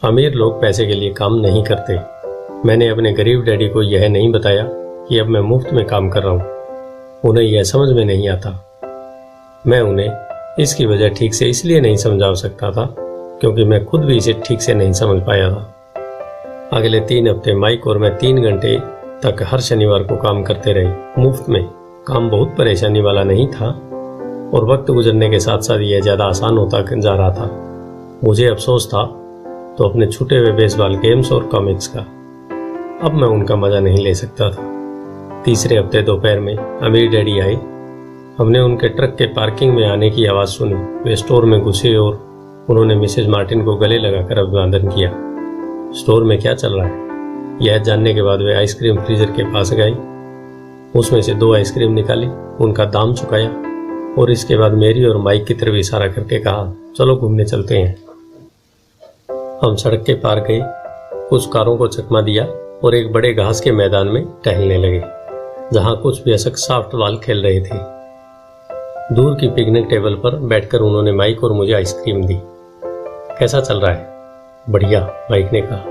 अमीर लोग पैसे के लिए काम नहीं करते। मैंने अपने गरीब डैडी को यह नहीं बताया कि अब मैं मुफ्त में काम कर रहा हूँ। उन्हें यह समझ में नहीं आता। मैं उन्हें इसकी वजह ठीक से इसलिए नहीं समझा सकता था क्योंकि मैं खुद भी इसे ठीक से नहीं समझ पाया था। अगले 3 हफ्ते माइक और मैं 3 घंटे तक हर शनिवार को काम करते रहे, मुफ्त में। काम बहुत परेशानी वाला नहीं था और वक्त गुजरने के साथ साथ यह ज़्यादा आसान होता जा रहा था। मुझे अफसोस था तो अपने छूटे हुए बेसबॉल गेम्स और कॉमिक्स का। अब मैं उनका मज़ा नहीं ले सकता था। तीसरे हफ्ते दोपहर में अमीर डैडी आए। हमने उनके ट्रक के पार्किंग में आने की आवाज़ सुनी। वे स्टोर में घुसे और उन्होंने मिसेज मार्टिन को गले लगाकर अभिवादन किया। स्टोर में क्या चल रहा है यह जानने के बाद वे आइसक्रीम फ्रीजर के पास गए, उसमें से 2 आइसक्रीम निकाली, उनका दाम चुकाया और इसके बाद मेरी और माइक की तरफ इशारा करके कहा, चलो घूमने चलते हैं। हम सड़क के पार गए, कुछ कारों को चकमा दिया और एक बड़े घास के मैदान में टहलने लगे जहां कुछ वयस्क सॉफ्ट बॉल खेल रहे थे। दूर की पिकनिक टेबल पर बैठकर उन्होंने माइक और मुझे आइसक्रीम दी। कैसा चल रहा है? बढ़िया, माइक ने कहा।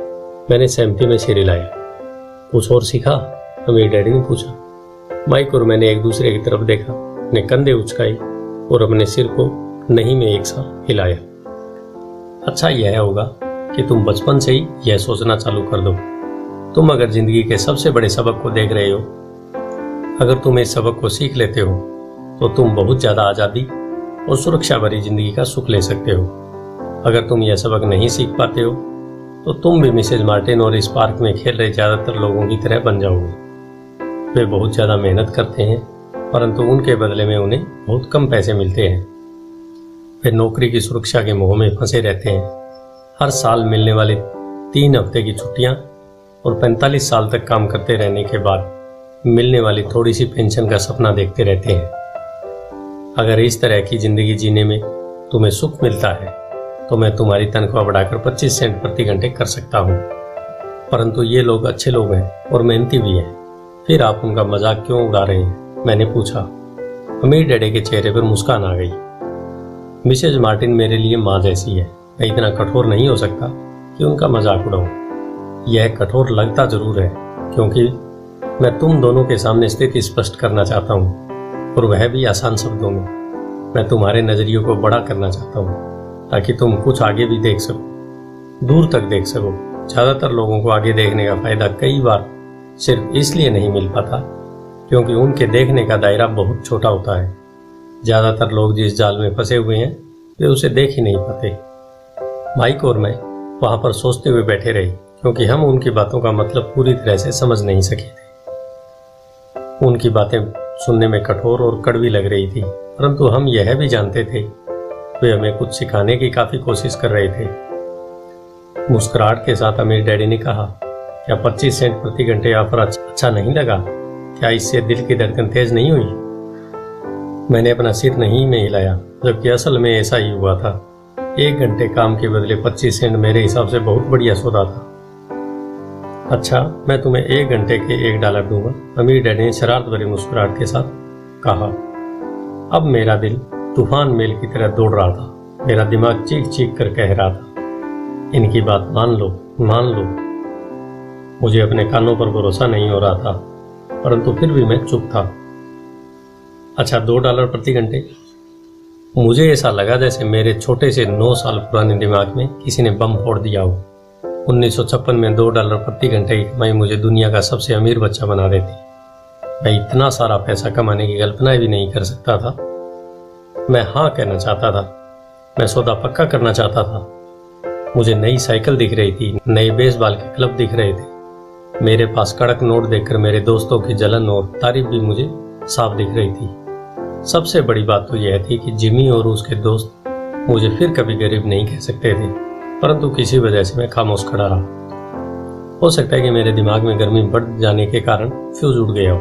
मैंने सैम्पी में सिर हिलाया। कुछ और सीखा? अमीर डैडी ने पूछा। माइक और मैंने एक दूसरे की तरफ देखा, अपने कंधे उचकाए और अपने सिर को नहीं में एक साथ हिलाया। अच्छा यह होगा कि तुम बचपन से ही यह सोचना चालू कर दो। तुम अगर जिंदगी के सबसे बड़े सबक को देख रहे हो, अगर तुम इस सबक को सीख लेते हो तो तुम बहुत ज्यादा आजादी और सुरक्षा भरी जिंदगी का सुख ले सकते हो। अगर तुम यह सबक नहीं सीख पाते हो तो तुम भी मिसेज मार्टिन और इस पार्क में खेल रहे ज्यादातर लोगों की तरह बन जाओगे। वे बहुत ज्यादा मेहनत करते हैं परंतु उनके बदले में उन्हें बहुत कम पैसे मिलते हैं। वे नौकरी की सुरक्षा के मोह में फंसे रहते हैं। हर साल मिलने वाली 3 हफ्ते की छुट्टियां और 45 साल तक काम करते रहने के बाद मिलने वाली थोड़ी सी पेंशन का सपना देखते रहते हैं। अगर इस तरह की जिंदगी जीने में तुम्हें सुख मिलता है तो मैं तुम्हारी तनख्वाह बढ़ाकर 25 सेंट प्रति घंटे कर सकता हूँ। परंतु ये लोग अच्छे लोग हैं और मेहनती भी हैं, फिर आप उनका मजाक क्यों उड़ा रहे हैं? मैंने पूछा। अमीर डैडी के चेहरे पर मुस्कान आ गई। मिसेज मार्टिन मेरे लिए माँ जैसी है। मैं इतना कठोर नहीं हो सकता कि उनका मजाक उड़ाऊं। यह कठोर लगता जरूर है क्योंकि मैं तुम दोनों के सामने स्थिति स्पष्ट करना चाहता हूँ और वह भी आसान शब्दों में। मैं तुम्हारे नजरियों को बड़ा करना चाहता हूँ ताकि तुम कुछ आगे भी देख सको, दूर तक देख सको। ज्यादातर लोगों को आगे देखने का फायदा कई बार सिर्फ इसलिए नहीं मिल पाता क्योंकि उनके देखने का दायरा बहुत छोटा होता है। ज्यादातर लोग जिस जाल में फंसे हुए हैं वे उसे देख ही नहीं पाते। माइक और मैं वहां पर सोचते हुए बैठे रहे क्योंकि हम उनकी बातों का मतलब पूरी तरह से समझ नहीं सके थे। उनकी बातें सुनने में कठोर और कड़वी लग रही थी परंतु हम यह भी जानते थे वे हमें कुछ सिखाने की काफी कोशिश कर रहे थे। मुस्कुराहट के साथ अमीर डैडी ने कहा, क्या 25 सेंट प्रति घंटे ऑफर अच्छा नहीं लगा? क्या इससे दिल की धड़कन तेज नहीं हुई? मैंने अपना सिर नहीं में हिलाया, जबकि असल में ऐसा ही हुआ था। 1 घंटे काम के बदले 25 सेंट मेरे हिसाब से बहुत बढ़िया सौदा था। अच्छा, मैं तुम्हें 1 घंटे के $1 दूंगा, अमीर डैडी ने शरारत भरी मुस्कुराहट के साथ कहा। अब मेरा दिल तूफान मेल की तरह दौड़ रहा था। मेरा दिमाग चीख चीख कर कह रहा था, इनकी बात मान लो, मान लो। मुझे अपने कानों पर भरोसा नहीं हो रहा था परंतु फिर भी मैं चुप था। अच्छा, $2 प्रति घंटे? मुझे ऐसा लगा जैसे मेरे छोटे से 9 साल पुराने दिमाग में किसी ने बम फोड़ दिया हो। 1956 में $2 प्रति घंटे की कमाई मुझे दुनिया का सबसे अमीर बच्चा बना देती। मैं इतना सारा पैसा कमाने की कल्पना भी नहीं कर सकता था। मैं हाँ कहना चाहता था। मैं सौदा पक्का करना चाहता था। मुझे नई साइकिल दिख रही थी, नए बेसबॉल के क्लब दिख रहे थे। मेरे पास कड़क नोट देखकर मेरे दोस्तों की जलन और तारीफ भी मुझे साफ दिख रही थी। सबसे बड़ी बात तो यह थी कि जिमी और उसके दोस्त मुझे फिर कभी गरीब नहीं कह सकते थे, परंतु किसी वजह से मैं खामोश खड़ा रहा। हो सकता है कि मेरे दिमाग में गर्मी बढ़ जाने के कारण फ्यूज उड़ गया हो,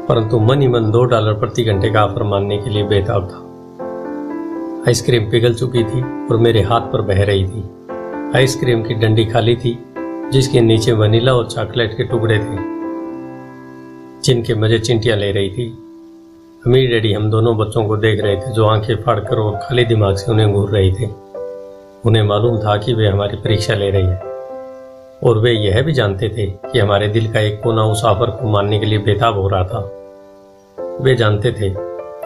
परंतु मन ही मन $2 प्रति घंटे का ऑफर मानने के लिए बेताब था। आइसक्रीम पिघल चुकी थी और मेरे हाथ पर बह रही थी। आइसक्रीम की डंडी खाली थी जिसके नीचे वनीला और चॉकलेट के टुकड़े थे जिनके मजे चिंटियां ले रही थी। अमीर डैडी हम दोनों बच्चों को देख रहे थे जो आंखें फाड़कर और खाली दिमाग से उन्हें घूर रहे थे। उन्हें मालूम था कि वे हमारी परीक्षा ले रही है, और वे यह भी जानते थे कि हमारे दिल का एक कोना उस ऑफर को मानने के लिए बेताब हो रहा था। वे जानते थे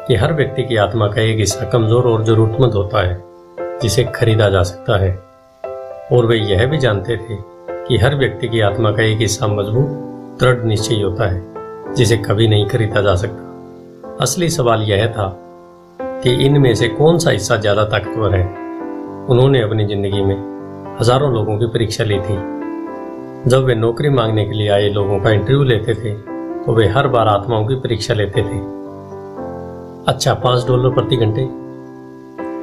कि हर व्यक्ति की आत्मा का एक हिस्सा कमजोर और जरूरतमंद होता है जिसे खरीदा जा सकता है, और वे यह भी जानते थे कि हर व्यक्ति की आत्मा का एक हिस्सा मजबूत दृढ़ निश्चयी होता है जिसे कभी नहीं खरीदा जा सकता। असली सवाल यह था कि इनमें से कौन सा हिस्सा ज्यादा ताकतवर है। उन्होंने अपनी जिंदगी में हजारों लोगों की परीक्षा ली थी। जब वे नौकरी मांगने के लिए आए लोगों का इंटरव्यू लेते थे तो वे हर बार आत्माओं की परीक्षा लेते थे। अच्छा, $5 प्रति घंटे।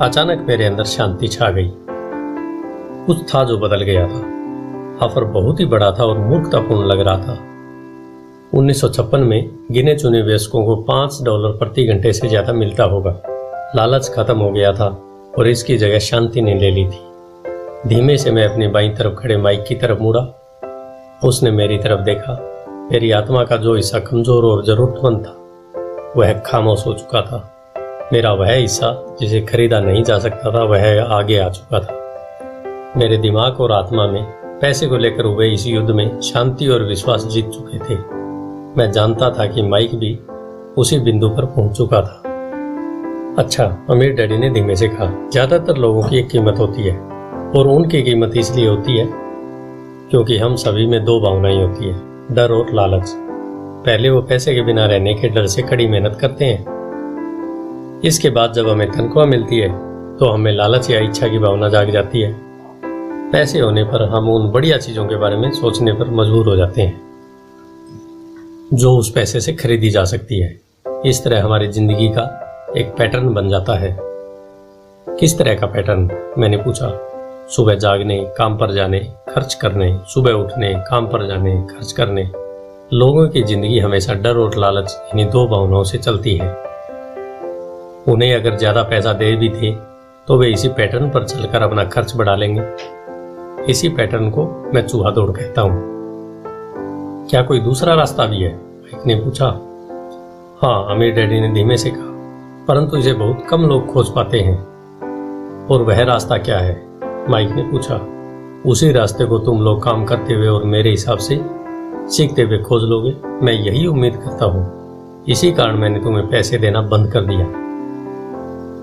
अचानक मेरे अंदर शांति छा गई। कुछ था जो बदल गया था। ऑफर बहुत ही बड़ा था और मूर्खतापूर्ण लग रहा था। 1956 में गिने चुने वयस्कों को $5 प्रति घंटे से ज्यादा मिलता होगा। लालच खत्म हो गया था और इसकी जगह शांति ने ले ली थी। धीमे से मैं अपनी बाईं तरफ खड़े माइक की तरफ मुड़ा। उसने मेरी तरफ देखा। मेरी आत्मा का जो हिस्सा कमजोर और जरूरतमंद था वह खामोश हो चुका था। मेरा वह हिस्सा जिसे खरीदा नहीं जा सकता था वह आगे आ चुका था। मेरे दिमाग और आत्मा में पैसे को लेकर हुए इस युद्ध में शांति और विश्वास जीत चुके थे। मैं जानता था कि माइक भी उसी बिंदु पर पहुंच चुका था। अच्छा, अमीर डैडी ने धीमे से कहा, ज्यादातर लोगों की एक कीमत होती है और उनकी कीमत इसलिए होती है क्योंकि हम सभी में दो भावनाएं होती है, डर और लालच। पहले वो पैसे के बिना रहने के डर से कड़ी मेहनत करते हैं। इसके बाद जब हमें तनख्वाह मिलती है तो हमें लालच या इच्छा की भावना जाग जाती है। पैसे होने पर हम उन बढ़िया चीजों के बारे में सोचने पर मजबूर हो जाते हैं जो उस पैसे से खरीदी जा सकती है। इस तरह हमारी जिंदगी का एक पैटर्न बन जाता है। किस तरह का पैटर्न? मैंने पूछा। सुबह जागने, काम पर जाने, खर्च करने, सुबह उठने, काम पर जाने, खर्च करने। लोगों की जिंदगी हमेशा डर और लालच इन्हीं दो भावनाओं से चलती है। उन्हें अगर ज्यादा पैसा दे भी थे तो वे इसी पैटर्न पर चलकर अपना खर्च बढ़ा लेंगे। इसी पैटर्न को मैं चूहा दौड़ कहता हूं। क्या कोई दूसरा रास्ता भी है? माइक ने पूछा। हाँ, अमीर डैडी ने धीमे से कहा, परंतु इसे बहुत कम लोग खोज पाते हैं। और वह रास्ता क्या है? माइक ने पूछा। उसी रास्ते को तुम लोग काम करते हुए और मेरे हिसाब से सीखते हुए खोज लोगे। मैं यही उम्मीद करता हूं। इसी कारण मैंने तुम्हें पैसे देना बंद कर दिया।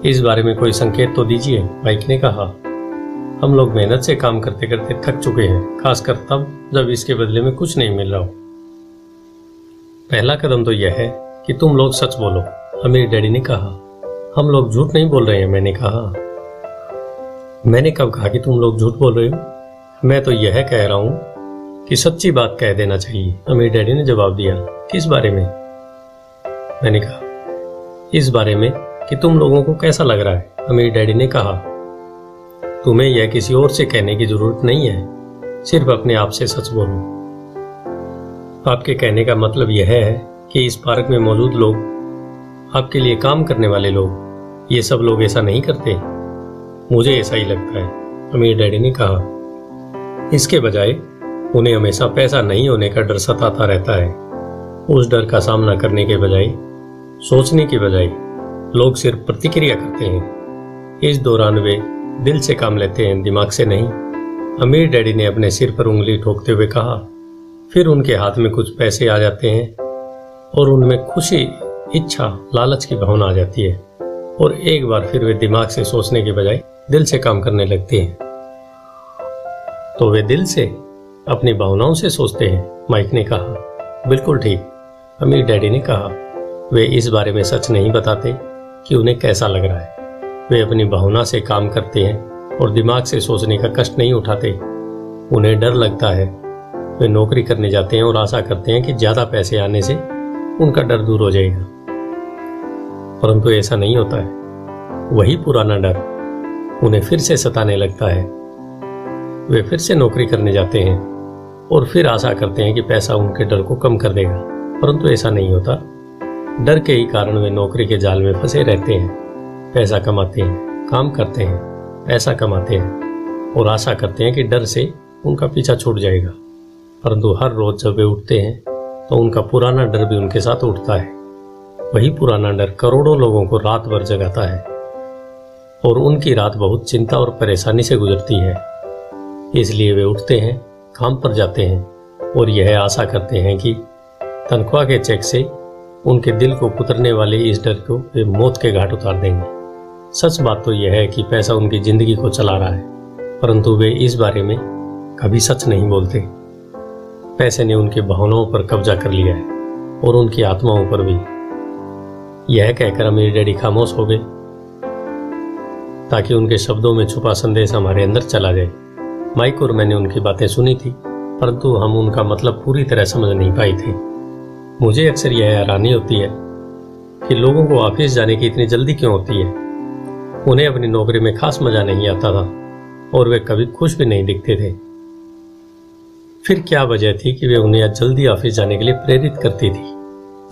इस बारे में कोई संकेत तो दीजिए, माइक ने कहा। हम लोग मेहनत से काम करते करते थक चुके हैं, खासकर तब जब इसके बदले में कुछ नहीं मिल रहा हो। पहला कदम तो यह है कि तुम लोग सच बोलो, अमीर डैडी ने कहा। हम लोग झूठ नहीं बोल रहे हैं, मैंने कहा। मैंने कब कहा कि तुम लोग झूठ बोल रहे हो? मैं तो यह कह रहा हूं कि सच्ची बात कह देना चाहिए, अमीर डैडी ने जवाब दिया। किस बारे में? मैंने कहा, इस बारे में कि तुम लोगों को कैसा लग रहा है, अमीर डैडी ने कहा। तुम्हें यह किसी और से कहने की जरूरत नहीं है, सिर्फ अपने आप से सच बोलो। आपके कहने का मतलब यह है कि इस पार्क में मौजूद लोग, आपके लिए काम करने वाले लोग, ये सब लोग ऐसा नहीं करते। मुझे ऐसा ही लगता है, अमीर डैडी ने कहा। इसके बजाय उन्हें हमेशा पैसा नहीं होने का डर सताता रहता है। उस डर का सामना करने के बजाय, सोचने के बजाय लोग सिर्फ प्रतिक्रिया करते हैं। इस दौरान वे दिल से काम लेते हैं, दिमाग से नहीं। अमीर डैडी ने अपने सिर पर उंगली ठोकते हुए कहा। फिर उनके हाथ में कुछ पैसे आ जाते हैं और उनमें खुशी, इच्छा, लालच की भावना आ जाती है और एक बार फिर वे दिमाग से सोचने के बजाय दिल से काम करने लगते हैं। तो वे दिल से, अपनी भावनाओं से सोचते हैं, माइक ने कहा। बिल्कुल ठीक, अमीर डैडी ने कहा। वे इस बारे में सच नहीं बताते कि उन्हें कैसा लग रहा है। वे अपनी भावना से काम करते हैं और दिमाग से सोचने का कष्ट नहीं उठाते। उन्हें डर लगता है। वे नौकरी करने जाते हैं और आशा करते हैं कि ज्यादा पैसे आने से उनका डर दूर हो जाएगा, परंतु ऐसा नहीं होता है। वही पुराना डर उन्हें फिर से सताने लगता है। वे फिर से नौकरी करने जाते हैं और फिर आशा करते हैं कि पैसा उनके डर को कम कर देगा, परंतु ऐसा नहीं होता। डर के ही कारण वे नौकरी के जाल में फंसे रहते हैं। पैसा कमाते हैं, काम करते हैं, पैसा कमाते हैं और आशा करते हैं कि डर से उनका पीछा छूट जाएगा, परंतु हर रोज जब वे उठते हैं तो उनका पुराना डर भी उनके साथ उठता है। वही पुराना डर करोड़ों लोगों को रात भर जगाता है और उनकी रात बहुत चिंता और परेशानी से गुजरती है। इसलिए वे उठते हैं, काम पर जाते हैं और यह आशा करते हैं कि तनख्वाह के चेक से उनके दिल को कुतरने वाले इस डर को वे मौत के घाट उतार देंगे। सच बात तो यह है कि पैसा उनकी जिंदगी को चला रहा है, परंतु वे इस बारे में कभी सच नहीं बोलते। पैसे ने उनकी भावनाओं पर कब्जा कर लिया है और उनकी आत्माओं पर भी। यह कहकर अमीर डैडी खामोश हो गए ताकि उनके शब्दों में छुपा संदेश हमारे अंदर चला जाए। माइक और मैंने उनकी बातें सुनी थी, परंतु हम उनका मतलब पूरी तरह समझ नहीं पाए थे। मुझे अक्सर यह हैरानी होती है कि लोगों को ऑफिस जाने की इतनी जल्दी क्यों होती है। उन्हें अपनी नौकरी में खास मजा नहीं आता था और वे कभी खुश भी नहीं दिखते थे। फिर क्या वजह थी कि वे उन्हें जल्दी ऑफिस जाने के लिए प्रेरित करती थी।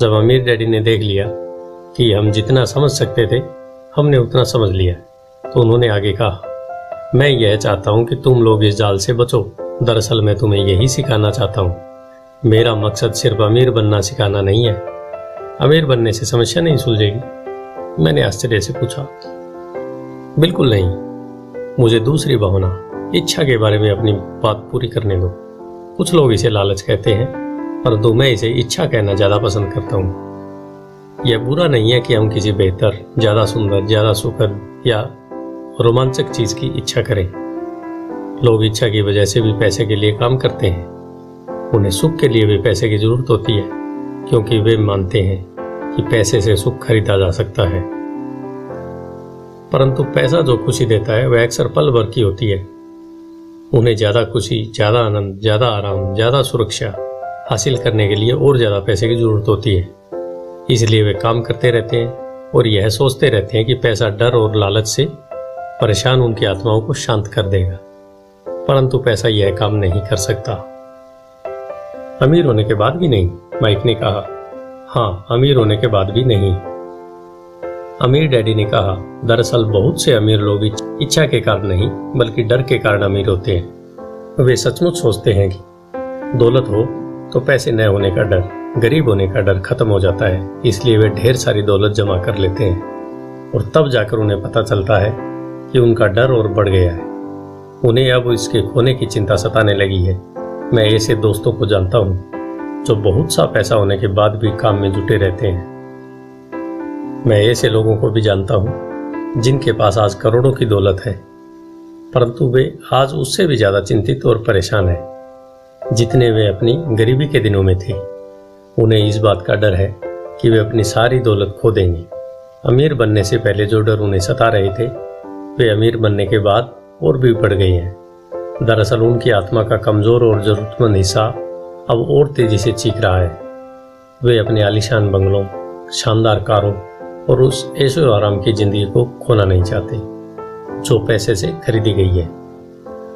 जब अमीर डैडी ने देख लिया कि हम जितना समझ सकते थे हमने उतना समझ लिया, तो उन्होंने आगे कहा, मैं यह चाहता हूं कि तुम लोग इस जाल से बचो। दरअसल मैं तुम्हें यही सिखाना चाहता हूं। मेरा मकसद सिर्फ अमीर बनना सिखाना नहीं है। अमीर बनने से समस्या नहीं सुलझेगी। मैंने आश्चर्य से पूछा। बिल्कुल नहीं, मुझे दूसरी भावना, इच्छा के बारे में अपनी बात पूरी करने दो। कुछ लोग इसे लालच कहते हैं, परंतु मैं इसे इच्छा कहना ज्यादा पसंद करता हूँ। यह बुरा नहीं है कि हम किसी बेहतर, ज्यादा सुंदर, ज्यादा सुखद या रोमांचक चीज की इच्छा करें। लोग इच्छा की वजह से भी पैसे के लिए काम करते हैं। उन्हें सुख के लिए भी पैसे की जरूरत होती है, क्योंकि वे मानते हैं कि पैसे से सुख खरीदा जा सकता है। परंतु पैसा जो खुशी देता है वह अक्सर पल भर की होती है। उन्हें ज्यादा खुशी, ज्यादा आनंद, ज्यादा आराम, ज्यादा सुरक्षा हासिल करने के लिए और ज्यादा पैसे की जरूरत होती है। इसलिए वे काम करते रहते हैं और यह सोचते रहते हैं कि पैसा डर और लालच से परेशान उनकी आत्माओं को शांत कर देगा। परंतु पैसा यह काम नहीं कर सकता। अमीर होने के बाद भी नहीं, माइक ने कहा। हाँ, अमीर होने के बाद भी नहीं, अमीर डैडी ने कहा। दरअसल बहुत से अमीर लोग इच्छा के कारण नहीं बल्कि डर के कारण अमीर होते हैं। वे सचमुच सोचते हैं कि दौलत हो तो पैसे न होने का डर, गरीब होने का डर खत्म हो जाता है। इसलिए वे ढेर सारी दौलत जमा कर लेते हैं और तब जाकर उन्हें पता चलता है कि उनका डर और बढ़ गया है। उन्हें अब इसके खोने की चिंता सताने लगी है। मैं ऐसे दोस्तों को जानता हूँ जो बहुत सा पैसा होने के बाद भी काम में जुटे रहते हैं। मैं ऐसे लोगों को भी जानता हूँ जिनके पास आज करोड़ों की दौलत है, परंतु वे आज उससे भी ज्यादा चिंतित और परेशान हैं जितने वे अपनी गरीबी के दिनों में थे। उन्हें इस बात का डर है कि वे अपनी सारी दौलत खो देंगे। अमीर बनने से पहले जो डर उन्हें सता रहे थे वे अमीर बनने के बाद और भी बढ़ गए हैं। दरअसल उनकी आत्मा का कमजोर और जरूरतमंद हिस्सा अब और तेजी से चीख रहा है। वे अपने आलीशान बंगलों, शानदार कारों और उस ऐशो आराम की जिंदगी को खोना नहीं चाहते जो पैसे से खरीदी गई है।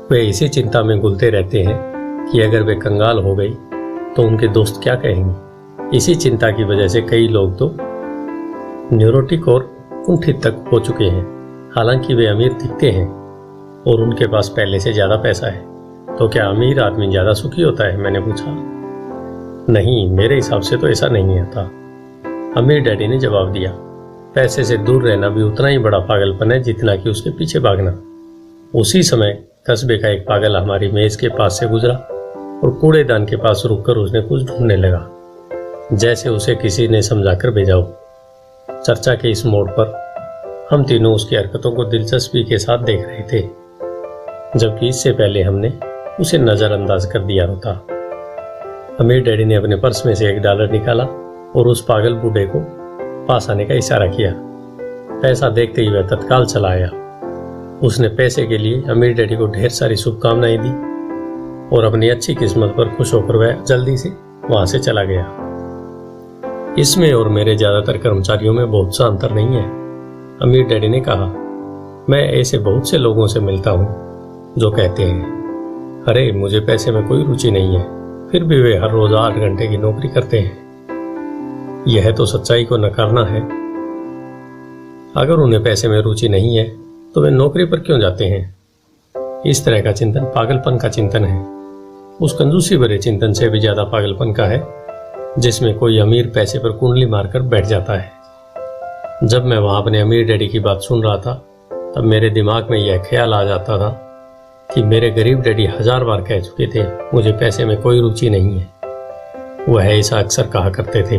वे इसी चिंता में घुलते रहते हैं कि अगर वे कंगाल हो गई तो उनके दोस्त क्या कहेंगे। इसी चिंता की वजह से कई लोग तो न्यूरोटिक और कुंठित तक हो चुके हैं। हालांकि वे अमीर दिखते हैं और उनके पास पहले से ज्यादा पैसा है। तो क्या अमीर आदमी ज्यादा सुखी होता है? मैंने पूछा। नहीं, मेरे हिसाब से तो ऐसा नहीं आता, अमीर डैडी ने जवाब दिया। पैसे से दूर रहना भी उतना ही बड़ा पागलपन है जितना कि उसके पीछे भागना। उसी समय कस्बे का एक पागल हमारी मेज के पास से गुजरा और कूड़ेदान के पास रुककर उसने कुछ ढूंढने लगा, जैसे उसे किसी ने समझाकर भेजा हो। चर्चा के इस मोड़ पर हम तीनों उसकी हरकतों को दिलचस्पी के साथ देख रहे थे, जबकि इससे पहले हमने उसे नजरअंदाज कर दिया होता। अमीर डैडी ने अपने पर्स में से $1 निकाला और उस पागल बूढ़े को पास आने का इशारा किया। पैसा देखते ही वह तत्काल चला आया। उसने पैसे के लिए अमीर डैडी को ढेर सारी शुभकामनाएं दी और अपनी अच्छी किस्मत पर खुश होकर वह जल्दी से वहां से चला गया। इसमें और मेरे ज्यादातर कर्मचारियों में बहुत सा अंतर नहीं है, अमीर डैडी ने कहा। मैं ऐसे बहुत से लोगों से मिलता हूँ जो कहते हैं, अरे मुझे पैसे में कोई रुचि नहीं है, फिर भी वे हर रोज 8 घंटे की नौकरी करते हैं। यह तो सच्चाई को नकारना है। अगर उन्हें पैसे में रुचि नहीं है तो वे नौकरी पर क्यों जाते हैं? इस तरह का चिंतन पागलपन का चिंतन है। उस कंजूसी भरे चिंतन से भी ज्यादा पागलपन का है जिसमें कोई अमीर पैसे पर कुंडली मारकर बैठ जाता है। जब मैं वहां अपने अमीर डैडी की बात सुन रहा था तब मेरे दिमाग में यह ख्याल आ जाता था कि मेरे गरीब डैडी 1000 बार कह चुके थे मुझे पैसे में कोई रुचि नहीं है। वह ऐसा अक्सर कहा करते थे।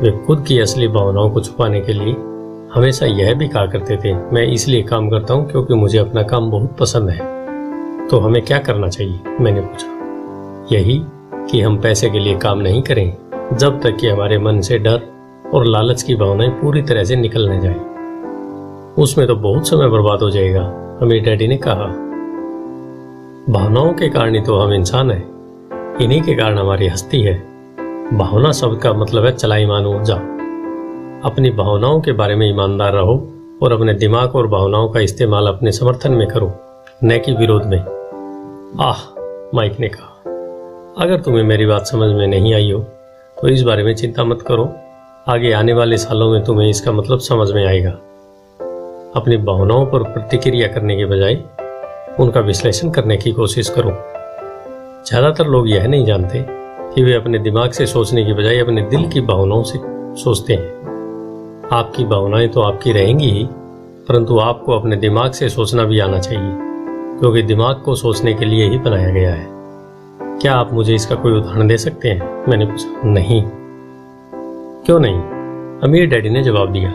वे खुद की असली भावनाओं को छुपाने के लिए हमेशा यह भी कहा करते थे, मैं इसलिए काम करता हूँ क्योंकि मुझे अपना काम बहुत पसंद है। तो हमें क्या करना चाहिए? मैंने पूछा। यही कि हम पैसे के लिए काम नहीं करें जब तक कि हमारे मन से डर और लालच की भावनाएं पूरी तरह से निकल न जाए। उसमें तो बहुत समय बर्बाद हो जाएगा, अमीर डैडी ने कहा। भावनाओं के कारण ही तो हम इंसान हैं, इन्हीं के कारण हमारी हस्ती है। भावना शब्द का मतलब है चलायमान ऊर्जा। अपनी भावनाओं के बारे में ईमानदार रहो और अपने दिमाग और भावनाओं का इस्तेमाल अपने समर्थन में करो, न कि विरोध में। आह, माइक ने कहा, अगर तुम्हें मेरी बात समझ में नहीं आई हो तो इस बारे में चिंता मत करो, आगे आने वाले सालों में तुम्हें इसका मतलब समझ में आएगा। अपनी भावनाओं पर प्रतिक्रिया करने के बजाय उनका विश्लेषण करने की कोशिश करो। ज्यादातर लोग यह नहीं जानते कि वे अपने दिमाग से सोचने की बजाय अपने दिल की भावनाओं से सोचते हैं। आपकी भावनाएं तो आपकी रहेंगी ही, परंतु आपको अपने दिमाग से सोचना भी आना चाहिए, क्योंकि दिमाग को सोचने के लिए ही बनाया गया है। क्या आप मुझे इसका कोई उदाहरण दे सकते हैं? मैंने पूछा। नहीं। क्यों नहीं? अमीर डैडी ने जवाब दिया।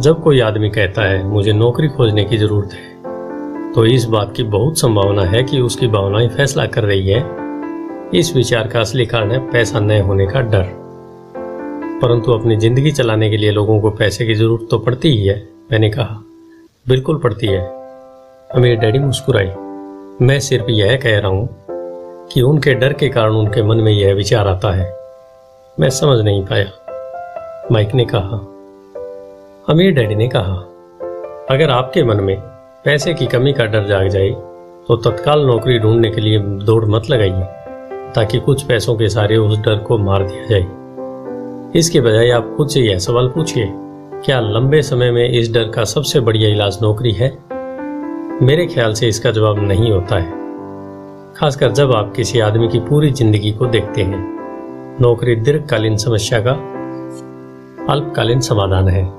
जब कोई आदमी कहता है मुझे नौकरी खोजने की जरूरत है, तो इस बात की बहुत संभावना है कि उसकी भावनाएं फैसला कर रही है। इस विचार का असली कारण है पैसा न होने का डर। परंतु अपनी जिंदगी चलाने के लिए लोगों को पैसे की जरूरत तो पड़ती ही है, मैंने कहा। बिल्कुल पड़ती है। अमीर डैडी मुस्कुराई। मैं सिर्फ यह कह रहा हूं कि उनके डर के कारण उनके मन में यह विचार आता है। मैं समझ नहीं पाया, माइक ने कहा। अमीर डैडी ने कहा, अगर आपके मन में पैसे की कमी का डर जाग जाए तो तत्काल नौकरी ढूंढने के लिए दौड़ मत लगाइए, ताकि कुछ पैसों के सारे उस डर को मार दिया जाए। इसके बजाय आप खुद से यह सवाल पूछिए, क्या लंबे समय में इस डर का सबसे बढ़िया इलाज नौकरी है? मेरे ख्याल से इसका जवाब नहीं होता है, खासकर जब आप किसी आदमी की पूरी जिंदगी को देखते हैं। नौकरी दीर्घकालीन समस्या का अल्पकालीन समाधान है।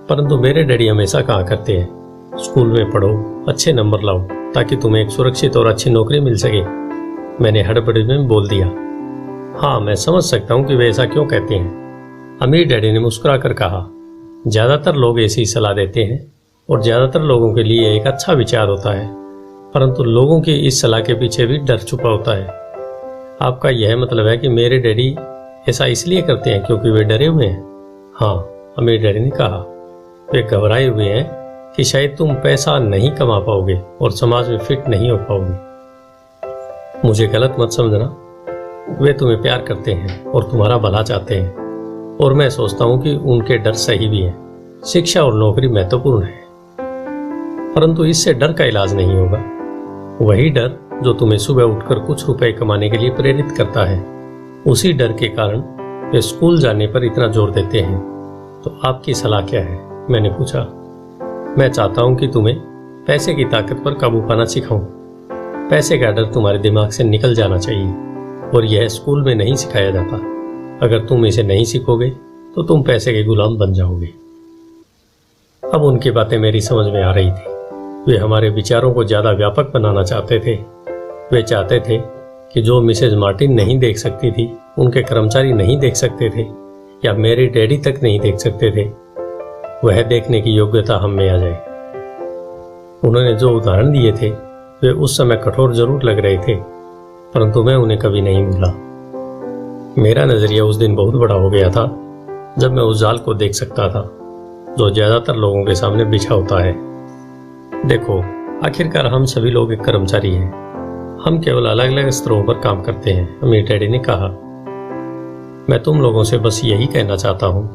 परंतु मेरे डैडी हमेशा कहा करते हैं, स्कूल में पढ़ो, अच्छे नंबर लाओ, ताकि तुम्हें एक सुरक्षित और अच्छी नौकरी मिल सके। मैंने हड़बड़ी में बोल दिया, हाँ, मैं समझ सकता हूँ कि वे ऐसा क्यों कहते हैं। अमीर डैडी ने मुस्कुराकर कहा, ज्यादातर लोग ऐसी सलाह देते हैं और ज्यादातर लोगों के लिए एक अच्छा विचार होता है, परंतु लोगों की इस सलाह के पीछे भी डर छुपा होता है। आपका यह मतलब है कि मेरे डैडी ऐसा इसलिए करते हैं क्योंकि वे डरे हुए हैं? हाँ, अमीर डैडी ने कहा। वे घबराए हुए हैं कि शायद तुम पैसा नहीं कमा पाओगे और समाज में फिट नहीं हो पाओगे। मुझे गलत मत समझना, वे तुम्हें प्यार करते हैं और तुम्हारा भला चाहते हैं, और मैं सोचता हूं कि उनके डर सही भी है। शिक्षा और नौकरी महत्वपूर्ण है, परंतु इससे डर का इलाज नहीं होगा। वही डर जो तुम्हें सुबह उठकर कुछ रुपए कमाने के लिए प्रेरित करता है, उसी डर के कारण वे स्कूल जाने पर इतना जोर देते हैं। तो आपकी सलाह क्या है? मैंने पूछा। मैं चाहता हूं कि तुम्हें पैसे की ताकत पर काबू पाना सिखाऊं। पैसे का डर तुम्हारे दिमाग से निकल जाना चाहिए, और यह स्कूल में नहीं सिखाया जाता। अगर तुम इसे नहीं सीखोगे तो तुम पैसे के गुलाम बन जाओगे। अब उनकी बातें मेरी समझ में आ रही थी। वे हमारे विचारों को ज्यादा व्यापक बनाना चाहते थे। वे चाहते थे कि जो मिसेज मार्टिन नहीं देख सकती थी, उनके कर्मचारी नहीं देख सकते थे, या मेरे डैडी तक नहीं देख सकते थे, वह देखने की योग्यता हम में आ जाए। उन्होंने जो उदाहरण दिए थे वे उस समय कठोर जरूर लग रहे थे, परंतु मैं उन्हें कभी नहीं भूला। मेरा नजरिया उस दिन बहुत बड़ा हो गया था जब मैं उस जाल को देख सकता था जो ज्यादातर लोगों के सामने बिछा होता है। देखो, आखिरकार हम सभी लोग एक कर्मचारी हैं। हम केवल अलग अलग स्तरों पर काम करते हैं, अमीर डैडी ने कहा। मैं तुम लोगों से बस यही कहना चाहता हूं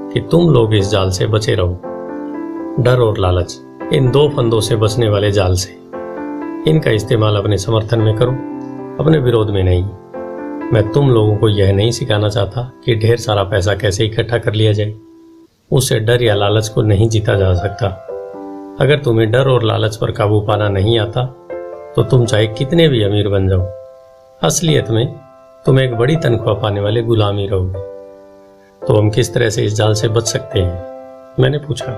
कि तुम लोग इस जाल से बचे रहो। डर और लालच, इन दो फंदों से बचने वाले जाल से। इनका इस्तेमाल अपने समर्थन में करो, अपने विरोध में नहीं। मैं तुम लोगों को यह नहीं सिखाना चाहता कि ढेर सारा पैसा कैसे इकट्ठा कर लिया जाए। उससे डर या लालच को नहीं जीता जा सकता। अगर तुम्हें डर और लालच पर काबू पाना नहीं आता तो तुम चाहे कितने भी अमीर बन जाओ, असलियत में तुम एक बड़ी तनख्वाह पाने वाले गुलाम ही रहोगे। तो हम किस तरह से इस जाल से बच सकते हैं? मैंने पूछा।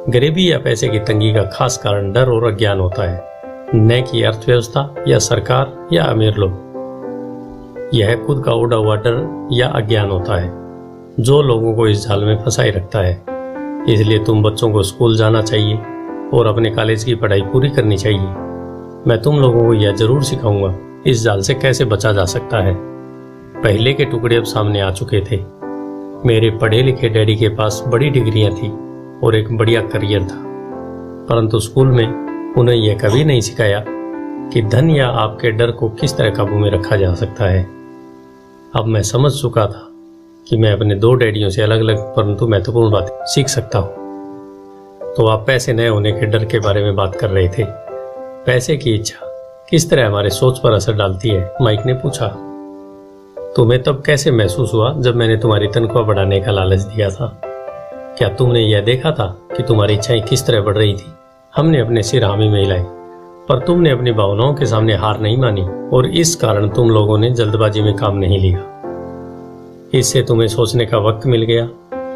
गरीबी या पैसे की तंगी का खास कारण डर और अज्ञान होता है, न कि अर्थव्यवस्था या सरकार या अमीर लोग। यह खुद का उड़ा हुआ डर या अज्ञान होता है जो लोगों को इस जाल में फंसाए रखता है। इसलिए तुम बच्चों को स्कूल जाना चाहिए और अपने कॉलेज की पढ़ाई पूरी करनी चाहिए। मैं तुम लोगों को यह जरूर सिखाऊंगा इस जाल से कैसे बचा जा सकता है। पहले के टुकड़े अब सामने आ चुके थे। मेरे पढ़े लिखे डैडी के पास बड़ी डिग्रियां थी और एक बढ़िया करियर था, परंतु स्कूल में उन्हें यह कभी नहीं सिखाया कि धन या आपके डर को किस तरह काबू में रखा जा सकता है। अब मैं समझ चुका था कि मैं अपने दो डैडियों से अलग अलग परंतु महत्वपूर्ण बातें सीख सकता हूँ। तो आप पैसे न होने के डर के बारे में बात कर रहे थे। पैसे की इच्छा किस तरह हमारे सोच पर असर डालती है, माइक ने पूछा। तुम्हें तब कैसे महसूस हुआ जब मैंने तुम्हारी तनख्वाह बढ़ाने का लालच दिया था? क्या तुमने यह देखा था कि तुम्हारी इच्छाएं किस तरह बढ़ रही थी? हमने अपने सिर हामी में हिलाए, पर तुमने अपनी भावनाओं के सामने हार नहीं मानी और इस कारण तुम लोगों ने जल्दबाजी में काम नहीं लिया। इससे तुम्हें सोचने का वक्त मिल गया।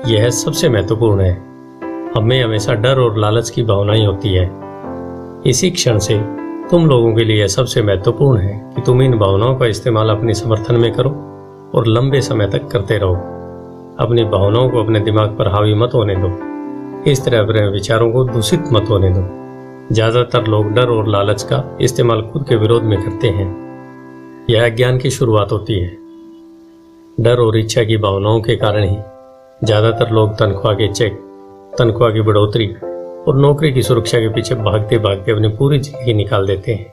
यह सबसे महत्वपूर्ण है। हमें हमेशा डर और लालच की भावनाएं होती है। इसी क्षण से तुम लोगों के लिए सबसे महत्वपूर्ण है कि तुम इन भावनाओं का इस्तेमाल अपने समर्थन में करो और लंबे समय तक करते रहो। अपनी भावनाओं को अपने दिमाग पर हावी मत होने दो। इस तरह अपने विचारों को दूषित मत होने दो। ज्यादातर लोग डर और लालच का इस्तेमाल खुद के विरोध में करते हैं। यह अज्ञान की शुरुआत होती है। डर और इच्छा की भावनाओं के कारण ही ज्यादातर लोग तनख्वाह के चेक, तनख्वाह की बढ़ोतरी और नौकरी की सुरक्षा के पीछे भागते भागते अपनी पूरी जिंदगी निकाल देते हैं।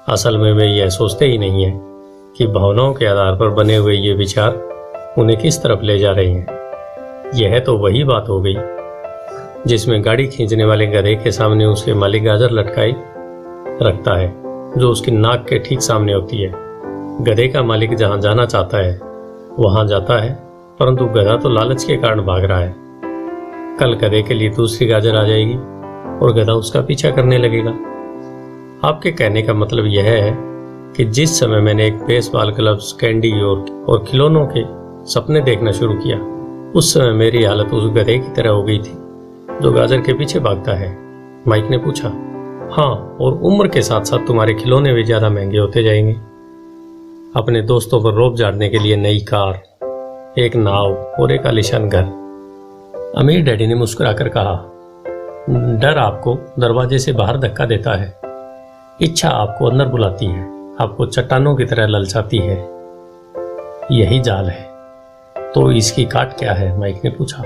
असल में वे यह सोचते ही नहीं है कि भावनाओं के आधार पर बने हुए ये विचार उन्हें किस तरफ ले जा रहे हैं। यह तो वही बात हो गई जिसमें गाड़ी खींचने वाले गधे के सामने उसके मालिक गाजर लटकाई रखता है जो उसकी नाक के ठीक सामने होती है। गधे का मालिक जहां जाना चाहता है वहां जाता है, परंतु गधा तो लालच के कारण भाग रहा है। कल गधे के लिए दूसरी गाजर आ जाएगी और गधा उसका पीछा करने लगेगा। आपके कहने का मतलब यह है कि जिस समय मैंने एक बेसबॉल ग्लव्स, कैंडी और खिलौनों के सपने देखना शुरू किया, उस समय मेरी हालत उस गधे की तरह हो गई थी जो गाजर के पीछे भागता है, माइक ने पूछा। हाँ, और उम्र के साथ साथ तुम्हारे खिलौने भी ज्यादा महंगे होते जाएंगे। अपने दोस्तों पर रौब झाड़ने के लिए नई कार, एक नाव और एक आलीशान घर। अमीर डैडी ने मुस्कुराकर कहा, डर आपको दरवाजे से बाहर धक्का देता है, इच्छा आपको अंदर बुलाती है, आपको चट्टानों की तरह ललचाती है। यही जाल है। तो इसकी काट क्या है? माइक ने पूछा।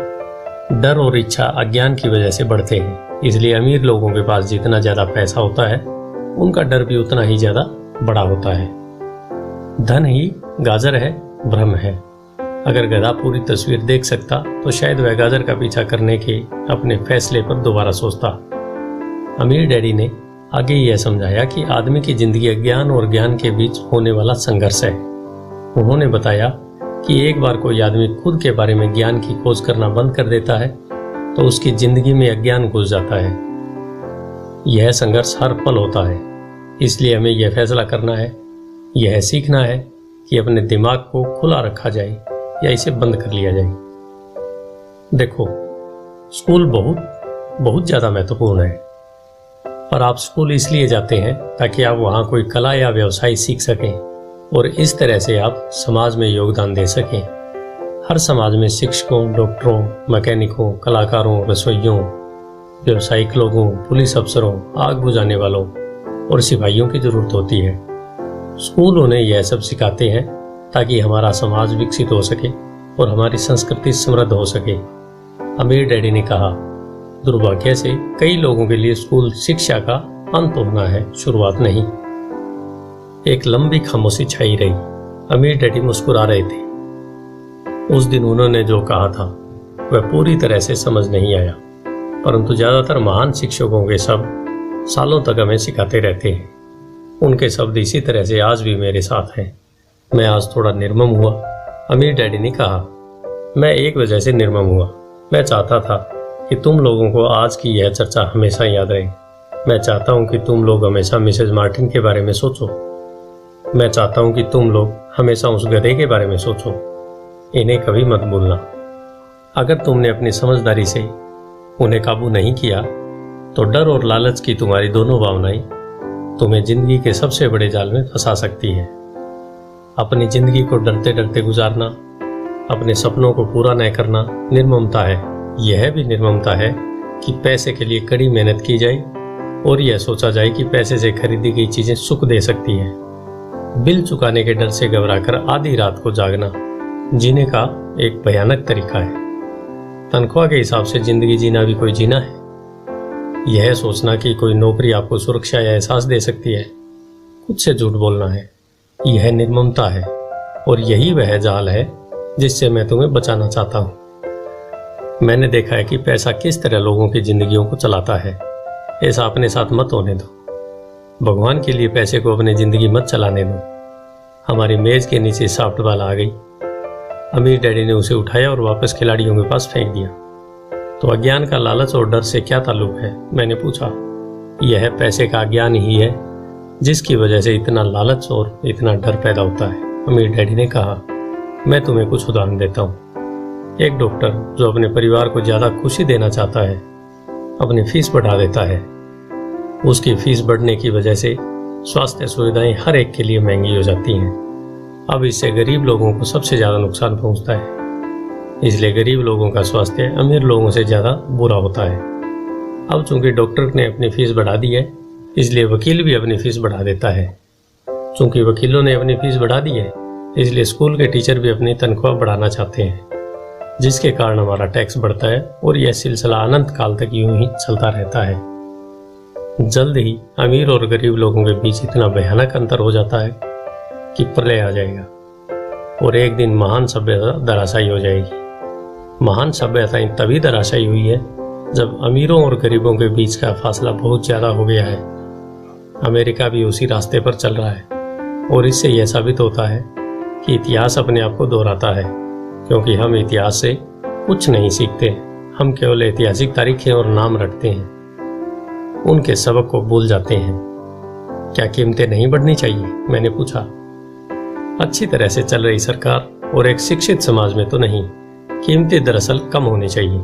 डर और इच्छा अज्ञान की वजह से बढ़ते हैं, इसलिए अमीर लोगों के पास जितना ज्यादा पैसा होता है उनका डर भी उतना ही ज्यादा बड़ा होता है। धन ही गाजर है, भ्रम है। अगर गधा पूरी तस्वीर देख सकता तो शायद वह गाजर का पीछा करने के अपने फैसले पर दोबारा सोचता। अमीर डैडी ने आगे यह समझाया कि आदमी की जिंदगी अज्ञान और ज्ञान के बीच होने वाला संघर्ष है। उन्होंने बताया कि एक बार कोई आदमी खुद के बारे में ज्ञान की खोज करना बंद कर देता है तो उसकी जिंदगी में अज्ञान घुस जाता है। यह संघर्ष हर पल होता है, इसलिए हमें यह फैसला करना है, यह सीखना है कि अपने दिमाग को खुला रखा जाए या इसे बंद कर लिया जाए। देखो, स्कूल बहुत ज्यादा महत्वपूर्ण है, पर आप स्कूल इसलिए जाते हैं ताकि आप वहां कोई कला या व्यवसाय सीख सकें और इस तरह से आप समाज में योगदान दे सकें। हर समाज में शिक्षकों, डॉक्टरों, मैकेनिकों, कलाकारों, रसोइयों, व्यवसायिक लोगों, पुलिस अफसरों, आग बुझाने वालों और सिपाहियों की जरूरत होती है। स्कूल उन्हें यह सब सिखाते हैं ताकि हमारा समाज विकसित हो सके और हमारी संस्कृति समृद्ध हो सके। अमीर डैडी ने कहा, दुर्भाग्य से कई लोगों के लिए स्कूल शिक्षा का अंत होना है, शुरुआत नहीं। एक लंबी खामोशी छाई रही। अमीर डैडी मुस्कुरा रहे थे। उस दिन उन्होंने जो कहा था वह पूरी तरह से समझ नहीं आया, परंतु ज्यादातर महान शिक्षकों के शब्द सालों तक हमें सिखाते रहते हैं। उनके शब्द इसी तरह से आज भी मेरे साथ हैं। मैं आज थोड़ा निर्मम हुआ, अमीर डैडी ने कहा। मैं एक वजह से निर्मम हुआ। मैं चाहता था कि तुम लोगों को आज की यह चर्चा हमेशा याद रहे। मैं चाहता हूं कि तुम लोग हमेशा मिसेज मार्टिन के बारे में सोचो। मैं चाहता हूं कि तुम लोग हमेशा उस गधे के बारे में सोचो। इन्हें कभी मत भूलना। अगर तुमने अपनी समझदारी से उन्हें काबू नहीं किया तो डर और लालच की तुम्हारी दोनों भावनाएं तुम्हें जिंदगी के सबसे बड़े जाल में फंसा सकती है। अपनी जिंदगी को डरते डरते गुजारना, अपने सपनों को पूरा न करना निर्ममता है। यह भी निर्ममता है कि पैसे के लिए कड़ी मेहनत की जाए और यह सोचा जाए कि पैसे से खरीदी गई चीजें सुख दे सकती हैं। बिल चुकाने के डर से घबराकर आधी रात को जागना जीने का एक भयानक तरीका है। तनख्वाह के हिसाब से जिंदगी जीना भी कोई जीना है? यह सोचना कि कोई नौकरी आपको सुरक्षा या एहसास दे सकती है, खुद से झूठ बोलना है। यह निर्ममता है और यही वह जाल है जिससे मैं तुम्हें बचाना चाहता हूं। मैंने देखा है कि पैसा किस तरह लोगों की जिंदगियों को चलाता है। ऐसा अपने साथ मत होने दो। भगवान के लिए पैसे को अपनी जिंदगी मत चलाने दो। हमारी मेज के नीचे सॉफ्ट बॉल आ गई। अमीर डैडी ने उसे उठाया और वापस खिलाड़ियों के पास फेंक दिया। तो अज्ञान का लालच और डर से क्या ताल्लुक है? मैंने पूछा। यह पैसे का अज्ञान ही है जिसकी वजह से इतना लालच और इतना डर पैदा होता है। अमीर डैडी ने कहा, मैं तुम्हें कुछ उदाहरण देता हूँ। एक डॉक्टर जो अपने परिवार को ज्यादा खुशी देना चाहता है अपनी फीस बढ़ा देता है। उसकी फीस बढ़ने की वजह से स्वास्थ्य सुविधाएं हर एक के लिए महंगी हो जाती हैं। अब इससे गरीब लोगों को सबसे ज्यादा नुकसान पहुंचता है। इसलिए गरीब लोगों का स्वास्थ्य अमीर लोगों से ज्यादा बुरा होता है। अब चूंकि डॉक्टर ने अपनी फीस बढ़ा दी है, इसलिए वकील भी अपनी फीस बढ़ा देता है। चूंकि वकीलों ने अपनी फीस बढ़ा दी है, इसलिए स्कूल के टीचर भी अपनी तनख्वाह बढ़ाना चाहते हैं, जिसके कारण हमारा टैक्स बढ़ता है और यह सिलसिला अनंत काल तक यूं ही चलता रहता है। जल्द ही अमीर और गरीब लोगों के बीच इतना भयानक अंतर हो जाता है कि प्रलय आ जाएगा और एक दिन महान सभ्यता धराशायी हो जाएगी। महान सभ्यताएं तभी धराशायी हुई है जब अमीरों और गरीबों के बीच का फासला बहुत ज्यादा हो गया है। अमेरिका भी उसी रास्ते पर चल रहा है और इससे यह साबित होता है कि इतिहास अपने आप को दोहराता है, क्योंकि हम इतिहास से कुछ नहीं सीखते। हम केवल ऐतिहासिक तारीखें और नाम रटते हैं, उनके सबक को भूल जाते हैं। क्या कीमतें नहीं बढ़नी चाहिए? मैंने पूछा। अच्छी तरह से चल रही सरकार और एक शिक्षित समाज में तो नहीं, कीमतें दरअसल कम होनी चाहिए।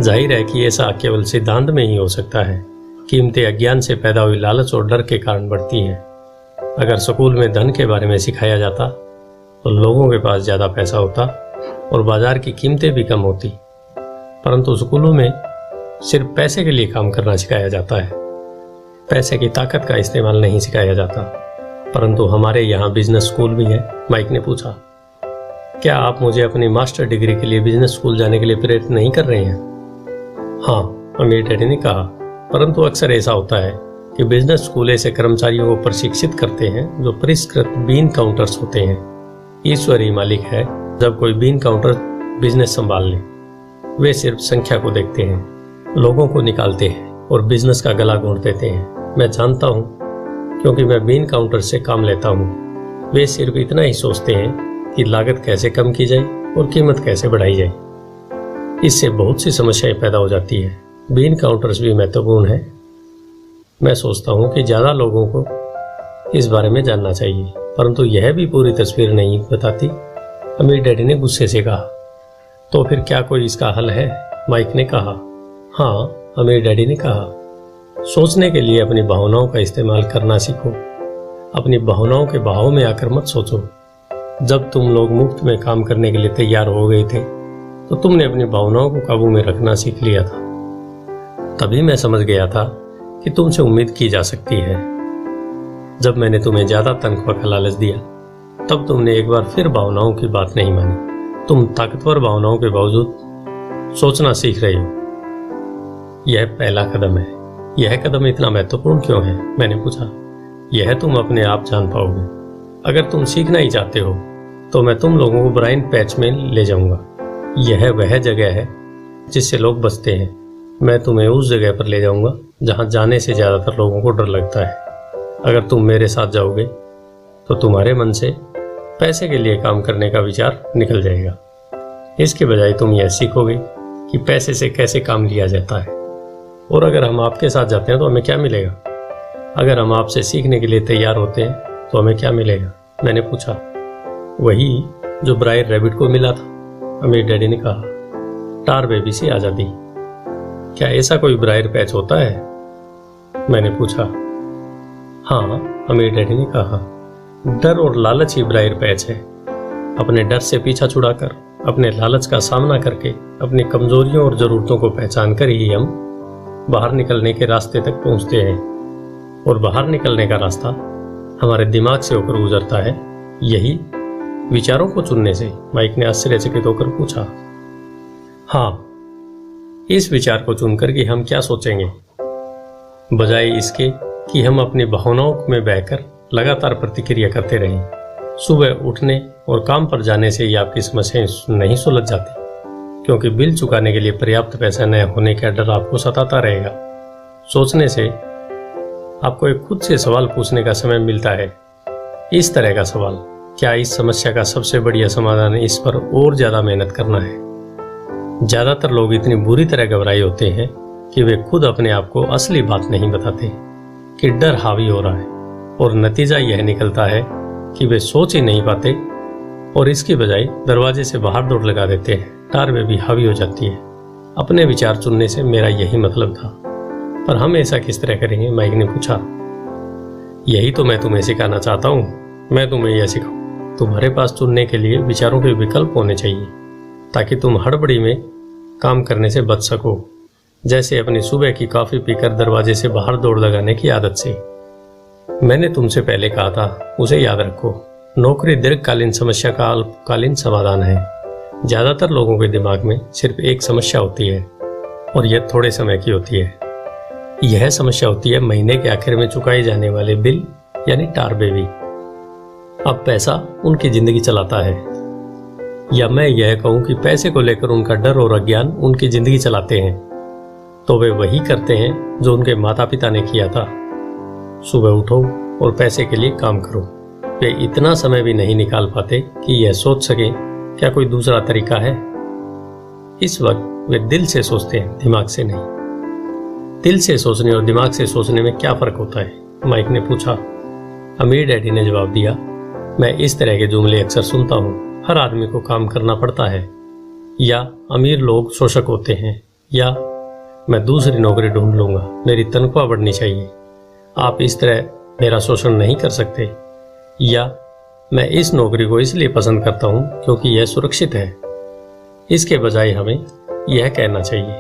जाहिर है कि ऐसा केवल सिद्धांत में ही हो सकता है। कीमतें अज्ञान से पैदा हुई लालच और डर के कारण बढ़ती हैं। अगर स्कूल में धन के बारे में सिखाया जाता तो लोगों के पास ज्यादा पैसा होता और बाजार की कीमतें भी कम होती। परंतु स्कूलों में सिर्फ पैसे के लिए काम करना सिखाया जाता है, पैसे की ताकत का इस्तेमाल नहीं सिखाया जाता। परंतु हमारे यहाँ बिजनेस स्कूल भी है। माइक ने पूछा, क्या आप मुझे अपनी मास्टर डिग्री के लिए बिजनेस स्कूल जाने के लिए प्रेरित नहीं कर रहे हैं? हाँ, अमीर डैडी ने कहा, परंतु अक्सर ऐसा होता है कि बिजनेस स्कूल ऐसे कर्मचारियों को प्रशिक्षित करते हैं जो परिष्कृत बीन काउंटर्स होते हैं। ईश्वर ही मालिक है। जब कोई बीन काउंटर बिजनेस संभाल ले, वे सिर्फ संख्या को देखते हैं, लोगों को निकालते हैं और बिजनेस का गला घोंट देते हैं। मैं जानता हूँ क्योंकि मैं बीन काउंटर से काम लेता हूँ। वे सिर्फ इतना ही सोचते हैं कि लागत कैसे कम की जाए और कीमत कैसे बढ़ाई जाए। इससे बहुत सी समस्याएं पैदा हो जाती है। बीन काउंटर्स भी महत्वपूर्ण है। मैं सोचता हूँ कि ज्यादा लोगों को इस बारे में जानना चाहिए, परंतु यह भी पूरी तस्वीर नहीं बताती। अमीर डैडी ने गुस्से से कहा। तो फिर क्या कोई इसका हल है? माइक ने कहा। हाँ, अमीर डैडी ने कहा, सोचने के लिए अपनी भावनाओं का इस्तेमाल करना सीखो। अपनी भावनाओं के बहाव में आकर मत सोचो। जब तुम लोग मुफ्त में काम करने के लिए तैयार हो गए थे तो तुमने अपनी भावनाओं को काबू में रखना सीख लिया था। तभी मैं समझ गया था कि तुमसे उम्मीद की जा सकती है। जब मैंने तुम्हें ज्यादा तनख्वाह का लालच दिया तब तुमने एक बार फिर भावनाओं की बात नहीं मानी। तुम ताकतवर भावनाओं के बावजूद सोचना सीख रहे हो। यह पहला कदम है। यह कदम इतना महत्वपूर्ण क्यों है? मैंने पूछा। यह तुम अपने आप जान पाओगे। अगर तुम सीखना ही चाहते हो तो मैं तुम लोगों को ब्राइन पैच में ले जाऊंगा। यह वह जगह है जिससे लोग बचते हैं। मैं तुम्हें उस जगह पर ले जाऊंगा जहां जाने से ज्यादातर लोगों को डर लगता है। अगर तुम मेरे साथ जाओगे तो तुम्हारे मन से पैसे के लिए काम करने का विचार निकल जाएगा। इसके बजाय तुम यह सीखोगे कि पैसे से कैसे काम लिया जाता है। और अगर हम आपके साथ जाते हैं तो हमें क्या मिलेगा? अगर हम आपसे सीखने के लिए तैयार होते हैं तो हमें क्या मिलेगा? मैंने पूछा। वही जो ब्रायर रैबिट को मिला था, अमीर डैडी ने कहा, टार बेबी से आज़ादी। क्या ऐसा कोई ब्रायर पैच होता है? मैंने पूछा। हाँ, अमीर डैडी ने कहा, डर और लालच ही ब्रायर पैच है। अपने डर से पीछा छुड़ाकर, अपने लालच का सामना करके, अपनी कमजोरियों और जरूरतों को पहचान कर ही हम बाहर निकलने के रास्ते तक पहुंचते हैं। और बाहर निकलने का रास्ता हमारे दिमाग से होकर गुजरता है, यही विचारों को चुनने से। माइक ने आश्चर्यचकित होकर पूछा। हाँ, इस विचार को चुनकर कि हम क्या सोचेंगे, बजाय इसके कि हम अपनी भावनाओं में बहकर लगातार प्रतिक्रिया करते रहें। सुबह उठने और काम पर जाने से ही आपकी समस्याएं नहीं सुलझ जाती, क्योंकि बिल चुकाने के लिए पर्याप्त पैसा न होने का डर आपको सताता रहेगा। सोचने से आपको एक खुद से सवाल पूछने का समय मिलता है। इस तरह का सवाल, क्या इस समस्या का सबसे बढ़िया समाधान इस पर और ज्यादा मेहनत करना है? ज्यादातर लोग इतनी बुरी तरह घबराए होते हैं कि वे खुद अपने आप को असली बात नहीं बताते कि डर हावी हो रहा है, और नतीजा यह निकलता है कि वे सोच ही नहीं पाते और इसकी बजाय दरवाजे से बाहर दौड़ लगा देते हैं। टार में भी हावी हो जाती है। अपने विचार चुनने से मेरा यही मतलब था, पर हम ऐसा किस तरह करेंगे? माइक ने पूछा। यही तो मैं तुम्हें सिखाना चाहता हूँ। मैं तुम्हें यह सिखाऊं, तुम्हारे पास चुनने के लिए विचारों के विकल्प होने चाहिए, ताकि तुम हड़बड़ी में काम करने से बच सको। जैसे अपनी सुबह की कॉफी पीकर दरवाजे से बाहर दौड़ लगाने की आदत से। मैंने तुमसे पहले कहा था, उसे याद रखो। नौकरी दीर्घकालीन समस्या का अल्पकालीन समाधान है। ज्यादातर लोगों के दिमाग में सिर्फ एक समस्या होती है, और यह थोड़े समय की होती है। यह समस्या होती है महीने के आखिर में चुकाए जाने वाले बिल, यानी टार बेबी। अब पैसा उनकी जिंदगी चलाता है, या मैं यह कहूं कि पैसे को लेकर उनका डर और अज्ञान उनकी जिंदगी चलाते हैं। तो वे वही करते हैं जो उनके माता पिता ने किया था। सुबह उठो और पैसे के लिए काम करो। वे इतना समय भी नहीं निकाल पाते कि यह सोच सके क्या कोई दूसरा तरीका है। इस वक्त वे दिल से सोचते हैं, दिमाग से नहीं। दिल से सोचने और दिमाग से सोचने में क्या फर्क होता है? माइक ने पूछा। अमीर डैडी ने जवाब दिया, मैं इस तरह के जुमले अक्सर सुनता हूँ। हर आदमी को काम करना पड़ता है, या अमीर लोग शोषक होते हैं, या मैं दूसरी नौकरी ढूंढ लूंगा, मेरी तनख्वाह बढ़नी चाहिए, आप इस तरह मेरा शोषण नहीं कर सकते, या मैं इस नौकरी को इसलिए पसंद करता हूं क्योंकि यह सुरक्षित है। इसके बजाय हमें यह कहना चाहिए,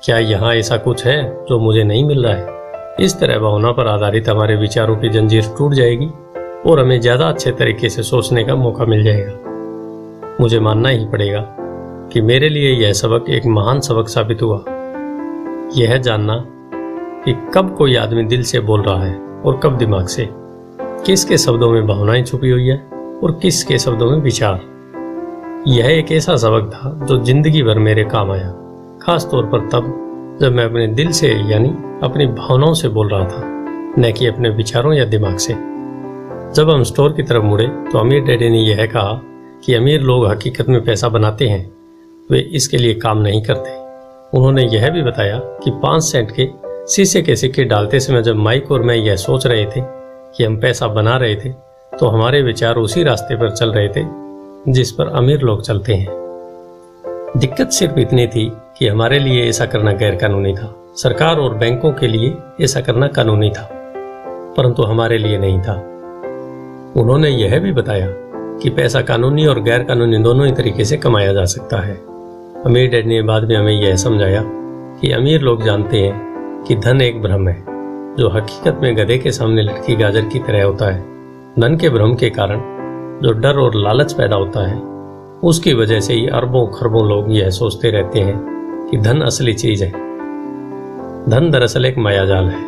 क्या यहाँ ऐसा कुछ है जो मुझे नहीं मिल रहा है? इस तरह भावना पर आधारित हमारे विचारों की जंजीर टूट जाएगी और हमें ज्यादा अच्छे तरीके से सोचने का मौका मिल जाएगा। मुझे मानना ही पड़ेगा कि मेरे लिए यह सबक एक महान सबक साबित हुआ। यह जानना कि कब कोई आदमी दिल से बोल रहा है और कब दिमाग से, किसके शब्दों में भावनाएं छुपी हुई है और किसके शब्दों में विचार। यह एक ऐसा सबक था जो जिंदगी भर मेरे काम आया, खास तौर पर तब जब मैं अपने दिल से यानी अपनी भावनाओं से बोल रहा था, न कि अपने विचारों या दिमाग से। जब हम स्टोर की तरफ मुड़े तो अमीर डैडी ने यह कहा कि अमीर लोग हकीकत में पैसा बनाते हैं, वे इसके लिए काम नहीं करते। उन्होंने यह भी बताया कि 5 सेंट के शीशे के सिक्के डालते समय जब माइक और मैं यह सोच रहे थे कि हम पैसा बना रहे थे, तो हमारे विचार उसी रास्ते पर चल रहे थे जिस पर अमीर लोग चलते हैं। दिक्कत सिर्फ इतनी थी कि हमारे लिए ऐसा करना गैर कानूनी था। सरकार और बैंकों के लिए ऐसा करना कानूनी था, परंतु हमारे लिए नहीं था। उन्होंने यह भी बताया कि पैसा कानूनी और गैर कानूनी दोनों ही तरीके से कमाया जा सकता है। अमीर डैडी ने बाद में हमें यह समझाया कि अमीर लोग जानते हैं कि धन एक भ्रम है, जो हकीकत में गधे के सामने लटकी गाजर की तरह होता है। धन के भ्रम के कारण जो डर और लालच पैदा होता है, उसकी वजह से ही अरबों खरबों लोग यह सोचते रहते हैं कि धन असली चीज है। धन दरअसल एक मायाजाल है।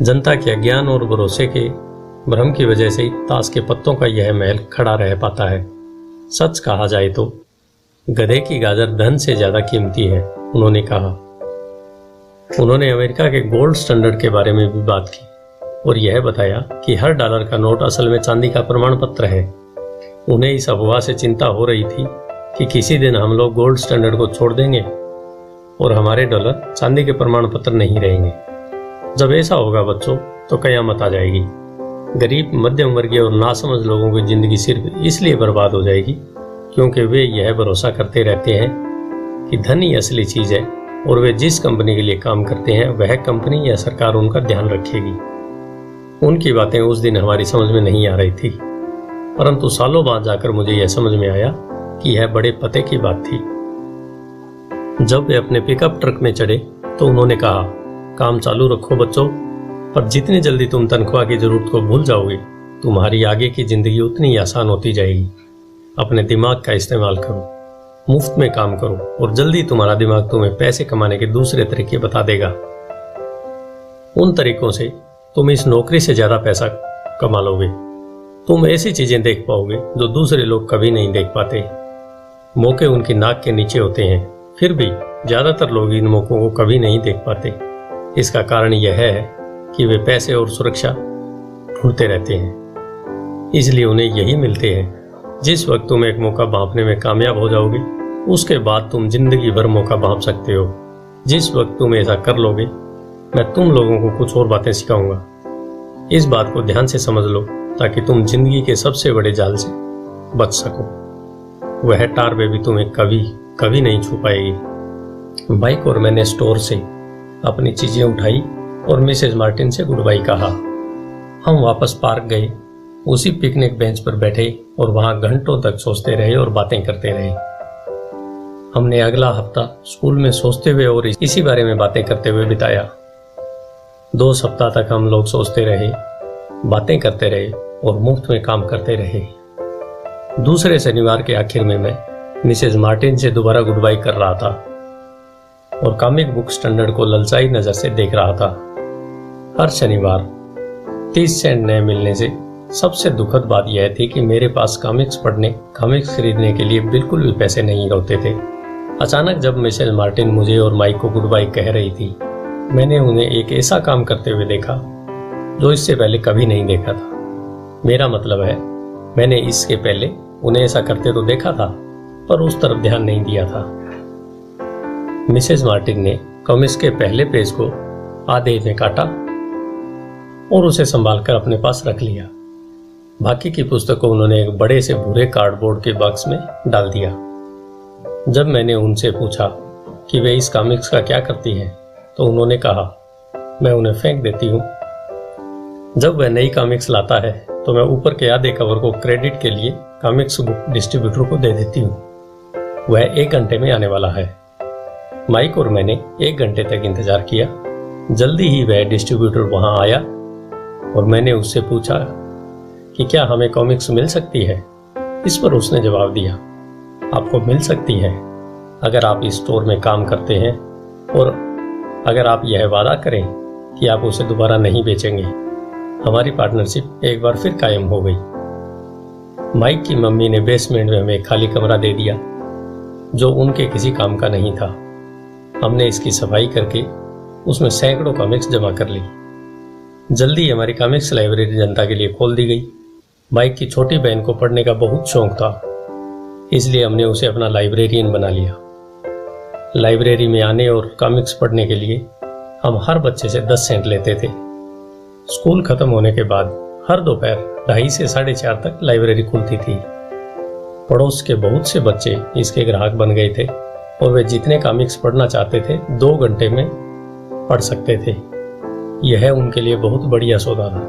जनता के अज्ञान और भरोसे के भ्रम की वजह से ही ताश के पत्तों का यह महल खड़ा रह पाता है। सच कहा जाए तो गधे की गाजर धन से ज्यादा कीमती है, उन्होंने कहा। उन्होंने अमेरिका के गोल्ड स्टैंडर्ड के बारे में भी बात की और यह बताया कि हर डॉलर का नोट असल में चांदी का प्रमाण पत्र है। उन्हें इस अफवाह से चिंता हो रही थी कि किसी दिन हम लोग गोल्ड स्टैंडर्ड को छोड़ देंगे और हमारे डॉलर चांदी के प्रमाण पत्र नहीं रहेंगे। जब ऐसा होगा बच्चों, तो कयामत आ जाएगी। गरीब, मध्यम वर्गीय और नासमझ लोगों की जिंदगी सिर्फ इसलिए बर्बाद हो जाएगी क्योंकि वे यह भरोसा करते रहते हैं कि धन ही असली चीज है और वे जिस कंपनी के लिए काम करते हैं वह कंपनी या सरकार उनका ध्यान रखेगी। उनकी बातें उस दिन हमारी समझ में नहीं आ रही थी, परंतु सालों बाद जाकर मुझे यह समझ में आया कि यह बड़े पते की बात थी। जब वे अपने पिकअप ट्रक में चढ़े तो उन्होंने कहा, काम चालू रखो बच्चों, पर जितनी जल्दी तुम तनख्वाह की जरूरत को भूल जाओगे तुम्हारी आगे की जिंदगी उतनी आसान होती जाएगी। अपने दिमाग का इस्तेमाल करो, मुफ्त में काम करो और जल्दी तुम्हारा दिमाग तुम्हें पैसे कमाने के दूसरे तरीके बता देगा। उन तरीकों से तुम इस नौकरी से ज्यादा पैसा कमा लोगे। तुम ऐसी चीजें देख पाओगे जो दूसरे लोग कभी नहीं देख पाते। मौके उनकी नाक के नीचे होते हैं, फिर भी ज्यादातर लोग इन मौकों को कभी नहीं देख पाते। इसका कारण यह है कि वे पैसे और सुरक्षा ढूंढते रहते हैं, इसलिए उन्हें यही मिलते हैं। जिस वक्त तुम एक मौका भांपने में कामयाब हो जाओगे उसके बाद तुम जिंदगी भर मौका भांप सकते हो। जिस वक्त तुम ऐसा कर लोगे मैं तुम लोगों को कुछ और बातें सिखाऊंगा। इस बात को ध्यान से समझ लो ताकि तुम जिंदगी के सबसे बड़े जाल से बच सको। वह टार बेबी तुम्हें कभी कभी नहीं छू पाएगी। बाइक और मैंने स्टोर से अपनी चीजें उठाई और मिसेज मार्टिन से गुड बाई कहा। हम वापस पार्क गए, उसी पिकनिक बेंच पर बैठे और वहां घंटों तक सोचते रहे और बातें करते रहे। हमने अगला हफ्ता स्कूल में सोचते हुए और इसी बारे में बातें करते हुए बिताया। 2 सप्ताह तक हम लोग सोचते रहे, बातें करते रहे और मुफ्त में काम करते रहे। दूसरे शनिवार के आखिर में मैं मिसेज मार्टिन से दोबारा गुड बाई कर रहा था और कॉमिक बुक स्टैंडर्ड को ललचाई नजर से देख रहा था। हर शनिवार 30 सेंट नए मिलने से सबसे दुखद बात यह थी कि मेरे पास कॉमिक्स खरीदने के लिए बिल्कुल भी पैसे नहीं होते थे। अचानक जब मिसेज मार्टिन मुझे और माइक को गुड बाई कह रही थी, मैंने उन्हें एक ऐसा काम करते हुए देखा जो इससे पहले कभी नहीं देखा था। मेरा मतलब है, मैंने इसके पहले उन्हें ऐसा करते तो देखा था पर उस तरफ ध्यान नहीं दिया था। मिसेज मार्टिन ने कॉमिक्स के पहले पेज को आधे में काटा और उसे संभालकर अपने पास रख लिया। बाकी की पुस्तकों उन्होंने एक बड़े से भूरे कार्डबोर्ड के बॉक्स में डाल दिया। जब मैंने उनसे पूछा कि वे इस कॉमिक्स का क्या करती हैं, तो उन्होंने कहा, मैं उन्हें फेंक देती हूँ। जब वह नई कॉमिक्स लाता है तो मैं ऊपर के आधे कवर को क्रेडिट के लिए कॉमिक्स बुक डिस्ट्रीब्यूटर को दे देती हूँ। वह 1 घंटे में आने वाला है। माइक और मैंने 1 घंटे तक इंतजार किया। जल्दी ही वह डिस्ट्रीब्यूटर वहां आया और मैंने उससे पूछा कि क्या हमें कॉमिक्स मिल सकती है। इस पर उसने जवाब दिया, आपको मिल सकती है अगर आप इस स्टोर में काम करते हैं और अगर आप यह वादा करें कि आप उसे दोबारा नहीं बेचेंगे। हमारी पार्टनरशिप एक बार फिर कायम हो गई। माइक की मम्मी ने बेसमेंट में हमें एक खाली कमरा दे दिया जो उनके किसी काम का नहीं था। हमने इसकी सफाई करके उसमें सैकड़ों कॉमिक्स जमा कर ली। जल्दी हमारी कॉमिक्स लाइब्रेरी जनता के लिए खोल दी गई। माइक की छोटी बहन को पढ़ने का बहुत शौक था, इसलिए हमने उसे अपना लाइब्रेरियन बना लिया। लाइब्रेरी में आने और कॉमिक्स पढ़ने के लिए हम हर बच्चे से 10 सेंट लेते थे। स्कूल खत्म होने के बाद हर दोपहर 2:30 से 4:30 तक लाइब्रेरी खुलती थी। पड़ोस के बहुत से बच्चे इसके ग्राहक बन गए थे और वे जितने कॉमिक्स पढ़ना चाहते थे 2 घंटे में पढ़ सकते थे। यह उनके लिए बहुत बढ़िया सौदा था,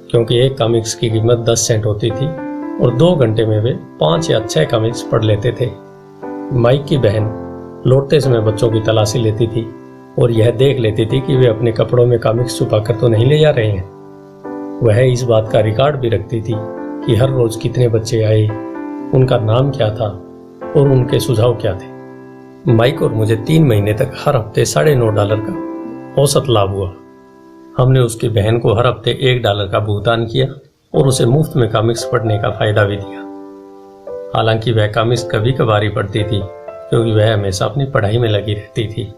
क्योंकि एक कॉमिक्स की कीमत 10 सेंट होती थी और 2 घंटे में वे 5 या 6 कॉमिक्स पढ़ लेते थे। माइक की बहन लौटते समय बच्चों की तलाशी लेती थी और यह देख लेती थी कि वे अपने कपड़ों में कॉमिक्स छुपा कर तो नहीं ले जा रहे हैं। वह इस बात का रिकॉर्ड भी रखती थी कि हर रोज कितने बच्चे आए, उनका नाम क्या था और उनके सुझाव क्या थे। माइक और मुझे 3 महीने तक हर हफ्ते $9.5 का औसत लाभ हुआ। हमने उसकी बहन को हर हफ्ते $1 का भुगतान किया और उसे मुफ्त में कॉमिक्स पढ़ने का फायदा भी दिया। हालांकि वह कॉमिक्स कभी कभार ही पढ़ती थी, क्योंकि वह हमेशा अपनी पढ़ाई में लगी रहती थी।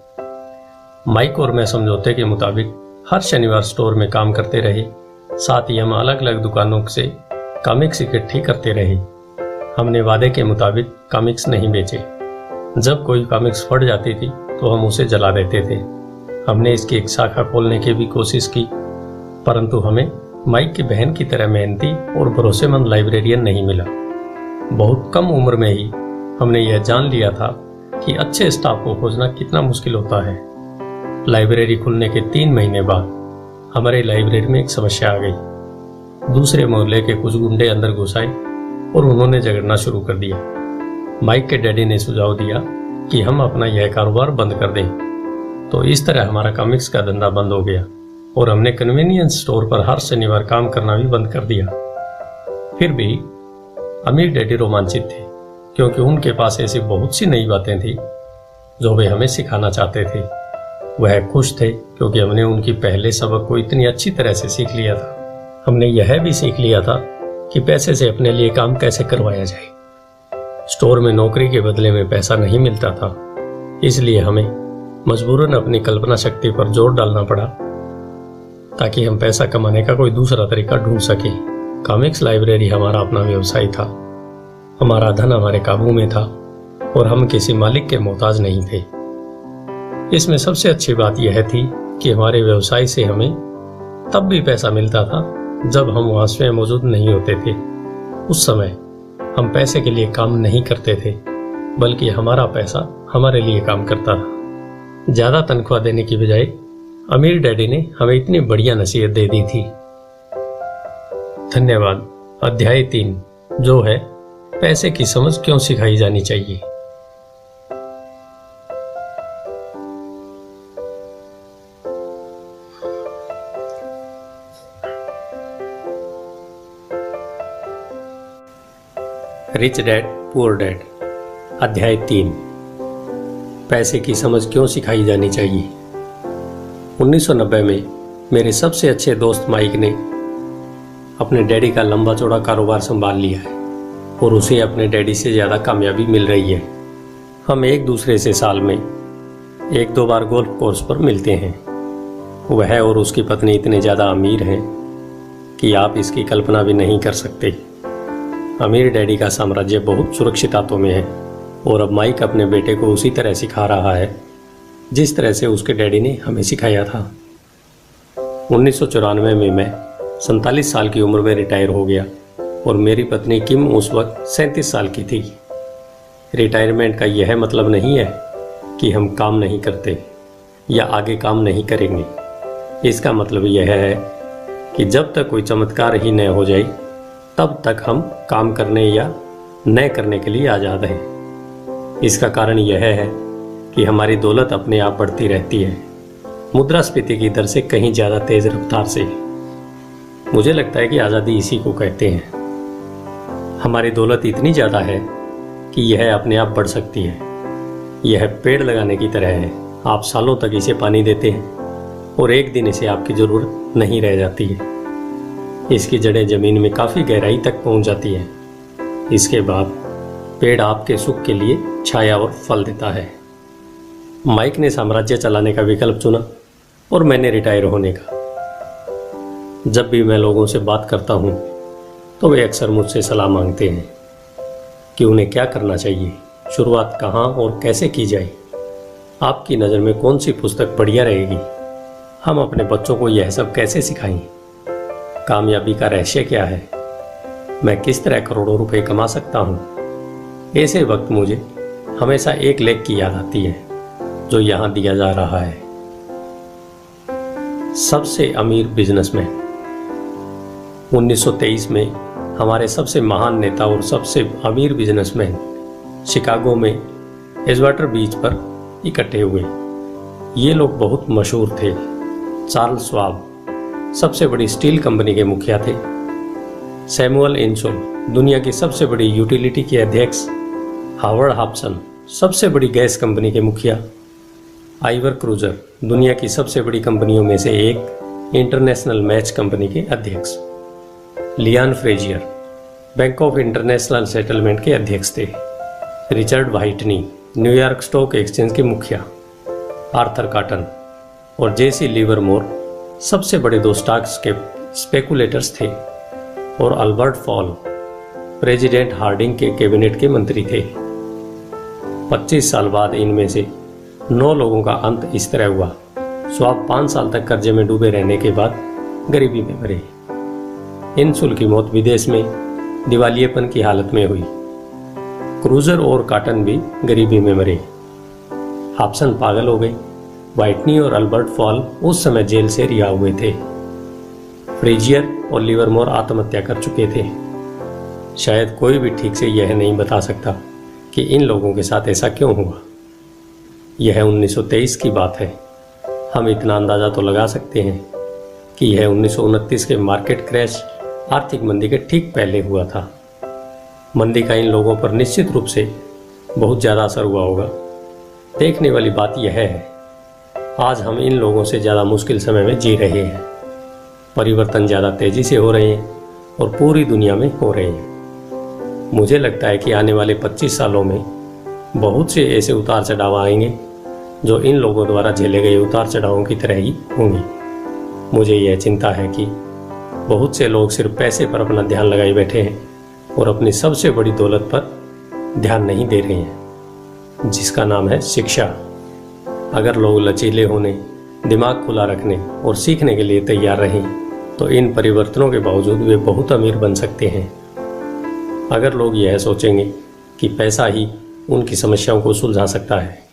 माइक और मैं समझौते के मुताबिक हर शनिवार स्टोर में काम करते रहे। साथ ही हम अलग अलग दुकानों से कॉमिक्स इकट्ठी करते रहे। हमने वादे के मुताबिक कॉमिक्स नहीं बेचे। जब कोई कॉमिक्स फट जाती थी तो हम उसे जला देते थे। हमने इसकी एक शाखा खोलने की भी कोशिश की, परंतु हमें माइक की बहन की तरह मेहनती और भरोसेमंद लाइब्रेरियन नहीं मिला। बहुत कम उम्र में ही हमने यह जान लिया था कि अच्छे स्टाफ को खोजना कितना मुश्किल होता है। लाइब्रेरी खुलने के 3 महीने बाद हमारे लाइब्रेरी में एक समस्या आ गई। दूसरे मोहल्ले के कुछ गुंडे अंदर घुस आए और उन्होंने झगड़ना शुरू कर दिया। माइक के डैडी ने सुझाव दिया कि हम अपना यह कारोबार बंद कर दें। तो इस तरह हमारा कॉमिक्स का धंधा बंद हो गया और हमने कन्वीनियंस स्टोर पर हर शनिवार काम करना भी बंद कर दिया। फिर भी अमीर डैडी रोमांचित थे, क्योंकि उनके पास ऐसी बहुत सी नई बातें थी जो वे हमें सिखाना चाहते थे। वह खुश थे क्योंकि हमने उनकी पहले सबक को इतनी अच्छी तरह से सीख लिया था। हमने यह भी सीख लिया था कि पैसे से अपने लिए काम कैसे करवाया जाए। स्टोर में नौकरी के बदले में पैसा नहीं मिलता था, इसलिए हमें मजबूरन अपनी कल्पना शक्ति पर जोर डालना पड़ा ताकि हम पैसा कमाने का कोई दूसरा तरीका ढूंढ सके। कॉमिक्स लाइब्रेरी हमारा अपना व्यवसाय था। हमारा धन हमारे काबू में था और हम किसी मालिक के मोहताज नहीं थे। इसमें सबसे अच्छी बात यह थी कि हमारे व्यवसाय से हमें तब भी पैसा मिलता था जब हम वहां स्वयं मौजूद नहीं होते थे। उस समय हम पैसे के लिए काम नहीं करते थे, बल्कि हमारा पैसा हमारे लिए काम करता था। ज्यादा तनख्वाह देने की बजाय अमीर डैडी ने हमें इतनी बढ़िया नसीहत दे दी थी। धन्यवाद। अध्याय 3 जो है पैसे की समझ क्यों सिखाई जानी चाहिए। रिच डैड पुअर डैड अध्याय 3 पैसे की समझ क्यों सिखाई जानी चाहिए। 1990 में मेरे सबसे अच्छे दोस्त माइक ने अपने डैडी का लंबा चौड़ा कारोबार संभाल लिया है और उसे अपने डैडी से ज़्यादा कामयाबी मिल रही है। हम एक दूसरे से साल में 1-2 बार गोल्फ कोर्स पर मिलते हैं। वह और उसकी पत्नी इतने ज़्यादा अमीर हैं कि आप इसकी कल्पना भी नहीं कर सकते। अमीर डैडी का साम्राज्य बहुत सुरक्षित हाथों में है और अब माइक अपने बेटे को उसी तरह सिखा रहा है जिस तरह से उसके डैडी ने हमें सिखाया था। 1994 में मैं 47 साल की उम्र में रिटायर हो गया और मेरी पत्नी किम उस वक्त 37 साल की थी। रिटायरमेंट का यह मतलब नहीं है कि हम काम नहीं करते या आगे काम नहीं करेंगे। इसका मतलब यह है कि जब तक कोई चमत्कार ही न हो जाए तब तक हम काम करने या न करने के लिए आज़ाद हैं। इसका कारण यह है कि हमारी दौलत अपने आप बढ़ती रहती है, मुद्रास्फीति की दर से कहीं ज़्यादा तेज़ रफ्तार से। मुझे लगता है कि आज़ादी इसी को कहते हैं। हमारी दौलत इतनी ज़्यादा है कि यह अपने आप बढ़ सकती है। यह पेड़ लगाने की तरह है। आप सालों तक इसे पानी देते हैं और एक दिन इसे आपकी ज़रूरत नहीं रह जाती है। इसकी जड़ें ज़मीन में काफ़ी गहराई तक पहुंच जाती हैं। इसके बाद पेड़ आपके सुख के लिए छाया और फल देता है। माइक ने साम्राज्य चलाने का विकल्प चुना और मैंने रिटायर होने का। जब भी मैं लोगों से बात करता हूँ तो वे अक्सर मुझसे सलाह मांगते हैं कि उन्हें क्या करना चाहिए, शुरुआत कहाँ और कैसे की जाए। आपकी नज़र में कौन सी पुस्तक बढ़िया रहेगी? हम अपने बच्चों को यह सब कैसे सिखाएं? कामयाबी का रहस्य क्या है? मैं किस तरह करोड़ों रुपए कमा सकता हूँ? ऐसे वक्त मुझे हमेशा एक लेख की याद आती है जो यहाँ दिया जा रहा है। सबसे अमीर बिजनेसमैन। 1923 में हमारे सबसे महान नेता और सबसे अमीर बिजनेसमैन शिकागो में एजवाटर बीच पर इकट्ठे हुए। ये लोग बहुत मशहूर थे। चार्ल्स श्वाब सबसे बड़ी स्टील कंपनी के मुखिया थे। सैमुअल इनसुल दुनिया की सबसे बड़ी यूटिलिटी के अध्यक्ष। हावर्ड हॉब्सन सबसे बड़ी गैस कंपनी के मुखिया। आइवर क्रूजर दुनिया की सबसे बड़ी कंपनियों में से एक इंटरनेशनल मैच कंपनी के अध्यक्ष। Lian Frazier bank of international settlement के अध्यक्ष थे। रिचर्ड व्हाइटनी न्यूयॉर्क स्टॉक एक्सचेंज के मुखिया। आर्थर कॉटन और जेसी लिवरमोर सबसे बड़े 2 स्टॉक्स के स्पेकुलेटर्स थे। और अल्बर्ट फॉल प्रेसिडेंट हार्डिंग के कैबिनेट के मंत्री थे। 25 साल बाद इनमें से 9 लोगों का अंत इस तरह हुआ। श्वाब 5 साल तक कर्जे में डूबे रहने के बाद गरीबी में मरे। इनसुल की मौत विदेश में दिवालियेपन की हालत में हुई। क्रूजर और कॉटन भी गरीबी में मरे। हॉब्सन पागल हो गई। व्हाइटनी और अल्बर्ट फॉल उस समय जेल से रिहा हुए थे। फ्रेजियर और लिवरमोर आत्महत्या कर चुके थे। शायद कोई भी ठीक से यह नहीं बता सकता कि इन लोगों के साथ ऐसा क्यों हुआ। यह 1923 की बात है। हम इतना अंदाज़ा तो लगा सकते हैं कि यह 1929 के मार्केट क्रैश, आर्थिक मंदी के ठीक पहले हुआ था। मंदी का इन लोगों पर निश्चित रूप से बहुत ज़्यादा असर हुआ होगा। देखने वाली बात यह है, आज हम इन लोगों से ज़्यादा मुश्किल समय में जी रहे हैं। परिवर्तन ज़्यादा तेज़ी से हो रहे हैं और पूरी दुनिया में हो रहे हैं। मुझे लगता है कि आने वाले 25 सालों में बहुत से ऐसे उतार चढ़ाव आएंगे जो इन लोगों द्वारा झेले गए उतार चढ़ावों की तरह ही होंगे। मुझे यह चिंता है कि बहुत से लोग सिर्फ पैसे पर अपना ध्यान लगाए बैठे हैं और अपनी सबसे बड़ी दौलत पर ध्यान नहीं दे रहे हैं, जिसका नाम है शिक्षा। अगर लोग लचीले होने, दिमाग खुला रखने और सीखने के लिए तैयार रहें तो इन परिवर्तनों के बावजूद वे बहुत अमीर बन सकते हैं। अगर लोग यह सोचेंगे कि पैसा ही उनकी समस्याओं को सुलझा सकता है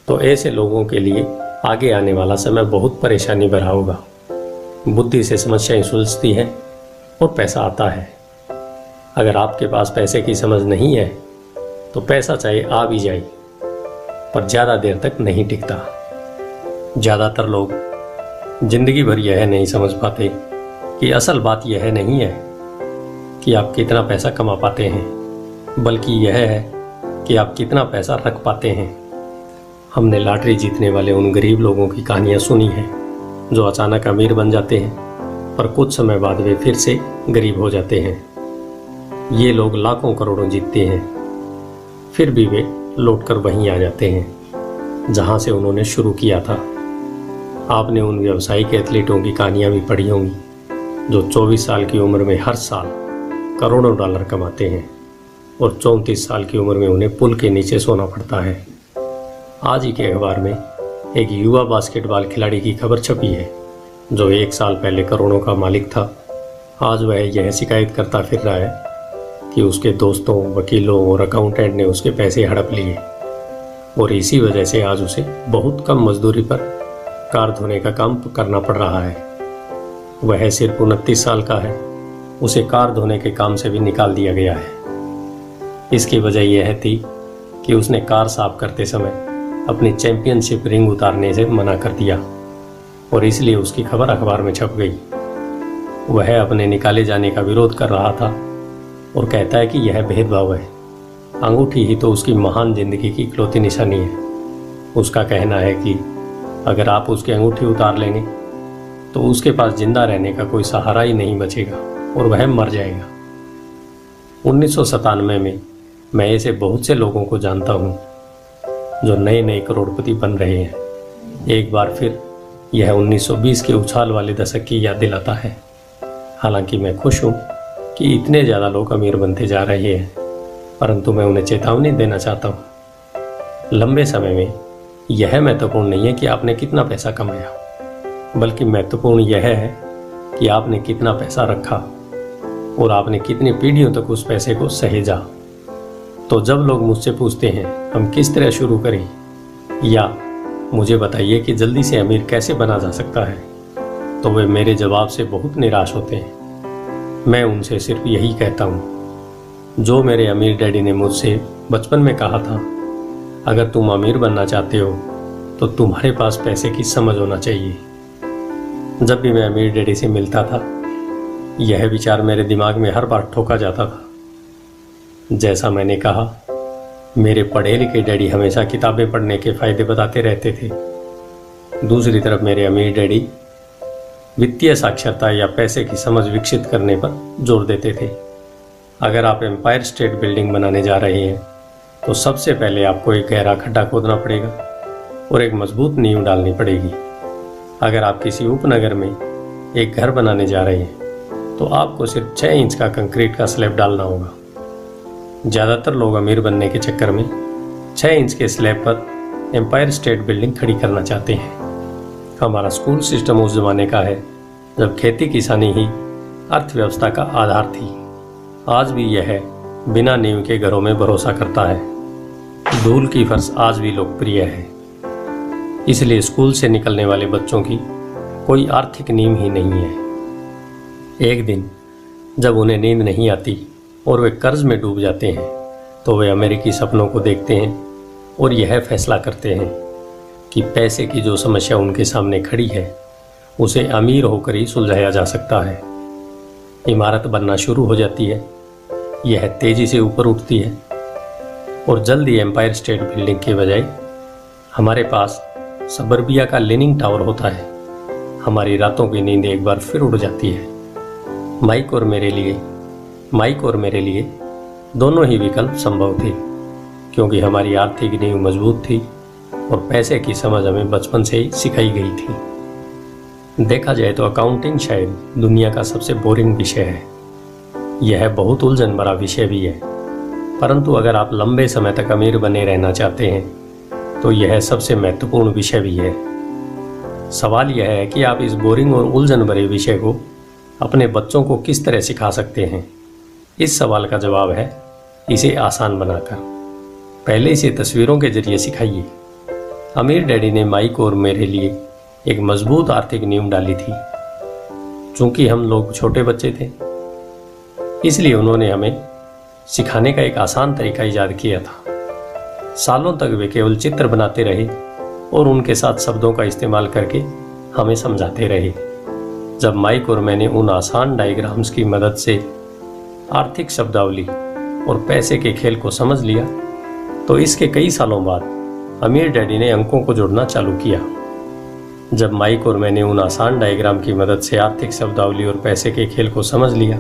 तो ऐसे लोगों के लिए आगे आने वाला समय बहुत परेशानी भरा होगा। बुद्धि से समस्याएं सुलझती हैं और पैसा आता है। अगर आपके पास पैसे की समझ नहीं है तो पैसा चाहे आ भी जाए पर ज़्यादा देर तक नहीं टिकता। ज़्यादातर लोग जिंदगी भर यह नहीं समझ पाते कि असल बात यह नहीं है कि आप कितना पैसा कमा पाते हैं, बल्कि यह है कि आप कितना पैसा रख पाते हैं। हमने लॉटरी जीतने वाले उन गरीब लोगों की कहानियाँ सुनी हैं जो अचानक अमीर बन जाते हैं पर कुछ समय बाद वे फिर से गरीब हो जाते हैं। ये लोग लाखों करोड़ों जीतते हैं, फिर भी वे लौटकर वहीं आ जाते हैं जहां से उन्होंने शुरू किया था। आपने उन व्यावसायिक एथलीटों की कहानियाँ भी पढ़ी होंगी जो 24 साल की उम्र में हर साल करोड़ों डॉलर कमाते हैं और 34 साल की उम्र में उन्हें पुल के नीचे सोना पड़ता है। आज ही के अखबार में एक युवा बास्केटबॉल खिलाड़ी की खबर छपी है जो 1 साल पहले करोड़ों का मालिक था। आज वह यह शिकायत करता फिर रहा है कि उसके दोस्तों, वकीलों और अकाउंटेंट ने उसके पैसे हड़प लिए और इसी वजह से आज उसे बहुत कम मजदूरी पर कार धोने का काम करना पड़ रहा है। वह सिर्फ 29 साल का है। उसे कार धोने के काम से भी निकाल दिया गया है। इसकी वजह यह थी कि उसने कार साफ करते समय अपनी चैंपियनशिप रिंग उतारने से मना कर दिया और इसलिए उसकी खबर अखबार में छप गई। वह अपने निकाले जाने का विरोध कर रहा था और कहता है कि यह भेदभाव है। अंगूठी ही तो उसकी महान जिंदगी की इकलौती निशानी है। उसका कहना है कि अगर आप उसकी अंगूठी उतार लेंगे तो उसके पास जिंदा रहने का कोई सहारा ही नहीं बचेगा और वह मर जाएगा। 1997 में मैं ऐसे बहुत से लोगों को जानता हूँ जो नए नए करोड़पति बन रहे हैं। एक बार फिर यह 1920 के उछाल वाले दशक की याद दिलाता है। हालांकि मैं खुश हूँ कि इतने ज़्यादा लोग अमीर बनते जा रहे हैं, परंतु मैं उन्हें चेतावनी देना चाहता हूँ। लंबे समय में यह महत्वपूर्ण नहीं है कि आपने कितना पैसा कमाया, बल्कि महत्वपूर्ण यह है कि आपने कितना पैसा रखा और आपने कितनी पीढ़ियों तक उस पैसे को सहेजा। तो जब लोग मुझसे पूछते हैं हम किस तरह शुरू करें या मुझे बताइए कि जल्दी से अमीर कैसे बना जा सकता है, तो वे मेरे जवाब से बहुत निराश होते हैं। मैं उनसे सिर्फ यही कहता हूँ जो मेरे अमीर डैडी ने मुझसे बचपन में कहा था, अगर तुम अमीर बनना चाहते हो तो तुम्हारे पास पैसे की समझ होना चाहिए। जब भी मैं अमीर डैडी से मिलता था यह विचार मेरे दिमाग में हर बार ठोका जाता था। जैसा मैंने कहा, मेरे पढ़े लिखे डैडी हमेशा किताबें पढ़ने के फ़ायदे बताते रहते थे। दूसरी तरफ मेरे अमीर डैडी वित्तीय साक्षरता या पैसे की समझ विकसित करने पर जोर देते थे। अगर आप एम्पायर स्टेट बिल्डिंग बनाने जा रहे हैं तो सबसे पहले आपको एक गहरा खड्डा खोदना पड़ेगा और एक मजबूत नींव डालनी पड़ेगी। अगर आप किसी उपनगर में एक घर बनाने जा रहे हैं तो आपको सिर्फ 6 इंच का कंक्रीट का स्लैब डालना होगा। ज़्यादातर लोग अमीर बनने के चक्कर में 6 इंच के स्लैब पर एम्पायर स्टेट बिल्डिंग खड़ी करना चाहते हैं। हमारा स्कूल सिस्टम उस ज़माने का है जब खेती किसानी ही अर्थव्यवस्था का आधार थी। आज भी यह बिना नींव के घरों में भरोसा करता है। धूल की फर्श आज भी लोकप्रिय है। इसलिए स्कूल से निकलने वाले बच्चों की कोई आर्थिक नींव ही नहीं है। एक दिन जब उन्हें नींद नहीं आती और वे कर्ज में डूब जाते हैं तो वे अमेरिकी सपनों को देखते हैं और यह फैसला करते हैं कि पैसे की जो समस्या उनके सामने खड़ी है उसे अमीर होकर ही सुलझाया जा सकता है। इमारत बनना शुरू हो जाती है, यह तेजी से ऊपर उठती है और जल्द ही एम्पायर स्टेट बिल्डिंग के बजाय हमारे पास सबर्बिया का लीनिंग टावर होता है। हमारी रातों की नींद एक बार फिर उड़ जाती है। माइक और मेरे लिए दोनों ही विकल्प संभव थे, क्योंकि हमारी आर्थिक नींव मजबूत थी और पैसे की समझ हमें बचपन से ही सिखाई गई थी। देखा जाए तो अकाउंटिंग शायद दुनिया का सबसे बोरिंग विषय है। यह बहुत उलझन भरा विषय भी है, परंतु अगर आप लंबे समय तक अमीर बने रहना चाहते हैं तो यह सबसे महत्वपूर्ण विषय भी है। सवाल यह है कि आप इस बोरिंग और उलझन भरे विषय को अपने बच्चों को किस तरह सिखा सकते हैं। इस सवाल का जवाब है इसे आसान बनाकर। पहले इसे तस्वीरों के जरिए सिखाइए। अमीर डैडी ने माइक और मेरे लिए एक मजबूत आर्थिक नींव डाली थी। चूंकि हम लोग छोटे बच्चे थे, इसलिए उन्होंने हमें सिखाने का एक आसान तरीका ईजाद किया था। सालों तक वे केवल चित्र बनाते रहे और उनके साथ शब्दों का इस्तेमाल करके हमें समझाते रहे। जब माइक और मैंने उन आसान डायग्राम्स की मदद से आर्थिक शब्दावली और पैसे के खेल को समझ लिया, तो इसके कई सालों बाद अमीर डैडी ने अंकों को जोड़ना चालू किया। जब माइक और मैंने उन आसान डायग्राम की मदद से आर्थिक शब्दावली और पैसे के खेल को समझ लिया,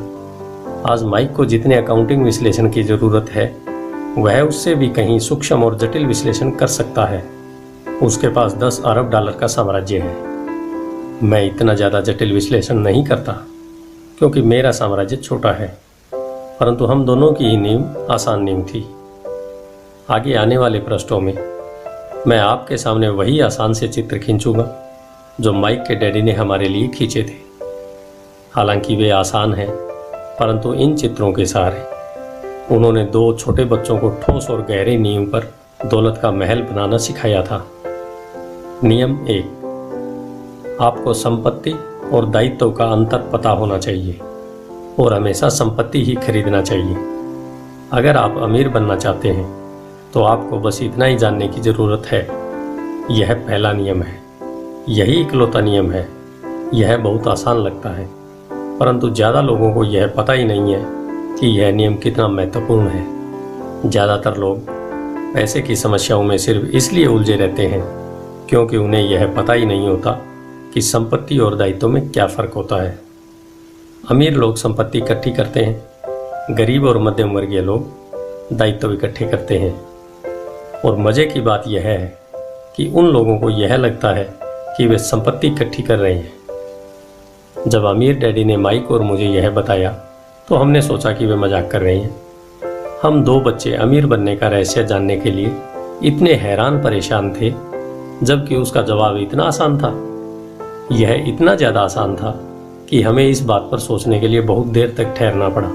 आज माइक को जितने अकाउंटिंग विश्लेषण की ज़रूरत है वह उससे भी कहीं सूक्ष्म और जटिल विश्लेषण कर सकता है। उसके पास 10 अरब डॉलर का साम्राज्य है। मैं इतना ज़्यादा जटिल विश्लेषण नहीं करता क्योंकि मेरा साम्राज्य छोटा है, परंतु हम दोनों की ही नींव आसान नींव थी। आगे आने वाले पृष्ठों में मैं आपके सामने वही आसान से चित्र खींचूंगा जो माइक के डैडी ने हमारे लिए खींचे थे। हालांकि वे आसान हैं, परंतु इन चित्रों के सहारे उन्होंने 2 छोटे बच्चों को ठोस और गहरी नींव पर दौलत का महल बनाना सिखाया था। नियम 1, आपको संपत्ति और दायित्व का अंतर पता होना चाहिए और हमेशा संपत्ति ही खरीदना चाहिए। अगर आप अमीर बनना चाहते हैं तो आपको बस इतना ही जानने की ज़रूरत है। यह पहला नियम है, यही इकलौता नियम है। यह बहुत आसान लगता है, परंतु ज़्यादा लोगों को यह पता ही नहीं है कि यह नियम कितना महत्वपूर्ण है। ज़्यादातर लोग पैसे की समस्याओं में सिर्फ इसलिए उलझे रहते हैं क्योंकि उन्हें यह पता ही नहीं होता कि संपत्ति और दायित्व में क्या फ़र्क होता है। अमीर लोग संपत्ति इकट्ठी करते हैं, गरीब और मध्यम वर्गीय लोग दायित्व इकट्ठे करते हैं। और मज़े की बात यह है कि उन लोगों को यह लगता है कि वे संपत्ति इकट्ठी कर रहे हैं। जब अमीर डैडी ने माइक और मुझे यह बताया तो हमने सोचा कि वे मजाक कर रहे हैं। हम 2 बच्चे अमीर बनने का रहस्य जानने के लिए इतने हैरान परेशान थे, जबकि उसका जवाब इतना आसान था। यह इतना ज़्यादा आसान था कि हमें इस बात पर सोचने के लिए बहुत देर तक ठहरना पड़ा।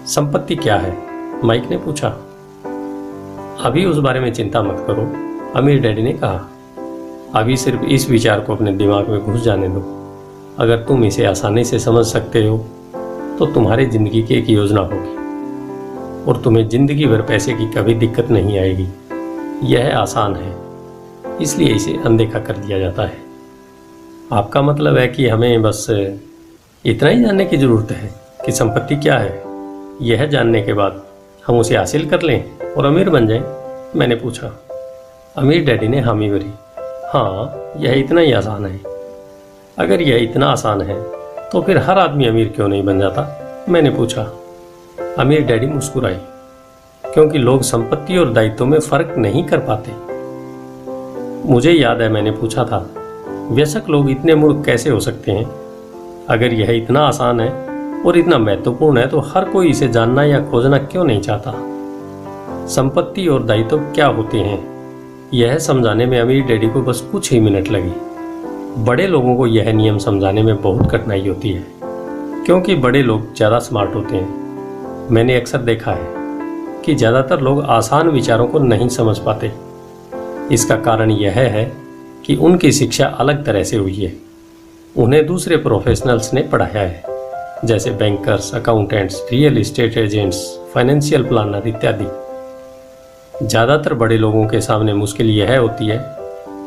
संपत्ति क्या है? माइक ने पूछा। अभी उस बारे में चिंता मत करो, अमीर डैडी ने कहा। अभी सिर्फ इस विचार को अपने दिमाग में घुस जाने दो। अगर तुम इसे आसानी से समझ सकते हो तो तुम्हारी ज़िंदगी की एक योजना होगी और तुम्हें ज़िंदगी भर पैसे की कभी दिक्कत नहीं आएगी। यह आसान है, इसलिए इसे अनदेखा कर दिया जाता है। आपका मतलब है कि हमें बस इतना ही जानने की ज़रूरत है कि संपत्ति क्या है। यह जानने के बाद हम उसे हासिल कर लें और अमीर बन जाएं? मैंने पूछा। अमीर डैडी ने हामी भरी। हाँ, यह इतना ही आसान है। अगर यह इतना आसान है तो फिर हर आदमी अमीर क्यों नहीं बन जाता? मैंने पूछा। अमीर डैडी मुस्कुराई। क्योंकि लोग संपत्ति और दायित्व में फ़र्क नहीं कर पाते। मुझे याद है मैंने पूछा था, वयस्क लोग इतने मूर्ख कैसे हो सकते हैं? अगर यह इतना आसान है और इतना महत्वपूर्ण है तो हर कोई इसे जानना या खोजना क्यों नहीं चाहता? संपत्ति और दायित्व क्या होते हैं, यह समझाने में अमीर डैडी को बस कुछ ही मिनट लगी। बड़े लोगों को यह नियम समझाने में बहुत कठिनाई होती है क्योंकि बड़े लोग ज़्यादा स्मार्ट होते हैं। मैंने अक्सर देखा है कि ज़्यादातर लोग आसान विचारों को नहीं समझ पाते। इसका कारण यह है कि उनकी शिक्षा अलग तरह से हुई है। उन्हें दूसरे प्रोफेशनल्स ने पढ़ाया है, जैसे bankers, accountants, real estate agents, financial planner इत्यादि। ज़्यादातर बड़े लोगों के सामने मुश्किल यह होती है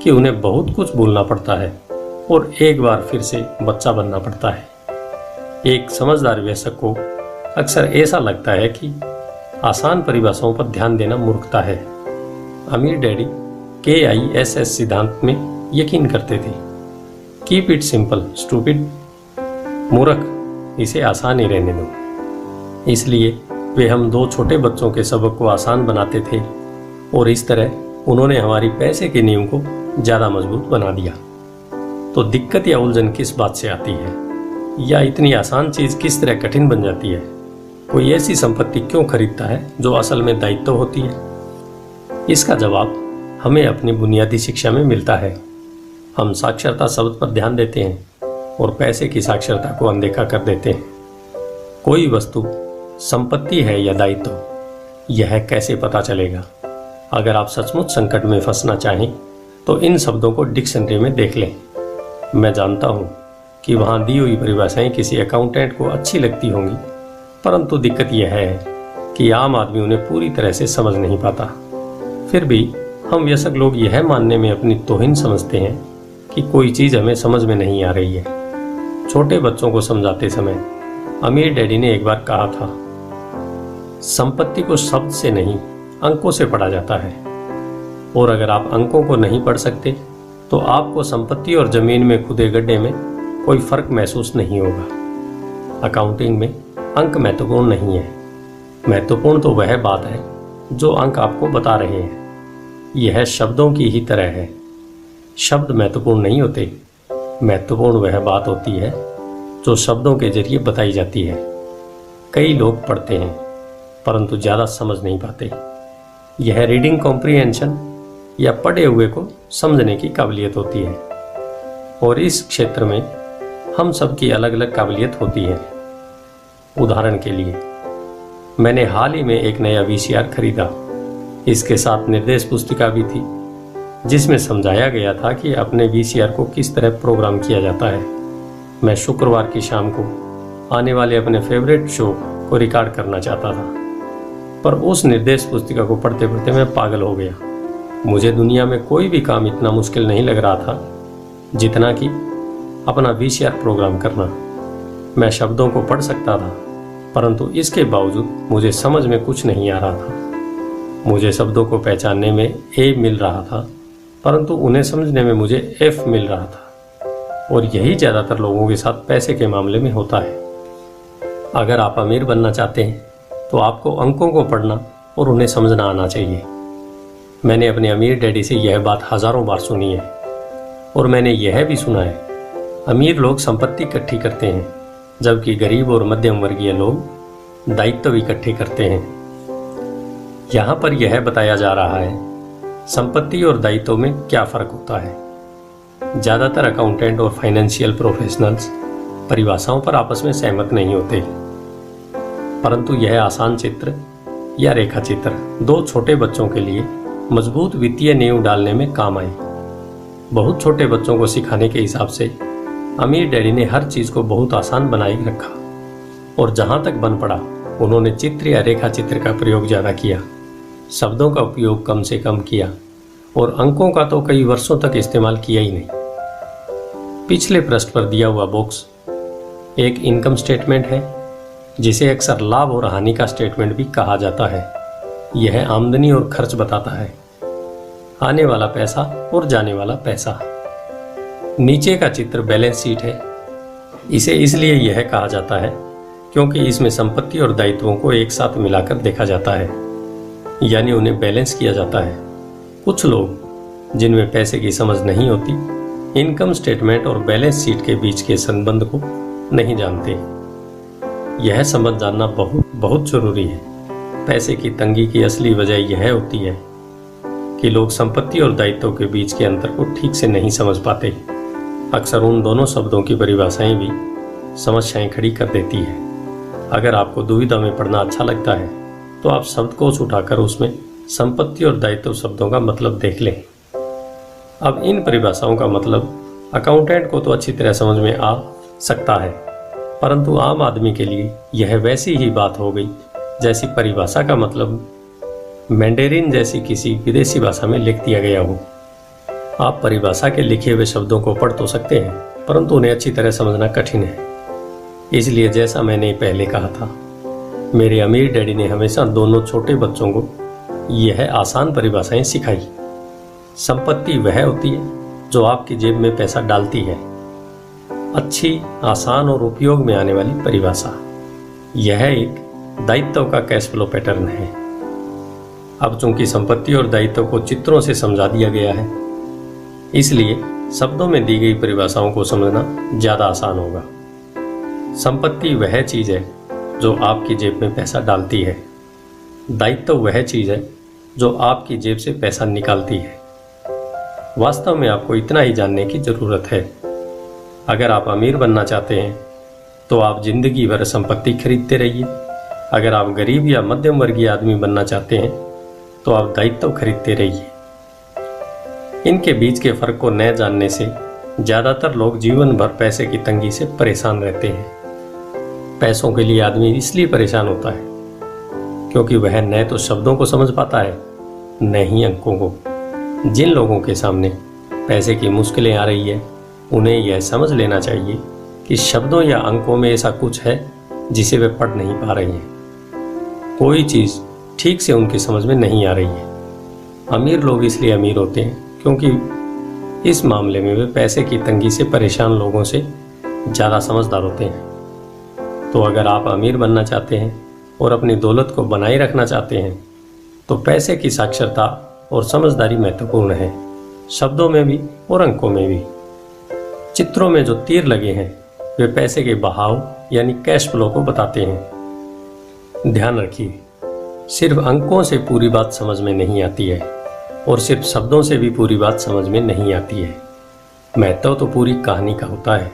कि उन्हें बहुत कुछ भूलना पड़ता है और एक बार फिर से बच्चा बनना पड़ता है। एक समझदार वयस्क को अक्सर ऐसा लगता है कि आसान परिभाषाओं पर ध्यान देना मूर्खता है। अमीर डैडी KISS सिद्धांत में यकीन करते थे। कीप इट सिंपल स्टूपिड, मूर्ख, इसे आसान ही रहने दो। इसलिए वे हम 2 छोटे बच्चों के सबक को आसान बनाते थे और इस तरह उन्होंने हमारी पैसे की नींव को ज़्यादा मजबूत बना दिया। तो दिक्कत या उलझन किस बात से आती है, या इतनी आसान चीज़ किस तरह कठिन बन जाती है? कोई ऐसी संपत्ति क्यों खरीदता है जो असल में दायित्व होती है? इसका जवाब हमें अपनी बुनियादी शिक्षा में मिलता है। हम साक्षरता शब्द पर ध्यान देते हैं और पैसे की साक्षरता को अनदेखा कर देते हैं। कोई वस्तु संपत्ति है या दायित्व, यह कैसे पता चलेगा? अगर आप सचमुच संकट में फंसना चाहें तो इन शब्दों को डिक्शनरी में देख लें। मैं जानता हूं कि वहां दी हुई परिभाषाएं किसी अकाउंटेंट को अच्छी लगती होंगी, परंतु दिक्कत यह है कि आम आदमी उन्हें पूरी तरह से समझ नहीं पाता। फिर भी हम वयस्क लोग यह मानने में अपनी तौहीन समझते हैं कि कोई चीज़ हमें समझ में नहीं आ रही है। छोटे बच्चों को समझाते समय अमीर डैडी ने एक बार कहा था, संपत्ति को शब्द से नहीं अंकों से पढ़ा जाता है, और अगर आप अंकों को नहीं पढ़ सकते तो आपको संपत्ति और जमीन में खुदे गड्ढे में कोई फर्क महसूस नहीं होगा। अकाउंटिंग में अंक महत्वपूर्ण नहीं है, महत्वपूर्ण तो वह बात है जो अंक आपको बता रहे हैं। यह शब्दों की ही तरह है, शब्द महत्वपूर्ण नहीं होते, महत्वपूर्ण वह बात होती है जो शब्दों के जरिए बताई जाती है। कई लोग पढ़ते हैं परंतु ज़्यादा समझ नहीं पाते। यह रीडिंग कॉम्प्रिहेंशन या पढ़े हुए को समझने की काबिलियत होती है, और इस क्षेत्र में हम सबकी अलग अलग काबिलियत होती है। उदाहरण के लिए, मैंने हाल ही में एक नया VCR खरीदा। इसके साथ निर्देश पुस्तिका भी थी जिसमें समझाया गया था कि अपने VCR को किस तरह प्रोग्राम किया जाता है। मैं शुक्रवार की शाम को आने वाले अपने फेवरेट शो को रिकॉर्ड करना चाहता था, पर उस निर्देश पुस्तिका को पढ़ते पढ़ते मैं पागल हो गया। मुझे दुनिया में कोई भी काम इतना मुश्किल नहीं लग रहा था जितना कि अपना VCR प्रोग्राम करना। मैं शब्दों को पढ़ सकता था, परंतु इसके बावजूद मुझे समझ में कुछ नहीं आ रहा था। मुझे शब्दों को पहचानने में A मिल रहा था, परंतु उन्हें समझने में मुझे F मिल रहा था। और यही ज़्यादातर लोगों के साथ पैसे के मामले में होता है। अगर आप अमीर बनना चाहते हैं तो आपको अंकों को पढ़ना और उन्हें समझना आना चाहिए। मैंने अपने अमीर डैडी से यह बात हज़ारों बार सुनी है, और मैंने यह भी सुना है अमीर लोग संपत्ति इकट्ठी करते हैं, जबकि गरीब और मध्यम वर्गीय लोग दायित्व इकट्ठे करते हैं। यहाँ पर यह बताया जा रहा है संपत्ति और दायित्व में क्या फ़र्क होता है। ज़्यादातर अकाउंटेंट और फाइनेंशियल प्रोफेशनल्स परिभाषाओं पर आपस में सहमत नहीं होते, परंतु यह आसान चित्र या रेखा चित्र 2 छोटे बच्चों के लिए मजबूत वित्तीय नींव डालने में काम आई। बहुत छोटे बच्चों को सिखाने के हिसाब से अमीर डैडी ने हर चीज़ को बहुत आसान बनाए रखा, और जहाँ तक बन पड़ा उन्होंने चित्र या रेखा चित्र का प्रयोग ज़्यादा किया, शब्दों का उपयोग कम से कम किया, और अंकों का तो कई वर्षों तक इस्तेमाल किया ही नहीं। पिछले पृष्ठ पर दिया हुआ बॉक्स एक इनकम स्टेटमेंट है, जिसे अक्सर लाभ और हानि का स्टेटमेंट भी कहा जाता है। यह आमदनी और खर्च बताता है, आने वाला पैसा और जाने वाला पैसा। नीचे का चित्र बैलेंस शीट है। इसे इसलिए यह कहा जाता है क्योंकि इसमें संपत्ति और दायित्वों को एक साथ मिलाकर देखा जाता है, यानी उन्हें बैलेंस किया जाता है। कुछ लोग जिनमें पैसे की समझ नहीं होती, इनकम स्टेटमेंट और बैलेंस शीट के बीच के संबंध को नहीं जानते। यह समझ जानना बहुत जरूरी है। पैसे की तंगी की असली वजह यह होती है कि लोग संपत्ति और दायित्व के बीच के अंतर को ठीक से नहीं समझ पाते। अक्सर उन दोनों शब्दों की परिभाषाएं भी समस्याएं खड़ी कर देती है। अगर आपको दुविधा में पढ़ना अच्छा लगता है तो आप शब्दकोश उठाकर उसमें संपत्ति और दायित्व शब्दों का मतलब देख लें। अब इन परिभाषाओं का मतलब अकाउंटेंट को तो अच्छी तरह समझ में आ सकता है, परंतु आम आदमी के लिए यह वैसी ही बात हो गई जैसी परिभाषा का मतलब मैंडेरिन जैसी किसी विदेशी भाषा में लिख दिया गया हो। आप परिभाषा के लिखे हुए शब्दों को पढ़ तो सकते हैं, परंतु उन्हें अच्छी तरह समझना कठिन है। इसलिए जैसा मैंने पहले कहा था, मेरे अमीर डैडी ने हमेशा दोनों छोटे बच्चों को यह आसान परिभाषाएं सिखाई। संपत्ति वह होती है जो आपकी जेब में पैसा डालती है। अच्छी, आसान और उपयोग में आने वाली परिभाषा। यह एक दायित्व का कैश फ्लो पैटर्न है। अब चूंकि संपत्ति और दायित्व को चित्रों से समझा दिया गया है, इसलिए शब्दों में दी गई परिभाषाओं को समझना ज्यादा आसान होगा। संपत्ति वह चीज है जो आपकी जेब में पैसा डालती है। दायित्व वह चीज है जो आपकी जेब से पैसा निकालती है। वास्तव में आपको इतना ही जानने की जरूरत है। अगर आप अमीर बनना चाहते हैं तो आप जिंदगी भर संपत्ति खरीदते रहिए। अगर आप गरीब या मध्यम वर्गीय आदमी बनना चाहते हैं तो आप दायित्व खरीदते रहिए। इनके बीच के फर्क को न जानने से ज्यादातर लोग जीवन भर पैसे की तंगी से परेशान रहते हैं। पैसों के लिए आदमी इसलिए परेशान होता है क्योंकि वह न तो शब्दों को समझ पाता है, न ही अंकों को। जिन लोगों के सामने पैसे की मुश्किलें आ रही है, उन्हें यह समझ लेना चाहिए कि शब्दों या अंकों में ऐसा कुछ है जिसे वे पढ़ नहीं पा रही हैं। कोई चीज़ ठीक से उनकी समझ में नहीं आ रही है। अमीर लोग इसलिए अमीर होते हैं क्योंकि इस मामले में वे पैसे की तंगी से परेशान लोगों से ज़्यादा समझदार होते हैं। तो अगर आप अमीर बनना चाहते हैं और अपनी दौलत को बनाए रखना चाहते हैं तो पैसे की साक्षरता और समझदारी महत्वपूर्ण है, शब्दों में भी और अंकों में भी। चित्रों में जो तीर लगे हैं वे पैसे के बहाव यानी कैश फ्लो को बताते हैं। ध्यान रखिए, सिर्फ अंकों से पूरी बात समझ में नहीं आती है और सिर्फ शब्दों से भी पूरी बात समझ में नहीं आती है। महत्व तो पूरी कहानी का होता है।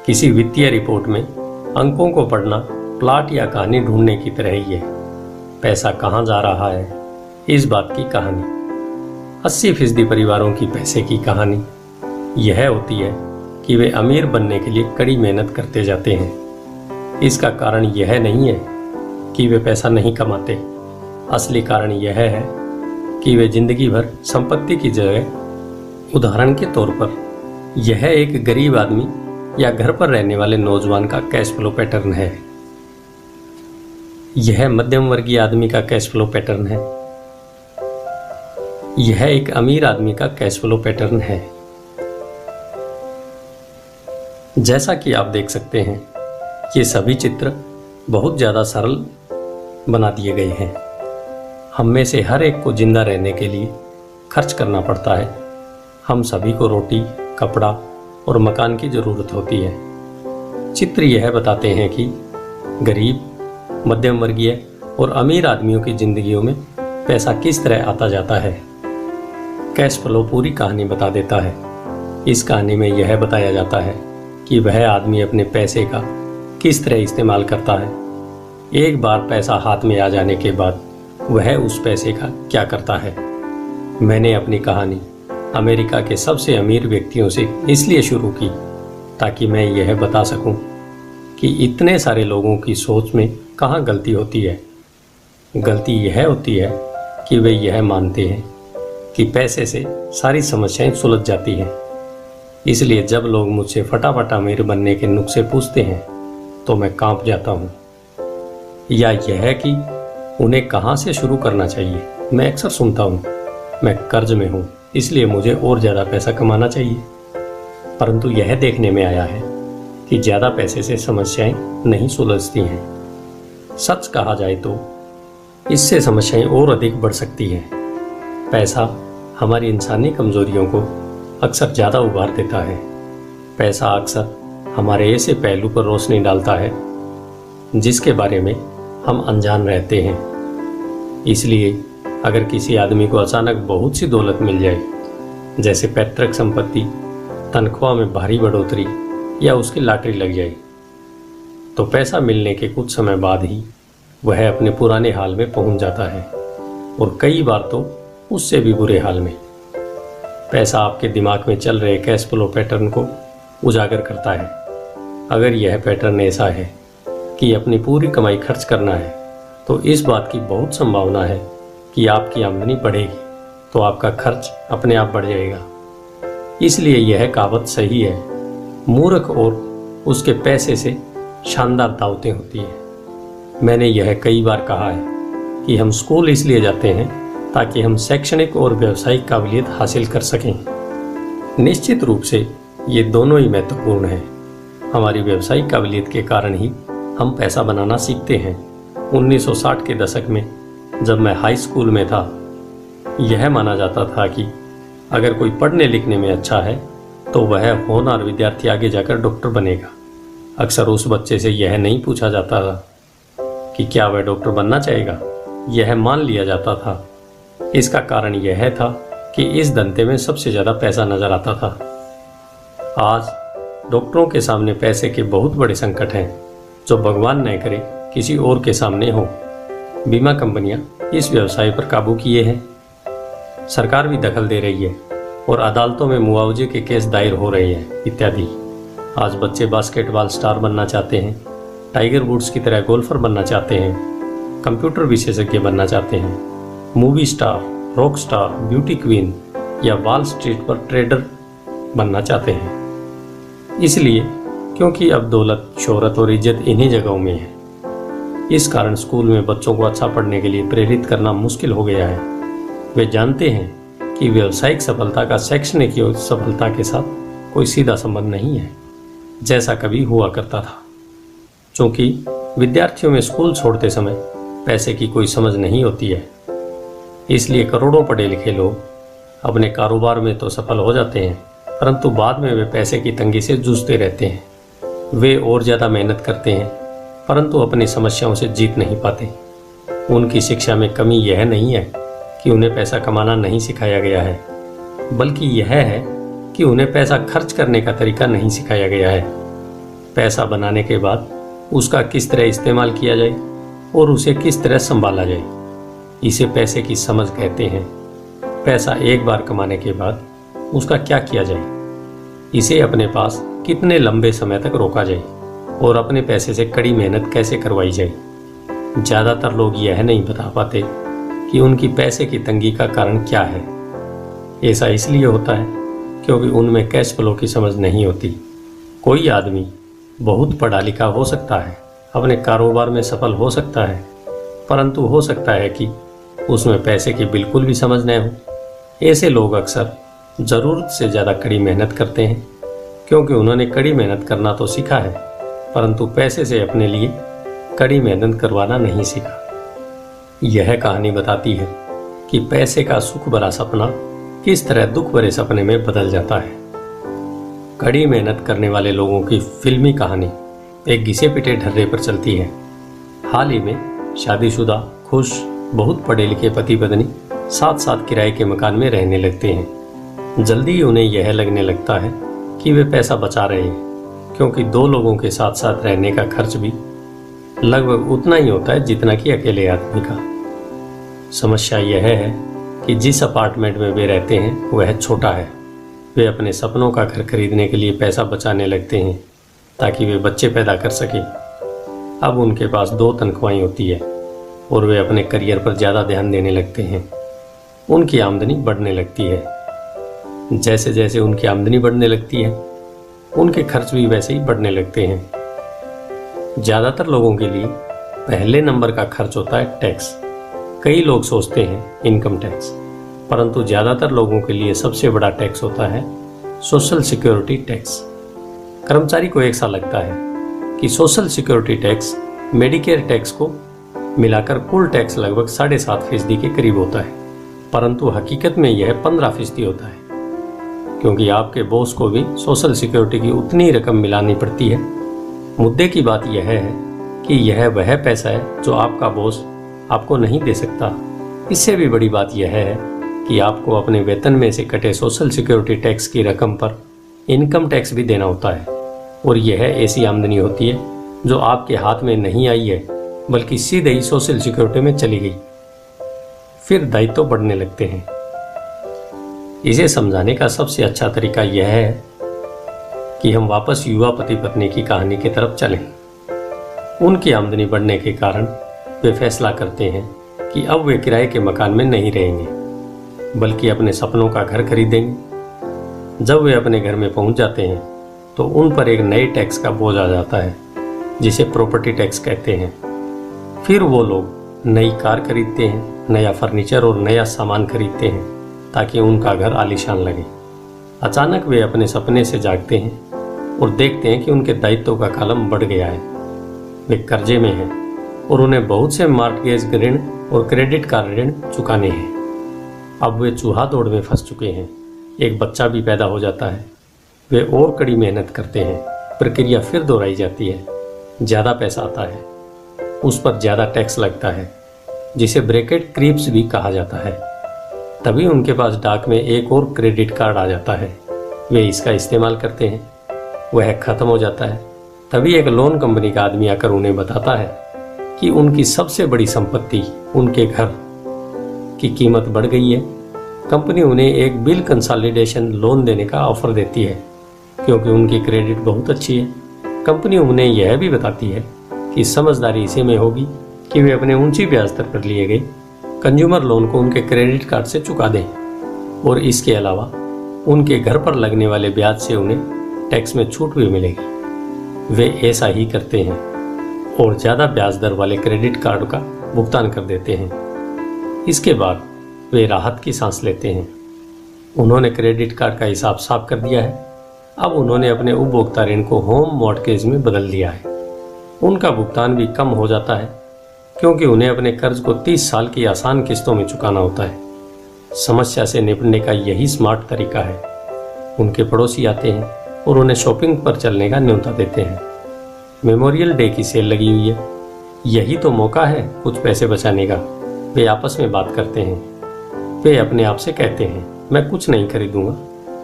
किसी वित्तीय रिपोर्ट में अंकों को पढ़ना प्लॉट या कहानी ढूंढने की तरह ही है। पैसा कहाँ जा रहा है, इस बात की कहानी। 80% परिवारों की पैसे की कहानी यह होती है कि वे अमीर बनने के लिए कड़ी मेहनत करते जाते हैं। इसका कारण यह नहीं है कि वे पैसा नहीं कमाते। असली कारण यह है कि वे जिंदगी भर संपत्ति की जगह, उदाहरण के तौर पर यह एक गरीब आदमी या घर पर रहने वाले नौजवान का कैश फ्लो पैटर्न है, यह मध्यम वर्गीय आदमी का कैश फ्लो पैटर्न है, यह एक अमीर आदमी का कैश फ्लो पैटर्न है। जैसा कि आप देख सकते हैं, ये सभी चित्र बहुत ज़्यादा सरल बना दिए गए हैं। हम में से हर एक को जिंदा रहने के लिए खर्च करना पड़ता है। हम सभी को रोटी, कपड़ा और मकान की ज़रूरत होती है। चित्र यह बताते हैं कि गरीब, मध्यम वर्गीय और अमीर आदमियों की जिंदगियों में पैसा किस तरह आता जाता है। कैश फ्लो पूरी कहानी बता देता है। इस कहानी में यह बताया जाता है कि वह आदमी अपने पैसे का किस तरह इस्तेमाल करता है। एक बार पैसा हाथ में आ जाने के बाद वह उस पैसे का क्या करता है। मैंने अपनी कहानी अमेरिका के सबसे अमीर व्यक्तियों से इसलिए शुरू की ताकि मैं यह बता सकूं कि इतने सारे लोगों की सोच में कहाँ गलती होती है। गलती यह होती है कि वे यह मानते हैं कि पैसे से सारी समस्याएं सुलझ जाती हैं। इसलिए जब लोग मुझसे फटाफट अमीर बनने के नुस्खे पूछते हैं तो मैं कांप जाता हूँ। या यह कि उन्हें कहाँ से शुरू करना चाहिए। मैं अक्सर सुनता हूँ, मैं कर्ज में हूँ इसलिए मुझे और ज़्यादा पैसा कमाना चाहिए। परंतु यह देखने में आया है कि ज़्यादा पैसे से समस्याएं नहीं सुलझती हैं। सच कहा जाए तो इससे समस्याएं और अधिक बढ़ सकती हैं। पैसा हमारी इंसानी कमजोरियों को अक्सर ज़्यादा उभार देता है। पैसा अक्सर हमारे ऐसे पहलू पर रोशनी डालता है जिसके बारे में हम अनजान रहते हैं। इसलिए अगर किसी आदमी को अचानक बहुत सी दौलत मिल जाए, जैसे पैतृक संपत्ति, तनख्वाह में भारी बढ़ोतरी या उसकी लॉटरी लग जाए, तो पैसा मिलने के कुछ समय बाद ही वह अपने पुराने हाल में पहुंच जाता है और कई बार तो उससे भी बुरे हाल में। पैसा आपके दिमाग में चल रहे कैश फ्लो पैटर्न को उजागर करता है। अगर यह पैटर्न ऐसा है कि अपनी पूरी कमाई खर्च करना है, तो इस बात की बहुत संभावना है कि आपकी आमदनी बढ़ेगी तो आपका खर्च अपने आप बढ़ जाएगा। इसलिए यह कहावत सही है, मूर्ख और उसके पैसे से शानदार दावतें होती है। मैंने यह कई बार कहा है कि हम स्कूल इसलिए जाते हैं ताकि हम शैक्षणिक और व्यावसायिक काबिलियत हासिल कर सकें। निश्चित रूप से ये दोनों ही महत्वपूर्ण हैं। हमारी व्यावसायिक काबिलियत के कारण ही हम पैसा बनाना सीखते हैं। 1960 के दशक में जब मैं हाई स्कूल में था, यह माना जाता था कि अगर कोई पढ़ने लिखने में अच्छा है तो वह होनहार विद्यार्थी आगे जाकर डॉक्टर बनेगा। अक्सर उस बच्चे से यह नहीं पूछा जाता था कि क्या वह डॉक्टर बनना चाहेगा, यह मान लिया जाता था। इसका कारण यह था कि इस धंधे में सबसे ज़्यादा पैसा नजर आता था। आज डॉक्टरों के सामने पैसे के बहुत बड़े संकट हैं, जो भगवान न करे किसी और के सामने हो। बीमा कंपनियां इस व्यवसाय पर काबू किए हैं, सरकार भी दखल दे रही है और अदालतों में मुआवजे के केस दायर हो रहे हैं इत्यादि। आज बच्चे बास्केटबॉल स्टार बनना चाहते हैं, टाइगर वुड्स की तरह गोल्फर बनना चाहते हैं, कंप्यूटर विशेषज्ञ बनना चाहते हैं, movie star, rock star, beauty queen या वॉल स्ट्रीट पर ट्रेडर बनना चाहते हैं। इसलिए क्योंकि अब दौलत, शोहरत और इज्जत इन्हीं जगहों में है। इस कारण स्कूल में बच्चों को अच्छा पढ़ने के लिए प्रेरित करना मुश्किल हो गया है। वे जानते हैं कि व्यावसायिक सफलता का शैक्षणिक सफलता के साथ कोई सीधा संबंध नहीं है, जैसा कभी हुआ करता था। क्योंकि विद्यार्थियों में स्कूल छोड़ते समय पैसे की कोई समझ नहीं होती है, इसलिए करोड़ों पढ़े लिखे लोग अपने कारोबार में तो सफल हो जाते हैं, परंतु बाद में वे पैसे की तंगी से जूझते रहते हैं। वे और ज़्यादा मेहनत करते हैं, परंतु अपनी समस्याओं से जीत नहीं पाते। उनकी शिक्षा में कमी यह नहीं है कि उन्हें पैसा कमाना नहीं सिखाया गया है, बल्कि यह है कि उन्हें पैसा खर्च करने का तरीका नहीं सिखाया गया है। पैसा बनाने के बाद उसका किस तरह इस्तेमाल किया जाए और उसे किस तरह संभाला जाए, इसे पैसे की समझ कहते हैं। पैसा एक बार कमाने के बाद उसका क्या किया जाए, इसे अपने पास कितने लंबे समय तक रोका जाए और अपने पैसे से कड़ी मेहनत कैसे करवाई जाए। ज़्यादातर लोग यह नहीं बता पाते कि उनकी पैसे की तंगी का कारण क्या है। ऐसा इसलिए होता है क्योंकि उनमें कैश फ्लो की समझ नहीं होती। कोई आदमी बहुत पढ़ा लिखा हो सकता है, अपने कारोबार में सफल हो सकता है, परंतु हो सकता है कि उसमें पैसे की बिल्कुल भी समझ न हो। ऐसे लोग अक्सर ज़रूरत से ज़्यादा कड़ी मेहनत करते हैं, क्योंकि उन्होंने कड़ी मेहनत करना तो सीखा है, परंतु पैसे से अपने लिए कड़ी मेहनत करवाना नहीं सीखा। यह कहानी बताती है कि पैसे का सुख भरा सपना किस तरह दुख भरे सपने में बदल जाता है। कड़ी मेहनत करने वाले लोगों की फिल्मी कहानी एक घिसे पिटे ढर्रे पर चलती है। हाल ही में शादीशुदा, खुश, बहुत पढ़े लिखे पति पत्नी साथ साथ किराए के मकान में रहने लगते हैं। जल्दी ही उन्हें यह लगने लगता है कि वे पैसा बचा रहे हैं, क्योंकि दो लोगों के साथ साथ रहने का खर्च भी लगभग उतना ही होता है जितना कि अकेले आदमी का। समस्या यह है कि जिस अपार्टमेंट में वे रहते हैं वह छोटा है। वे अपने सपनों का घर खरीदने के लिए पैसा बचाने लगते हैं ताकि वे बच्चे पैदा कर सकें। अब उनके पास 2 तनख्वाहें होती है और वे अपने करियर पर ज़्यादा ध्यान देने लगते हैं। उनकी आमदनी बढ़ने लगती है। जैसे जैसे उनकी आमदनी बढ़ने लगती है, उनके खर्च भी वैसे ही बढ़ने लगते हैं। ज़्यादातर लोगों के लिए पहले नंबर का खर्च होता है टैक्स। कई लोग सोचते हैं इनकम टैक्स, परंतु ज़्यादातर लोगों के लिए सबसे बड़ा टैक्स होता है सोशल सिक्योरिटी टैक्स। कर्मचारी को एक सा लगता है कि social security tax Medicare tax को मिलाकर कुल टैक्स लगभग 7.5% के करीब होता है, परंतु हकीकत में यह 15% होता है, क्योंकि आपके बॉस को भी सोशल सिक्योरिटी की उतनी रकम मिलानी पड़ती है। मुद्दे की बात यह है कि यह वह पैसा है जो आपका बॉस आपको नहीं दे सकता। इससे भी बड़ी बात यह है कि आपको अपने वेतन में से कटे सोशल सिक्योरिटी टैक्स की रकम पर इनकम टैक्स भी देना होता है, और यह ऐसी आमदनी होती है जो आपके हाथ में नहीं आई है, बल्कि सीधे ही सोशल सिक्योरिटी में चली गई। फिर दायित्व बढ़ने लगते हैं। इसे समझाने का सबसे अच्छा तरीका यह है कि हम वापस युवा पति पत्नी की कहानी की तरफ चलें। उनकी आमदनी बढ़ने के कारण वे फैसला करते हैं कि अब वे किराए के मकान में नहीं रहेंगे, बल्कि अपने सपनों का घर खरीदेंगे। जब वे अपने घर में पहुंच जाते हैं तो उन पर एक नए टैक्स का बोझ आ जाता है, जिसे प्रॉपर्टी टैक्स कहते हैं। फिर वो लोग नई कार खरीदते हैं, नया फर्नीचर और नया सामान खरीदते हैं ताकि उनका घर आलीशान लगे। अचानक वे अपने सपने से जागते हैं और देखते हैं कि उनके दायित्वों का कॉलम बढ़ गया है। वे कर्जे में हैं और उन्हें बहुत से मॉर्टगेज ऋण और क्रेडिट कार्ड ऋण चुकाने हैं। अब वे चूहा दौड़ में फंस चुके हैं। एक बच्चा भी पैदा हो जाता है। वे और कड़ी मेहनत करते हैं। प्रक्रिया फिर दोहराई जाती है। ज़्यादा पैसा आता है, उस पर ज़्यादा टैक्स लगता है, जिसे ब्रैकेट क्रीप्स भी कहा जाता है। तभी उनके पास डाक में एक और क्रेडिट कार्ड आ जाता है। वे इसका इस्तेमाल करते हैं, वह ख़त्म हो जाता है। तभी एक लोन कंपनी का आदमी आकर उन्हें बताता है कि उनकी सबसे बड़ी संपत्ति, उनके घर की कीमत बढ़ गई है। कंपनी उन्हें एक बिल कंसोलिडेशन लोन देने का ऑफर देती है, क्योंकि उनकी क्रेडिट बहुत अच्छी है। कंपनी उन्हें यह भी बताती है कि समझदारी इसी में होगी कि वे अपने ऊंची ब्याज दर पर लिए गए कंज्यूमर लोन को उनके क्रेडिट कार्ड से चुका दें, और इसके अलावा उनके घर पर लगने वाले ब्याज से उन्हें टैक्स में छूट भी मिलेगी। वे ऐसा ही करते हैं और ज़्यादा ब्याज दर वाले क्रेडिट कार्ड का भुगतान कर देते हैं। इसके बाद वे राहत की सांस लेते हैं। उन्होंने क्रेडिट कार्ड का हिसाब साफ कर दिया है। अब उन्होंने अपने उपभोक्ता ऋण को होम मॉर्टगेज में बदल दिया है। उनका भुगतान भी कम हो जाता है, क्योंकि उन्हें अपने कर्ज को 30 साल की आसान किस्तों में चुकाना होता है। समस्या से निपटने का यही स्मार्ट तरीका है। उनके पड़ोसी आते हैं और उन्हें शॉपिंग पर चलने का न्योता देते हैं। मेमोरियल डे की सेल लगी हुई है, यही तो मौका है कुछ पैसे बचाने का। वे आपस में बात करते हैं। वे अपने आप से कहते हैं, मैं कुछ नहीं खरीदूंगा,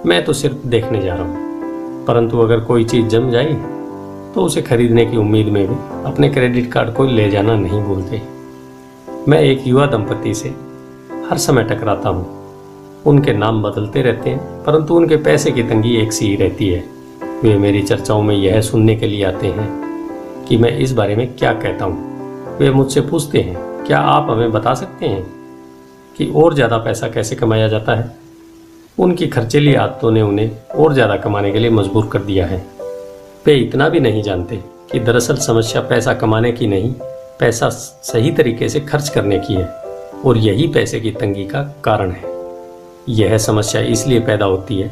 मैं तो सिर्फ देखने जा रहा हूँ। परंतु अगर कोई चीज़ जम जाए तो उसे खरीदने की उम्मीद में भी अपने क्रेडिट कार्ड को ले जाना नहीं भूलते। मैं एक युवा दंपति से हर समय टकराता हूँ। उनके नाम बदलते रहते हैं, परंतु उनके पैसे की तंगी एक सी ही रहती है। वे मेरी चर्चाओं में यह सुनने के लिए आते हैं कि मैं इस बारे में क्या कहता हूँ। वे मुझसे पूछते हैं, क्या आप हमें बता सकते हैं कि और ज़्यादा पैसा कैसे कमाया जाता है? उनकी खर्चीली आदतों ने उन्हें और ज़्यादा कमाने के लिए मजबूर कर दिया है। वे इतना भी नहीं जानते कि दरअसल समस्या पैसा कमाने की नहीं, पैसा सही तरीके से खर्च करने की है, और यही पैसे की तंगी का कारण है। यह समस्या इसलिए पैदा होती है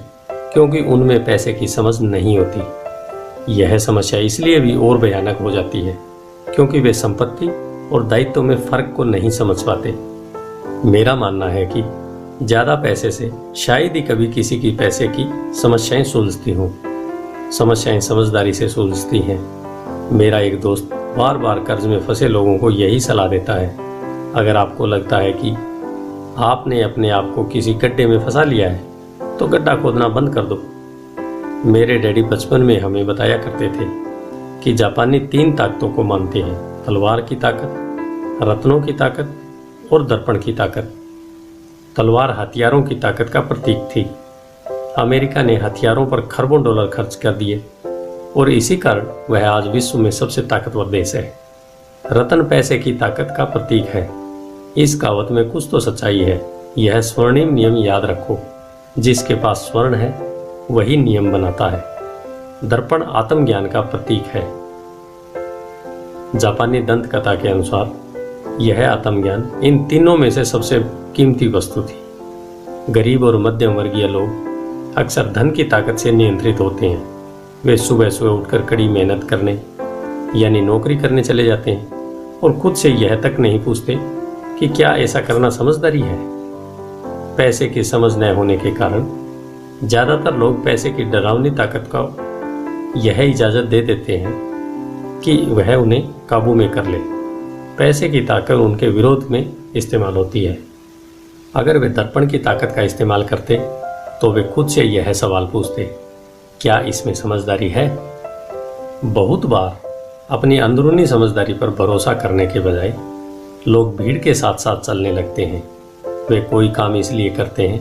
क्योंकि उनमें पैसे की समझ नहीं होती। यह समस्या इसलिए भी और भयानक हो जाती है क्योंकि वे संपत्ति और दायित्व में फर्क को नहीं समझ पाते। मेरा मानना है कि ज़्यादा पैसे से शायद ही कभी किसी की पैसे की समस्याएं सुलझती हों। समस्याएं समझदारी से सुलझती हैं। मेरा एक दोस्त बार बार कर्ज में फंसे लोगों को यही सलाह देता है, अगर आपको लगता है कि आपने अपने आप को किसी गड्ढे में फंसा लिया है तो गड्ढा खोदना बंद कर दो। मेरे डैडी बचपन में हमें बताया करते थे कि जापानी 3 ताकतों को मानते हैं, तलवार की ताकत, रत्नों की ताकत और दर्पण की ताकत। तलवार हथियारों की ताकत का प्रतीक थी। अमेरिका ने हथियारों पर खरबों डॉलर खर्च कर दिए और इसी कारण वह आज विश्व में सबसे ताकतवर देश है। रत्न पैसे की ताकत का प्रतीक है। इस कहावत में कुछ तो सच्चाई है। यह स्वर्णिम नियम याद रखो, जिसके पास स्वर्ण है वही नियम बनाता है। दर्पण आत्मज्ञान का प्रतीक है। जापानी दंत कथा के अनुसार यह आत्मज्ञान इन तीनों में से सबसे कीमती वस्तु थी। गरीब और मध्यम वर्गीय लोग अक्सर धन की ताकत से नियंत्रित होते हैं। वे सुबह सुबह उठकर कड़ी मेहनत करने यानी नौकरी करने चले जाते हैं और खुद से यह तक नहीं पूछते कि क्या ऐसा करना समझदारी है। पैसे की समझ न होने के कारण ज़्यादातर लोग पैसे की डरावनी ताकत को यह इजाज़त दे देते हैं कि वह उन्हें काबू में कर ले। पैसे की ताकत उनके विरोध में इस्तेमाल होती है। अगर वे दर्पण की ताकत का इस्तेमाल करते तो वे खुद से यह सवाल पूछते, क्या इसमें समझदारी है? बहुत बार अपनी अंदरूनी समझदारी पर भरोसा करने के बजाय लोग भीड़ के साथ साथ चलने लगते हैं। वे कोई काम इसलिए करते हैं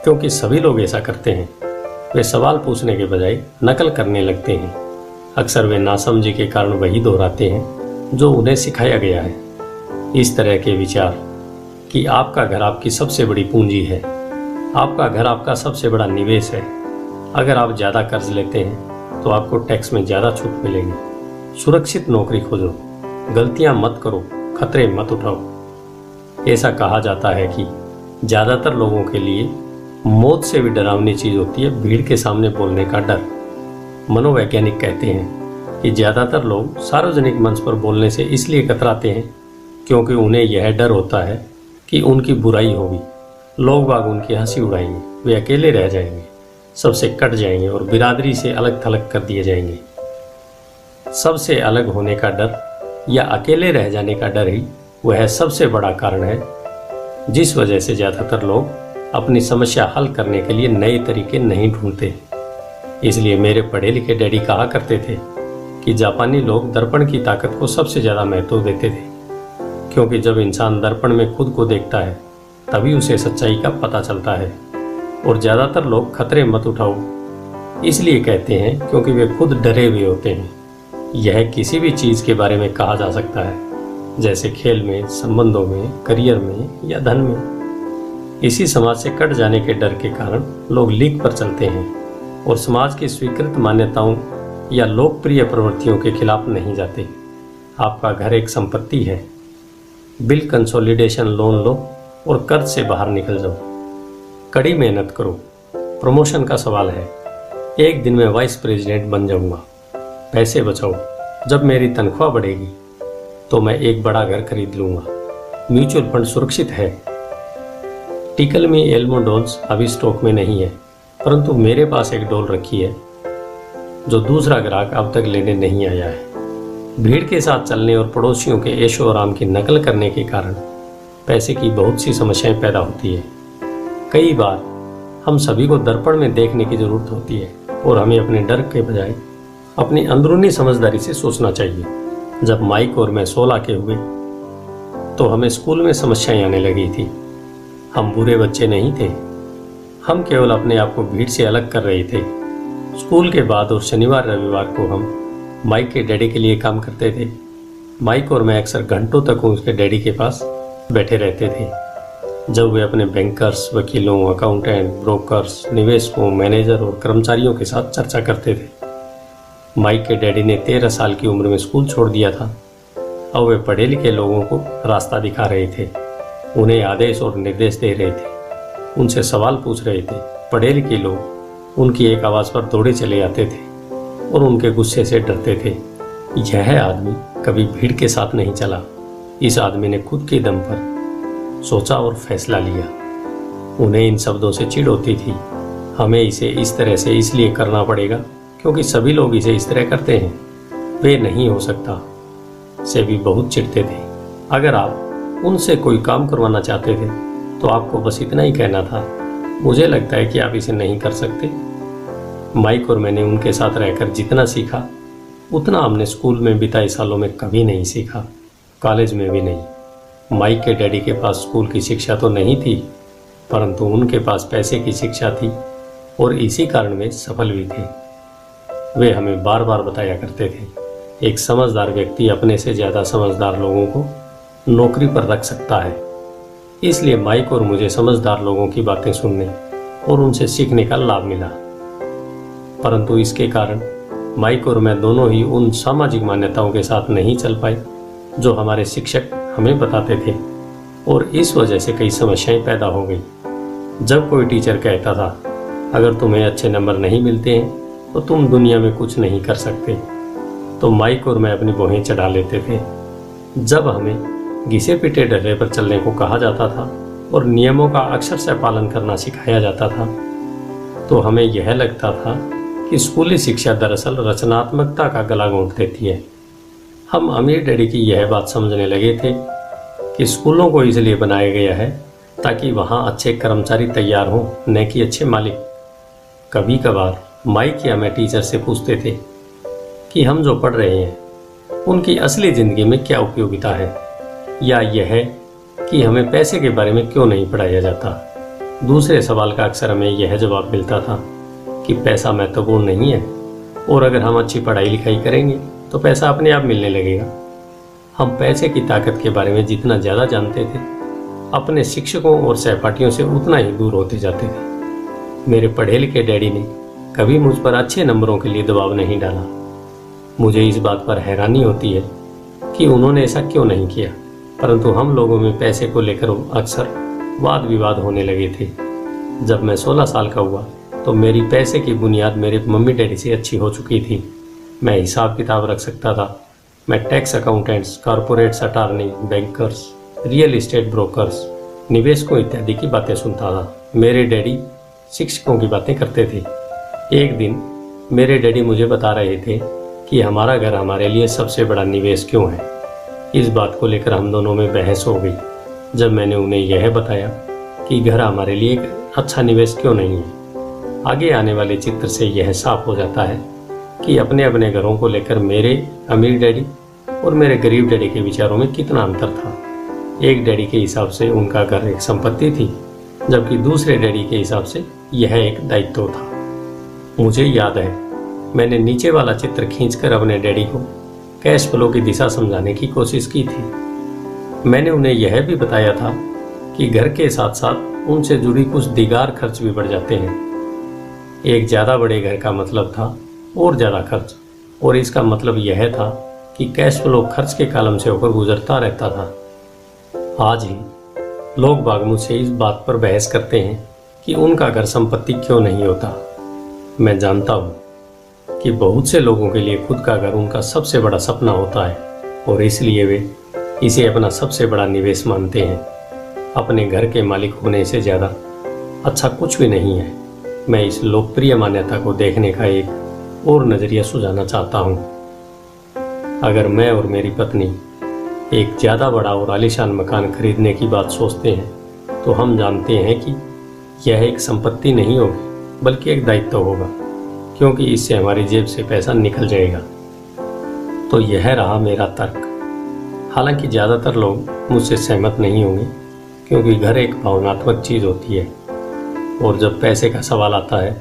क्योंकि सभी लोग ऐसा करते हैं। वे सवाल पूछने के बजाय नकल करने लगते हैं। अक्सर वे नासमझी के कारण वही दोहराते हैं जो उन्हें सिखाया गया है। इस तरह के विचार कि आपका घर आपकी सबसे बड़ी पूंजी है, आपका घर आपका सबसे बड़ा निवेश है, अगर आप ज़्यादा कर्ज लेते हैं तो आपको टैक्स में ज़्यादा छूट मिलेगी, सुरक्षित नौकरी खोजो, गलतियां मत करो, खतरे मत उठाओ। ऐसा कहा जाता है कि ज़्यादातर लोगों के लिए मौत से भी डरावनी चीज़ होती है भीड़ के सामने बोलने का डर। मनोवैज्ञानिक कहते हैं कि ज़्यादातर लोग सार्वजनिक मंच पर बोलने से इसलिए कतराते हैं क्योंकि उन्हें यह डर होता है कि उनकी बुराई होगी, लोग बाग उनकी हंसी उड़ाएंगे, वे अकेले रह जाएंगे, सबसे कट जाएंगे और बिरादरी से अलग थलग कर दिए जाएंगे। सबसे अलग होने का डर या अकेले रह जाने का डर ही वह सबसे बड़ा कारण है जिस वजह से ज़्यादातर लोग अपनी समस्या हल करने के लिए नए तरीके नहीं ढूंढते। इसलिए मेरे पढ़े लिखे डैडी कहा करते थे कि जापानी लोग दर्पण की ताकत को सबसे ज़्यादा महत्व देते थे, क्योंकि जब इंसान दर्पण में खुद को देखता है तभी उसे सच्चाई का पता चलता है। और ज़्यादातर लोग खतरे मत उठाओ इसलिए कहते हैं क्योंकि वे खुद डरे हुए होते हैं। यह किसी भी चीज़ के बारे में कहा जा सकता है, जैसे खेल में, संबंधों में, करियर में या धन में। इसी समाज से कट जाने के डर के कारण लोग लीक पर चलते हैं और समाज की स्वीकृत मान्यताओं या लोकप्रिय प्रवृत्तियों के खिलाफ नहीं जाते। आपका घर एक संपत्ति है, बिल कंसोलिडेशन लोन लो और कर्ज से बाहर निकल जाओ। कड़ी मेहनत करो, प्रमोशन का सवाल है, एक दिन में वाइस प्रेसिडेंट बन जाऊंगा। पैसे बचाओ, जब मेरी तनख्वाह बढ़ेगी तो मैं एक बड़ा घर खरीद लूंगा। म्यूचुअल फंड सुरक्षित है। टिकल में एल्मो डॉल्स अभी स्टॉक में नहीं है, परंतु मेरे पास एक डॉल रखी है जो दूसरा ग्राहक अब तक लेने नहीं आया है। भीड़ के साथ चलने और पड़ोसियों के ऐशो आराम की नकल करने के कारण पैसे की बहुत सी समस्याएं पैदा होती है। कई बार हम सभी को दर्पण में देखने की जरूरत होती है और हमें अपने डर के बजाय अपनी अंदरूनी समझदारी से सोचना चाहिए। जब माइक और मैं 16 के हुए तो हमें स्कूल में समस्याएं आने लगी थी। हम बुरे बच्चे नहीं थे, हम केवल अपने आप को भीड़ से अलग कर रहे थे। स्कूल के बाद और शनिवार रविवार को हम माइक के डैडी के लिए काम करते थे। माइक और मैं अक्सर घंटों तक उसके डैडी के पास बैठे रहते थे जब वे अपने बैंकर्स, वकीलों, अकाउंटेंट, ब्रोकर्स, निवेशकों, मैनेजर और कर्मचारियों के साथ चर्चा करते थे। माइक के डैडी ने 13 साल की उम्र में स्कूल छोड़ दिया था। अब वे पढ़े लिखे लोगों को रास्ता दिखा रहे थे, उन्हें आदेश और निर्देश दे रहे थे, उनसे सवाल पूछ रहे थे। पढ़े लिखे लोग उनकी एक आवाज़ पर दौड़े चले आते थे और उनके गुस्से से डरते थे। यह आदमी कभी भीड़ के साथ नहीं चला। इस आदमी ने खुद के दम पर सोचा और फैसला लिया। उन्हें इन शब्दों से चिढ़ होती थी, हमें इसे इस तरह से इसलिए करना पड़ेगा क्योंकि सभी लोग इसे इस तरह करते हैं, वे नहीं हो सकता से भी बहुत चिढ़ते थे। अगर आप उनसे कोई काम करवाना चाहते थे तो आपको बस इतना ही कहना था, मुझे लगता है कि आप इसे नहीं कर सकते। माइक और मैंने उनके साथ रहकर जितना सीखा उतना हमने स्कूल में बिताए सालों में कभी नहीं सीखा, कॉलेज में भी नहीं। माइक के डैडी के पास स्कूल की शिक्षा तो नहीं थी, परंतु उनके पास पैसे की शिक्षा थी और इसी कारण वे सफल भी थे। वे हमें बार बार बताया करते थे, एक समझदार व्यक्ति अपने से ज़्यादा समझदार लोगों को नौकरी पर रख सकता है। इसलिए माइक और मुझे समझदार लोगों की बातें सुनने और उनसे सीखने का लाभ मिला। परंतु इसके कारण माइक और मैं दोनों ही उन सामाजिक मान्यताओं के साथ नहीं चल पाए जो हमारे शिक्षक हमें बताते थे और इस वजह से कई समस्याएं पैदा हो गई। जब कोई टीचर कहता था, अगर तुम्हें अच्छे नंबर नहीं मिलते हैं तो तुम दुनिया में कुछ नहीं कर सकते, तो माइक और मैं अपनी भौहें चढ़ा लेते थे। जब हमें घिसे पिटे डर्रे पर चलने को कहा जाता था और नियमों का अक्षरशः पालन करना सिखाया जाता था तो हमें यह लगता था कि स्कूली शिक्षा दरअसल रचनात्मकता का गला घोंट देती है। हम अमीर डैडी की यह बात समझने लगे थे कि स्कूलों को इसलिए बनाया गया है ताकि वहाँ अच्छे कर्मचारी तैयार हों, न कि अच्छे मालिक। कभी कभार माइक या मैं टीचर से पूछते थे कि हम जो पढ़ रहे हैं उनकी असली ज़िंदगी में क्या उपयोगिता है, या यह कि हमें पैसे के बारे में क्यों नहीं पढ़ाया जाता। दूसरे सवाल का अक्सर हमें यह जवाब मिलता था कि पैसा महत्वपूर्ण नहीं है, और अगर हम अच्छी पढ़ाई लिखाई करेंगे तो पैसा अपने आप मिलने लगेगा। हम पैसे की ताकत के बारे में जितना ज़्यादा जानते थे, अपने शिक्षकों और सहपाठियों से उतना ही दूर होते जाते थे। मेरे पढ़े लिखे डैडी ने कभी मुझ पर अच्छे नंबरों के लिए दबाव नहीं डाला। मुझे इस बात पर हैरानी होती है कि उन्होंने ऐसा क्यों नहीं किया, परंतु हम लोगों में पैसे को लेकर अक्सर वाद विवाद होने लगे थे। जब मैं 16 साल का हुआ तो मेरी पैसे की बुनियाद मेरे मम्मी डैडी से अच्छी हो चुकी थी। मैं हिसाब किताब रख सकता था। मैं tax accountants, corporate attorney, bankers, real estate brokers, निवेशकों इत्यादि की बातें सुनता था। मेरे डैडी शिक्षकों की बातें करते थे। एक दिन मेरे डैडी मुझे बता रहे थे कि हमारा घर हमारे लिए सबसे बड़ा निवेश क्यों है। इस बात को लेकर हम दोनों में बहस हो गई। जब मैंने उन्हें यह बताया कि घर हमारे लिए एक अच्छा निवेश क्यों नहीं है, आगे आने वाले चित्र से यह साफ हो जाता है कि अपने अपने घरों को लेकर मेरे अमीर डैडी और मेरे गरीब डैडी के विचारों में कितना अंतर था। एक डैडी के हिसाब से उनका घर एक संपत्ति थी, जबकि दूसरे डैडी के हिसाब से यह एक दायित्व था। मुझे याद है, मैंने नीचे वाला चित्र खींचकर अपने डैडी को कैश फ्लो की दिशा समझाने की कोशिश की थी। मैंने उन्हें यह भी बताया था कि घर के साथ साथ उनसे जुड़ी कुछ दीगार खर्च भी बढ़ जाते हैं। एक ज़्यादा बड़े घर का मतलब था और ज़्यादा खर्च, और इसका मतलब यह था कि कैश फ्लो खर्च के कॉलम से होकर गुजरता रहता था। आज ही लोग बाग मुझसे इस बात पर बहस करते हैं कि उनका घर संपत्ति क्यों नहीं होता। मैं जानता हूँ कि बहुत से लोगों के लिए खुद का घर उनका सबसे बड़ा सपना होता है, और इसलिए वे इसे अपना सबसे बड़ा निवेश मानते हैं। अपने घर के मालिक होने से ज़्यादा अच्छा कुछ भी नहीं है। मैं इस लोकप्रिय मान्यता को देखने का एक और नज़रिया सुझाना चाहता हूँ। अगर मैं और मेरी पत्नी एक ज़्यादा बड़ा और आलीशान मकान खरीदने की बात सोचते हैं, तो हम जानते हैं कि यह एक संपत्ति नहीं होगी, बल्कि एक दायित्व होगा, क्योंकि इससे हमारी जेब से पैसा निकल जाएगा। तो यह रहा मेरा तर्क। हालांकि ज़्यादातर लोग मुझसे सहमत नहीं होंगे, क्योंकि घर एक भावनात्मक चीज़ होती है, और जब पैसे का सवाल आता है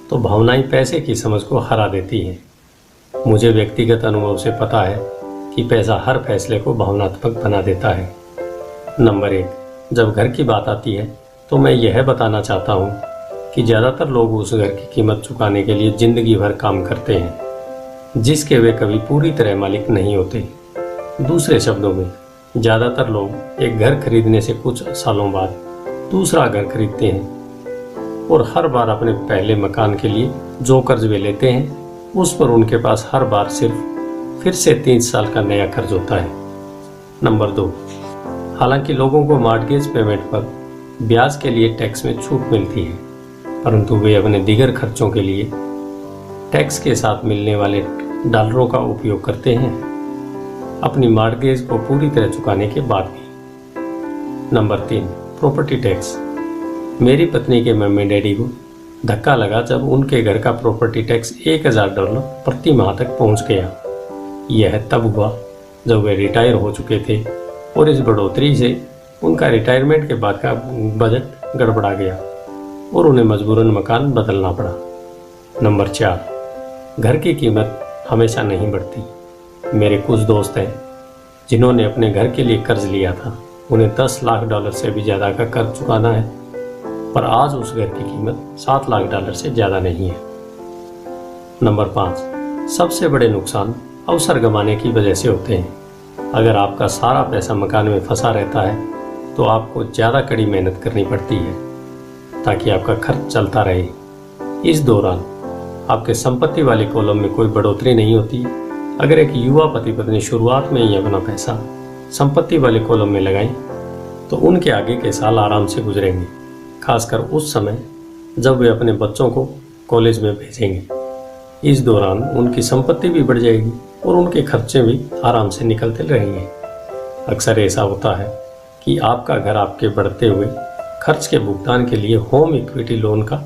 तो भावनाएं पैसे की समझ को हरा देती हैं। मुझे व्यक्तिगत अनुभव से पता है कि पैसा हर फैसले को भावनात्मक बना देता है। नंबर 1, जब घर की बात आती है तो मैं यह बताना चाहता हूँ कि ज़्यादातर लोग उस घर की कीमत चुकाने के लिए ज़िंदगी भर काम करते हैं, जिसके वे कभी पूरी तरह मालिक नहीं होते। दूसरे शब्दों में, ज़्यादातर लोग एक घर खरीदने से कुछ सालों बाद दूसरा घर खरीदते हैं, और हर बार अपने पहले मकान के लिए जो कर्ज वे लेते हैं, उस पर उनके पास हर बार सिर्फ फिर से 30 साल का नया कर्ज होता है। नंबर 2, हालांकि लोगों को मॉर्गेज पेमेंट पर ब्याज के लिए टैक्स में छूट मिलती है, परंतु वे अपने दीगर खर्चों के लिए टैक्स के साथ मिलने वाले डॉलरों का उपयोग करते हैं, अपनी मॉर्गेज को पूरी तरह चुकाने के बाद भी। Number 3, property tax. मेरी पत्नी के मम्मी डैडी को धक्का लगा जब उनके घर का प्रॉपर्टी टैक्स $1000 प्रति माह तक पहुंच गया। यह तब हुआ जब वे रिटायर हो चुके थे, और इस बढ़ोतरी से उनका रिटायरमेंट के बाद का बजट गड़बड़ा गया और उन्हें मजबूरन मकान बदलना पड़ा। नंबर 4, घर की कीमत हमेशा नहीं बढ़ती। मेरे कुछ दोस्त हैं जिन्होंने अपने घर के लिए कर्ज लिया था। उन्हें $10 लाख से भी ज़्यादा का कर्ज चुकाना है, पर आज उस घर की कीमत $7 लाख से ज़्यादा नहीं है। नंबर 5, सबसे बड़े नुकसान अवसर गंवाने की वजह से होते हैं। अगर आपका सारा पैसा मकान में फंसा रहता है तो आपको ज़्यादा कड़ी मेहनत करनी पड़ती है ताकि आपका खर्च चलता रहे। इस दौरान आपके संपत्ति वाले कॉलम में कोई बढ़ोतरी नहीं होती। अगर एक युवा पति पत्नी शुरुआत में ही अपना पैसा संपत्ति वाले कॉलम में लगाएं तो उनके आगे के साल आराम से गुजरेंगे, खासकर उस समय जब वे अपने बच्चों को कॉलेज में भेजेंगे। इस दौरान उनकी संपत्ति भी बढ़ जाएगी और उनके खर्चे भी आराम से निकलते रहेंगे। अक्सर ऐसा होता है कि आपका घर आपके बढ़ते हुए खर्च के भुगतान के लिए होम इक्विटी लोन का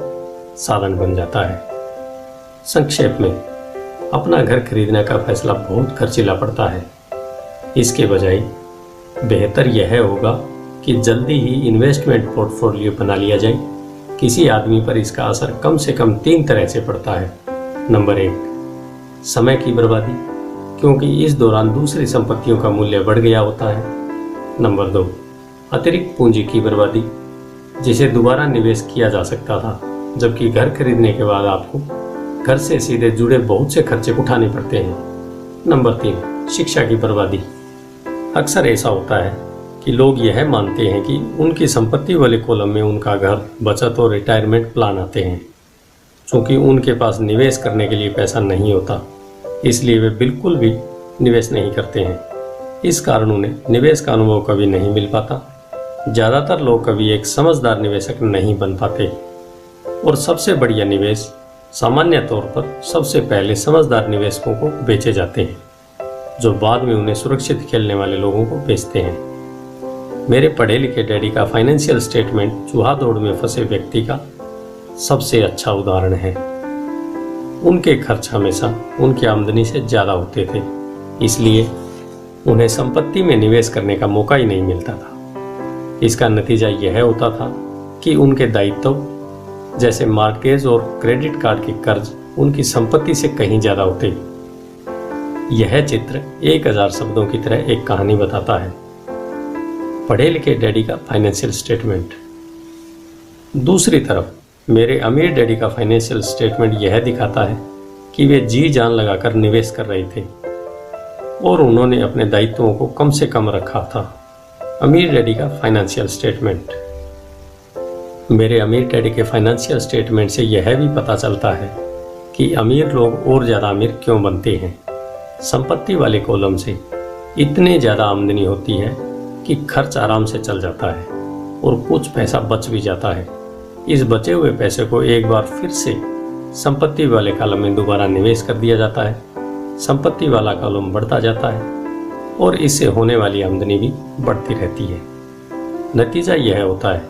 साधन बन जाता है। संक्षेप में, अपना घर खरीदने का फैसला बहुत खर्चीला पड़ता है। इसके बजाय बेहतर यह होगा कि जल्दी ही इन्वेस्टमेंट पोर्टफोलियो बना लिया जाए किसी आदमी पर इसका असर कम से कम 3 तरह से पड़ता है। नंबर 1, समय की बर्बादी, क्योंकि इस दौरान दूसरी संपत्तियों का मूल्य बढ़ गया होता है। नंबर 2, अतिरिक्त पूंजी की बर्बादी, जिसे दोबारा निवेश किया जा सकता था, जबकि घर खरीदने के बाद आपको घर से सीधे जुड़े बहुत से खर्चे उठाने पड़ते हैं। नंबर 3, शिक्षा की बर्बादी। अक्सर ऐसा होता है कि लोग यह मानते हैं कि उनकी संपत्ति वाले कॉलम में उनका घर, बचत और रिटायरमेंट प्लान आते हैं। चूँकि उनके पास निवेश करने के लिए पैसा नहीं होता, इसलिए वे बिल्कुल भी निवेश नहीं करते हैं। इस कारण उन्हें निवेश का अनुभव कभी नहीं मिल पाता। ज़्यादातर लोग कभी एक समझदार निवेशक नहीं बन पाते, और सबसे बढ़िया निवेश सामान्य तौर पर सबसे पहले समझदार निवेशकों को बेचे जाते हैं, जो बाद में उन्हें सुरक्षित खेलने वाले लोगों को बेचते हैं। मेरे पढ़े लिखे डैडी का फाइनेंशियल स्टेटमेंट चूहा दौड़ में फंसे व्यक्ति का सबसे अच्छा उदाहरण है। उनके खर्च हमेशा उनकी आमदनी से ज़्यादा होते थे, इसलिए उन्हें संपत्ति में निवेश करने का मौका ही नहीं मिलता था। इसका नतीजा यह होता था कि उनके दायित्व जैसे मार्गेज और क्रेडिट कार्ड के कर्ज उनकी संपत्ति से कहीं ज़्यादा होते। यह चित्र 1000 शब्दों की तरह एक कहानी बताता है। पढ़े लिखे डैडी का फाइनेंशियल स्टेटमेंट। दूसरी तरफ मेरे अमीर डैडी का फाइनेंशियल स्टेटमेंट यह दिखाता है कि वे जी जान लगाकर निवेश कर रहे थे और उन्होंने अपने दायित्वों को कम से कम रखा था। अमीर डैडी का फाइनेंशियल स्टेटमेंट। मेरे अमीर डैडी के फाइनेंशियल स्टेटमेंट से यह भी पता चलता है कि अमीर लोग और ज़्यादा अमीर क्यों बनते हैं। संपत्ति वाले कॉलम से इतने ज़्यादा आमदनी होती है कि खर्च आराम से चल जाता है और कुछ पैसा बच भी जाता है। इस बचे हुए पैसे को एक बार फिर से संपत्ति वाले कॉलम में दोबारा निवेश कर दिया जाता है। संपत्ति वाला कॉलम बढ़ता जाता है और इससे होने वाली आमदनी भी बढ़ती रहती है। नतीजा यह होता है,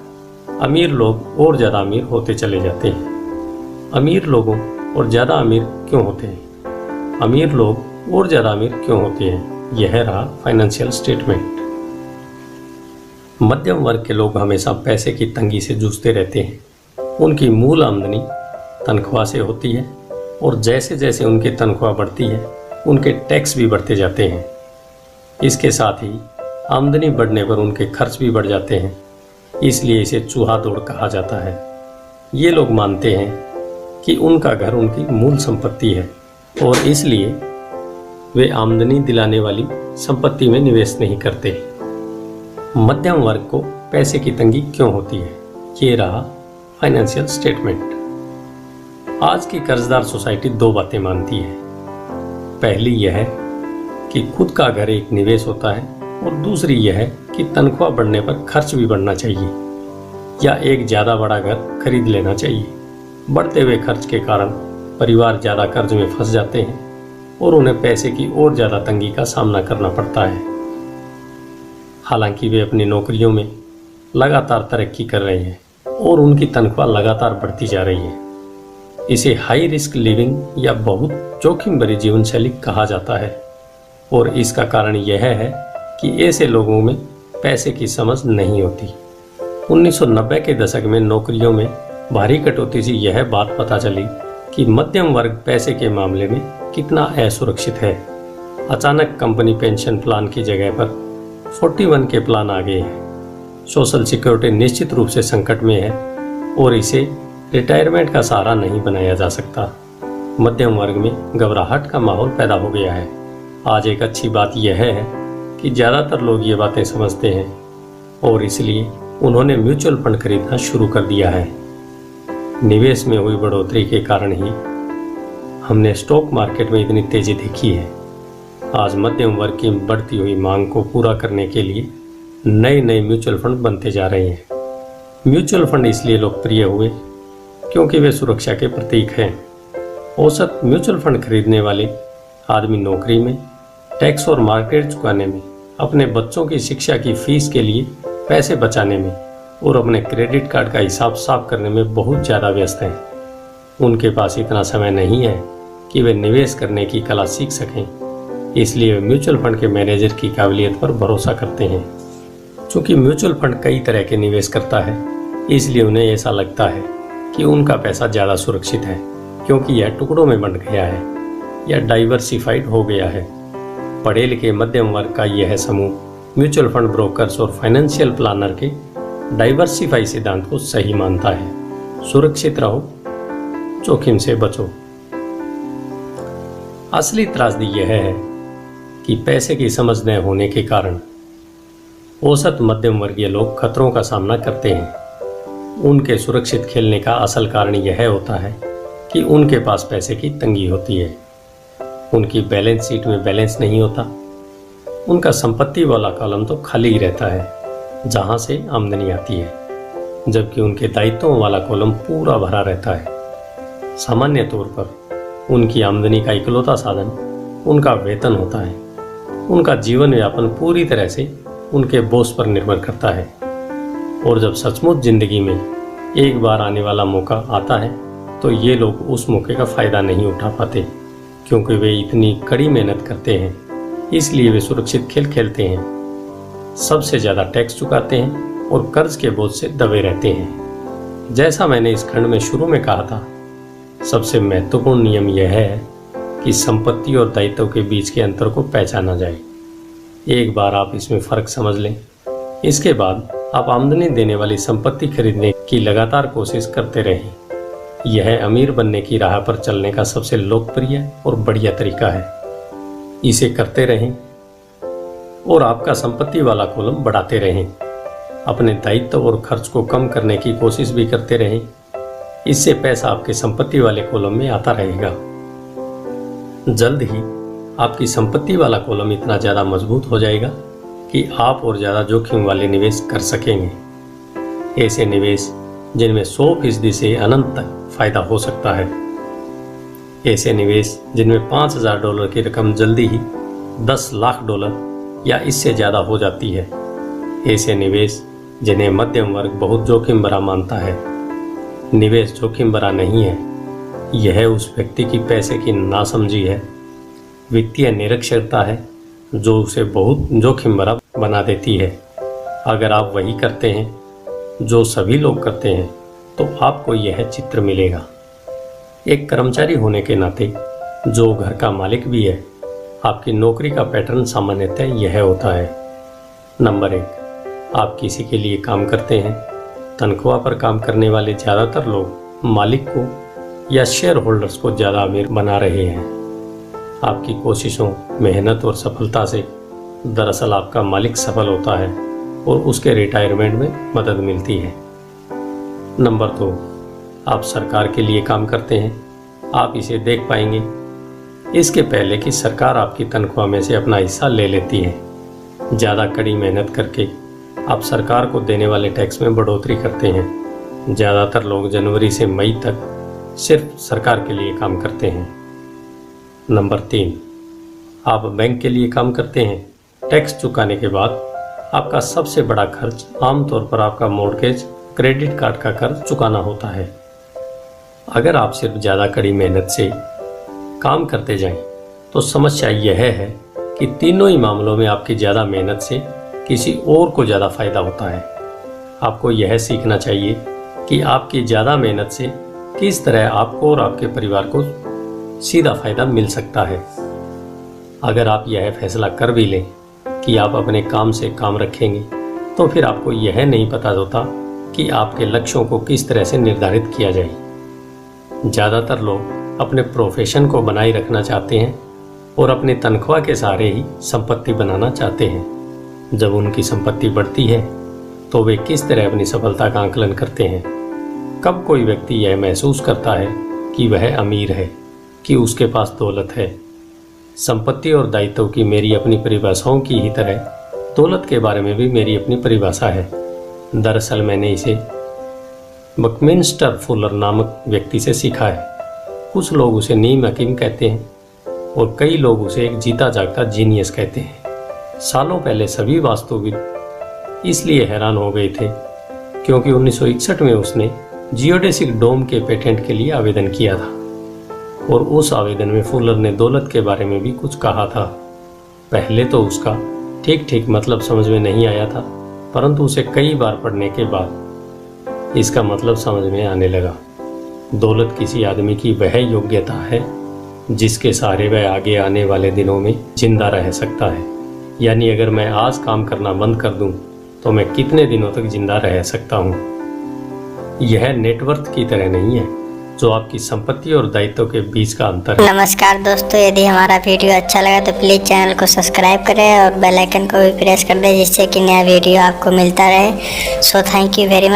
अमीर लोग और ज़्यादा अमीर होते चले जाते हैं। अमीर लोगों और ज़्यादा अमीर क्यों होते हैं? अमीर लोग और ज़्यादा अमीर क्यों होते हैं? यह रहा फाइनेंशियल स्टेटमेंट। मध्यम वर्ग के लोग हमेशा पैसे की तंगी से जूझते रहते हैं। उनकी मूल आमदनी तनख्वाह से होती है और जैसे जैसे उनकी तनख्वाह बढ़ती है उनके टैक्स भी बढ़ते जाते हैं। इसके साथ ही आमदनी बढ़ने पर उनके खर्च भी बढ़ जाते हैं, इसलिए इसे चूहा दौड़ कहा जाता है। ये लोग मानते हैं कि उनका घर उनकी मूल संपत्ति है और इसलिए वे आमदनी दिलाने वाली संपत्ति में निवेश नहीं करते। मध्यम वर्ग को पैसे की तंगी क्यों होती है? ये रहा फाइनेंशियल स्टेटमेंट। आज की कर्जदार सोसाइटी 2 बातें मानती है। पहली यह कि खुद का घर एक निवेश होता है और दूसरी यह कि तनख्वाह बढ़ने पर खर्च भी बढ़ना चाहिए या एक ज़्यादा बड़ा घर खरीद लेना चाहिए। बढ़ते हुए खर्च के कारण परिवार ज़्यादा कर्ज में फंस जाते हैं और उन्हें पैसे की और ज़्यादा तंगी का सामना करना पड़ता है। हालांकि वे अपनी नौकरियों में लगातार तरक्की कर रहे हैं और उनकी तनख्वाह लगातार बढ़ती जा रही है। इसे हाई रिस्क लिविंग या बहुत जोखिम भरी जीवन शैली कहा जाता है और इसका कारण यह है कि ऐसे लोगों में पैसे की समझ नहीं होती। 1990 के दशक में नौकरियों में भारी कटौती से यह बात पता चली कि मध्यम वर्ग पैसे के मामले में कितना असुरक्षित है। अचानक कंपनी पेंशन प्लान की जगह पर 41 के प्लान आ गए हैं। सोशल सिक्योरिटी निश्चित रूप से संकट में है और इसे रिटायरमेंट का सहारा नहीं बनाया जा सकता। मध्यम वर्ग में घबराहट का माहौल पैदा हो गया है। आज एक अच्छी बात यह है कि ज़्यादातर लोग ये बातें समझते हैं और इसलिए उन्होंने म्यूचुअल फंड खरीदना शुरू कर दिया है। निवेश में हुई बढ़ोतरी के कारण ही हमने स्टॉक मार्केट में इतनी तेजी देखी है। आज मध्यम वर्ग की बढ़ती हुई मांग को पूरा करने के लिए नए नए म्यूचुअल फंड बनते जा रहे हैं। म्यूचुअल फंड इसलिए लोकप्रिय हुए क्योंकि वे सुरक्षा के प्रतीक हैं। औसत म्यूचुअल फंड खरीदने वाले आदमी नौकरी में, टैक्स और मार्केट चुकाने में, अपने बच्चों की शिक्षा की फीस के लिए पैसे बचाने में और अपने क्रेडिट कार्ड का हिसाब साफ करने में बहुत ज़्यादा व्यस्त हैं। उनके पास इतना समय नहीं है कि वे निवेश करने की कला सीख सकें, इसलिए वे म्यूचुअल फंड के मैनेजर की काबिलियत पर भरोसा करते हैं। चूँकि म्यूचुअल फंड कई तरह के निवेश करता है, इसलिए उन्हें ऐसा लगता है कि उनका पैसा ज़्यादा सुरक्षित है, क्योंकि यह टुकड़ों में बंट गया है या डाइवर्सिफाइड हो गया है। पढ़े लिखे मध्यम वर्ग का यह समूह म्यूचुअल फंड ब्रोकर्स और फाइनेंशियल प्लानर के डाइवर्सिफाई सिद्धांत को सही मानता है। सुरक्षित रहो, जोखिम से बचो। असली त्रासदी यह है कि पैसे की समझ न होने के कारण औसत मध्यम वर्गीय लोग खतरों का सामना करते हैं। उनके सुरक्षित खेलने का असल कारण यह होता है कि उनके पास पैसे की तंगी होती है। उनकी बैलेंस शीट में बैलेंस नहीं होता। उनका संपत्ति वाला कॉलम तो खाली ही रहता है, जहां से आमदनी आती है, जबकि उनके दायित्वों वाला कॉलम पूरा भरा रहता है। सामान्य तौर पर उनकी आमदनी का इकलौता साधन उनका वेतन होता है। उनका जीवन यापन पूरी तरह से उनके बॉस पर निर्भर करता है। और जब सचमुच जिंदगी में एक बार आने वाला मौका आता है तो ये लोग उस मौके का फायदा नहीं उठा पाते, क्योंकि वे इतनी कड़ी मेहनत करते हैं। इसलिए वे सुरक्षित खेल खेलते हैं, सबसे ज़्यादा टैक्स चुकाते हैं और कर्ज के बोझ से दबे रहते हैं। जैसा मैंने इस खंड में शुरू में कहा था, सबसे महत्वपूर्ण नियम यह है कि संपत्ति और दायित्व के बीच के अंतर को पहचाना जाए। एक बार आप इसमें फ़र्क समझ लें, इसके बाद आप आमदनी देने वाली संपत्ति खरीदने की लगातार कोशिश करते रहें। यह अमीर बनने की राह पर चलने का सबसे लोकप्रिय और बढ़िया तरीका है। इसे करते रहें और आपका संपत्ति वाला कॉलम बढ़ाते रहें। अपने दायित्व और खर्च को कम करने की कोशिश भी करते रहें। इससे पैसा आपके संपत्ति वाले कॉलम में आता रहेगा। जल्द ही आपकी संपत्ति वाला कॉलम इतना ज़्यादा मजबूत हो जाएगा कि आप और ज़्यादा जोखिम वाले निवेश कर सकेंगे। ऐसे निवेश जिनमें 100% से अनंत तक फायदा हो सकता है। ऐसे निवेश जिनमें $5,000 की रकम जल्दी ही $10 लाख या इससे ज़्यादा हो जाती है। ऐसे निवेश जिन्हें मध्यम वर्ग बहुत जोखिम भरा मानता है। निवेश जोखिम भरा नहीं है, यह उस व्यक्ति की पैसे की नासमझी है, वित्तीय निरक्षरता है, जो उसे बहुत जोखिम भरा बना देती है। अगर आप वही करते हैं जो सभी लोग करते हैं तो आपको यह चित्र मिलेगा। एक कर्मचारी होने के नाते जो घर का मालिक भी है, आपकी नौकरी का पैटर्न सामान्यतः यह होता है। नंबर 1, आप किसी के लिए काम करते हैं। तनख्वाह पर काम करने वाले ज़्यादातर लोग मालिक को या शेयर होल्डर्स को ज़्यादा अमीर बना रहे हैं। आपकी कोशिशों, मेहनत और सफलता से दरअसल आपका मालिक सफल होता है और उसके रिटायरमेंट में मदद मिलती है। नंबर 2, आप सरकार के लिए काम करते हैं। आप इसे देख पाएंगे इसके पहले कि सरकार आपकी तनख्वाह में से अपना हिस्सा ले लेती है। ज़्यादा कड़ी मेहनत करके आप सरकार को देने वाले टैक्स में बढ़ोतरी करते हैं। ज़्यादातर लोग जनवरी से मई तक सिर्फ सरकार के लिए काम करते हैं। नंबर 3, आप बैंक के लिए काम करते हैं। टैक्स चुकाने के बाद आपका सबसे बड़ा खर्च आमतौर पर आपका मॉर्गेज, क्रेडिट कार्ड का कर्ज चुकाना होता है। अगर आप सिर्फ ज़्यादा कड़ी मेहनत से काम करते जाएं, तो समस्या यह है कि तीनों ही मामलों में आपकी ज़्यादा मेहनत से किसी और को ज़्यादा फायदा होता है। आपको यह सीखना चाहिए कि आपकी ज़्यादा मेहनत से किस तरह आपको और आपके परिवार को सीधा फायदा मिल सकता है। अगर आप यह फैसला कर भी लें कि आप अपने काम से काम रखेंगे, तो फिर आपको यह नहीं पता होता कि आपके लक्ष्यों को किस तरह से निर्धारित किया जाए। ज़्यादातर लोग अपने प्रोफेशन को बनाए रखना चाहते हैं और अपनी तनख्वाह के सहारे ही संपत्ति बनाना चाहते हैं। जब उनकी संपत्ति बढ़ती है तो वे किस तरह अपनी सफलता का आकलन करते हैं। कब कोई व्यक्ति यह महसूस करता है कि वह अमीर है, कि उसके पास दौलत है। संपत्ति और दायित्व की मेरी अपनी परिभाषाओं की ही तरह दौलत के बारे में भी मेरी अपनी परिभाषा है। दरअसल मैंने इसे बकमिंस्टर फुलर नामक व्यक्ति से सीखा है। कुछ लोग उसे नीम हकीम कहते हैं और कई लोग उसे एक जीता जागता जीनियस कहते हैं। सालों पहले सभी वास्तुविद इसलिए हैरान हो गए थे क्योंकि 1961 में उसने जियोडेसिक डोम के पेटेंट के लिए आवेदन किया था और उस आवेदन में फुलर ने दौलत के बारे में भी कुछ कहा था। पहले तो उसका ठीक ठीक मतलब समझ में नहीं आया था, परंतु उसे कई बार पढ़ने के बाद इसका मतलब समझ में आने लगा। दौलत किसी आदमी की वह योग्यता है जिसके सहारे वह आगे आने वाले दिनों में जिंदा रह सकता है। यानी अगर मैं आज काम करना बंद कर दूं तो मैं कितने दिनों तक जिंदा रह सकता हूं। यह नेटवर्थ की तरह नहीं है जो आपकी संपत्ति और दायित्व के बीच का अंतर है। नमस्कार दोस्तों, यदि हमारा वीडियो अच्छा लगा तो प्लीज़ चैनल को सब्सक्राइब करें और बेल आइकन को भी प्रेस कर दें जिससे कि नया वीडियो आपको मिलता रहे। So thank you very much.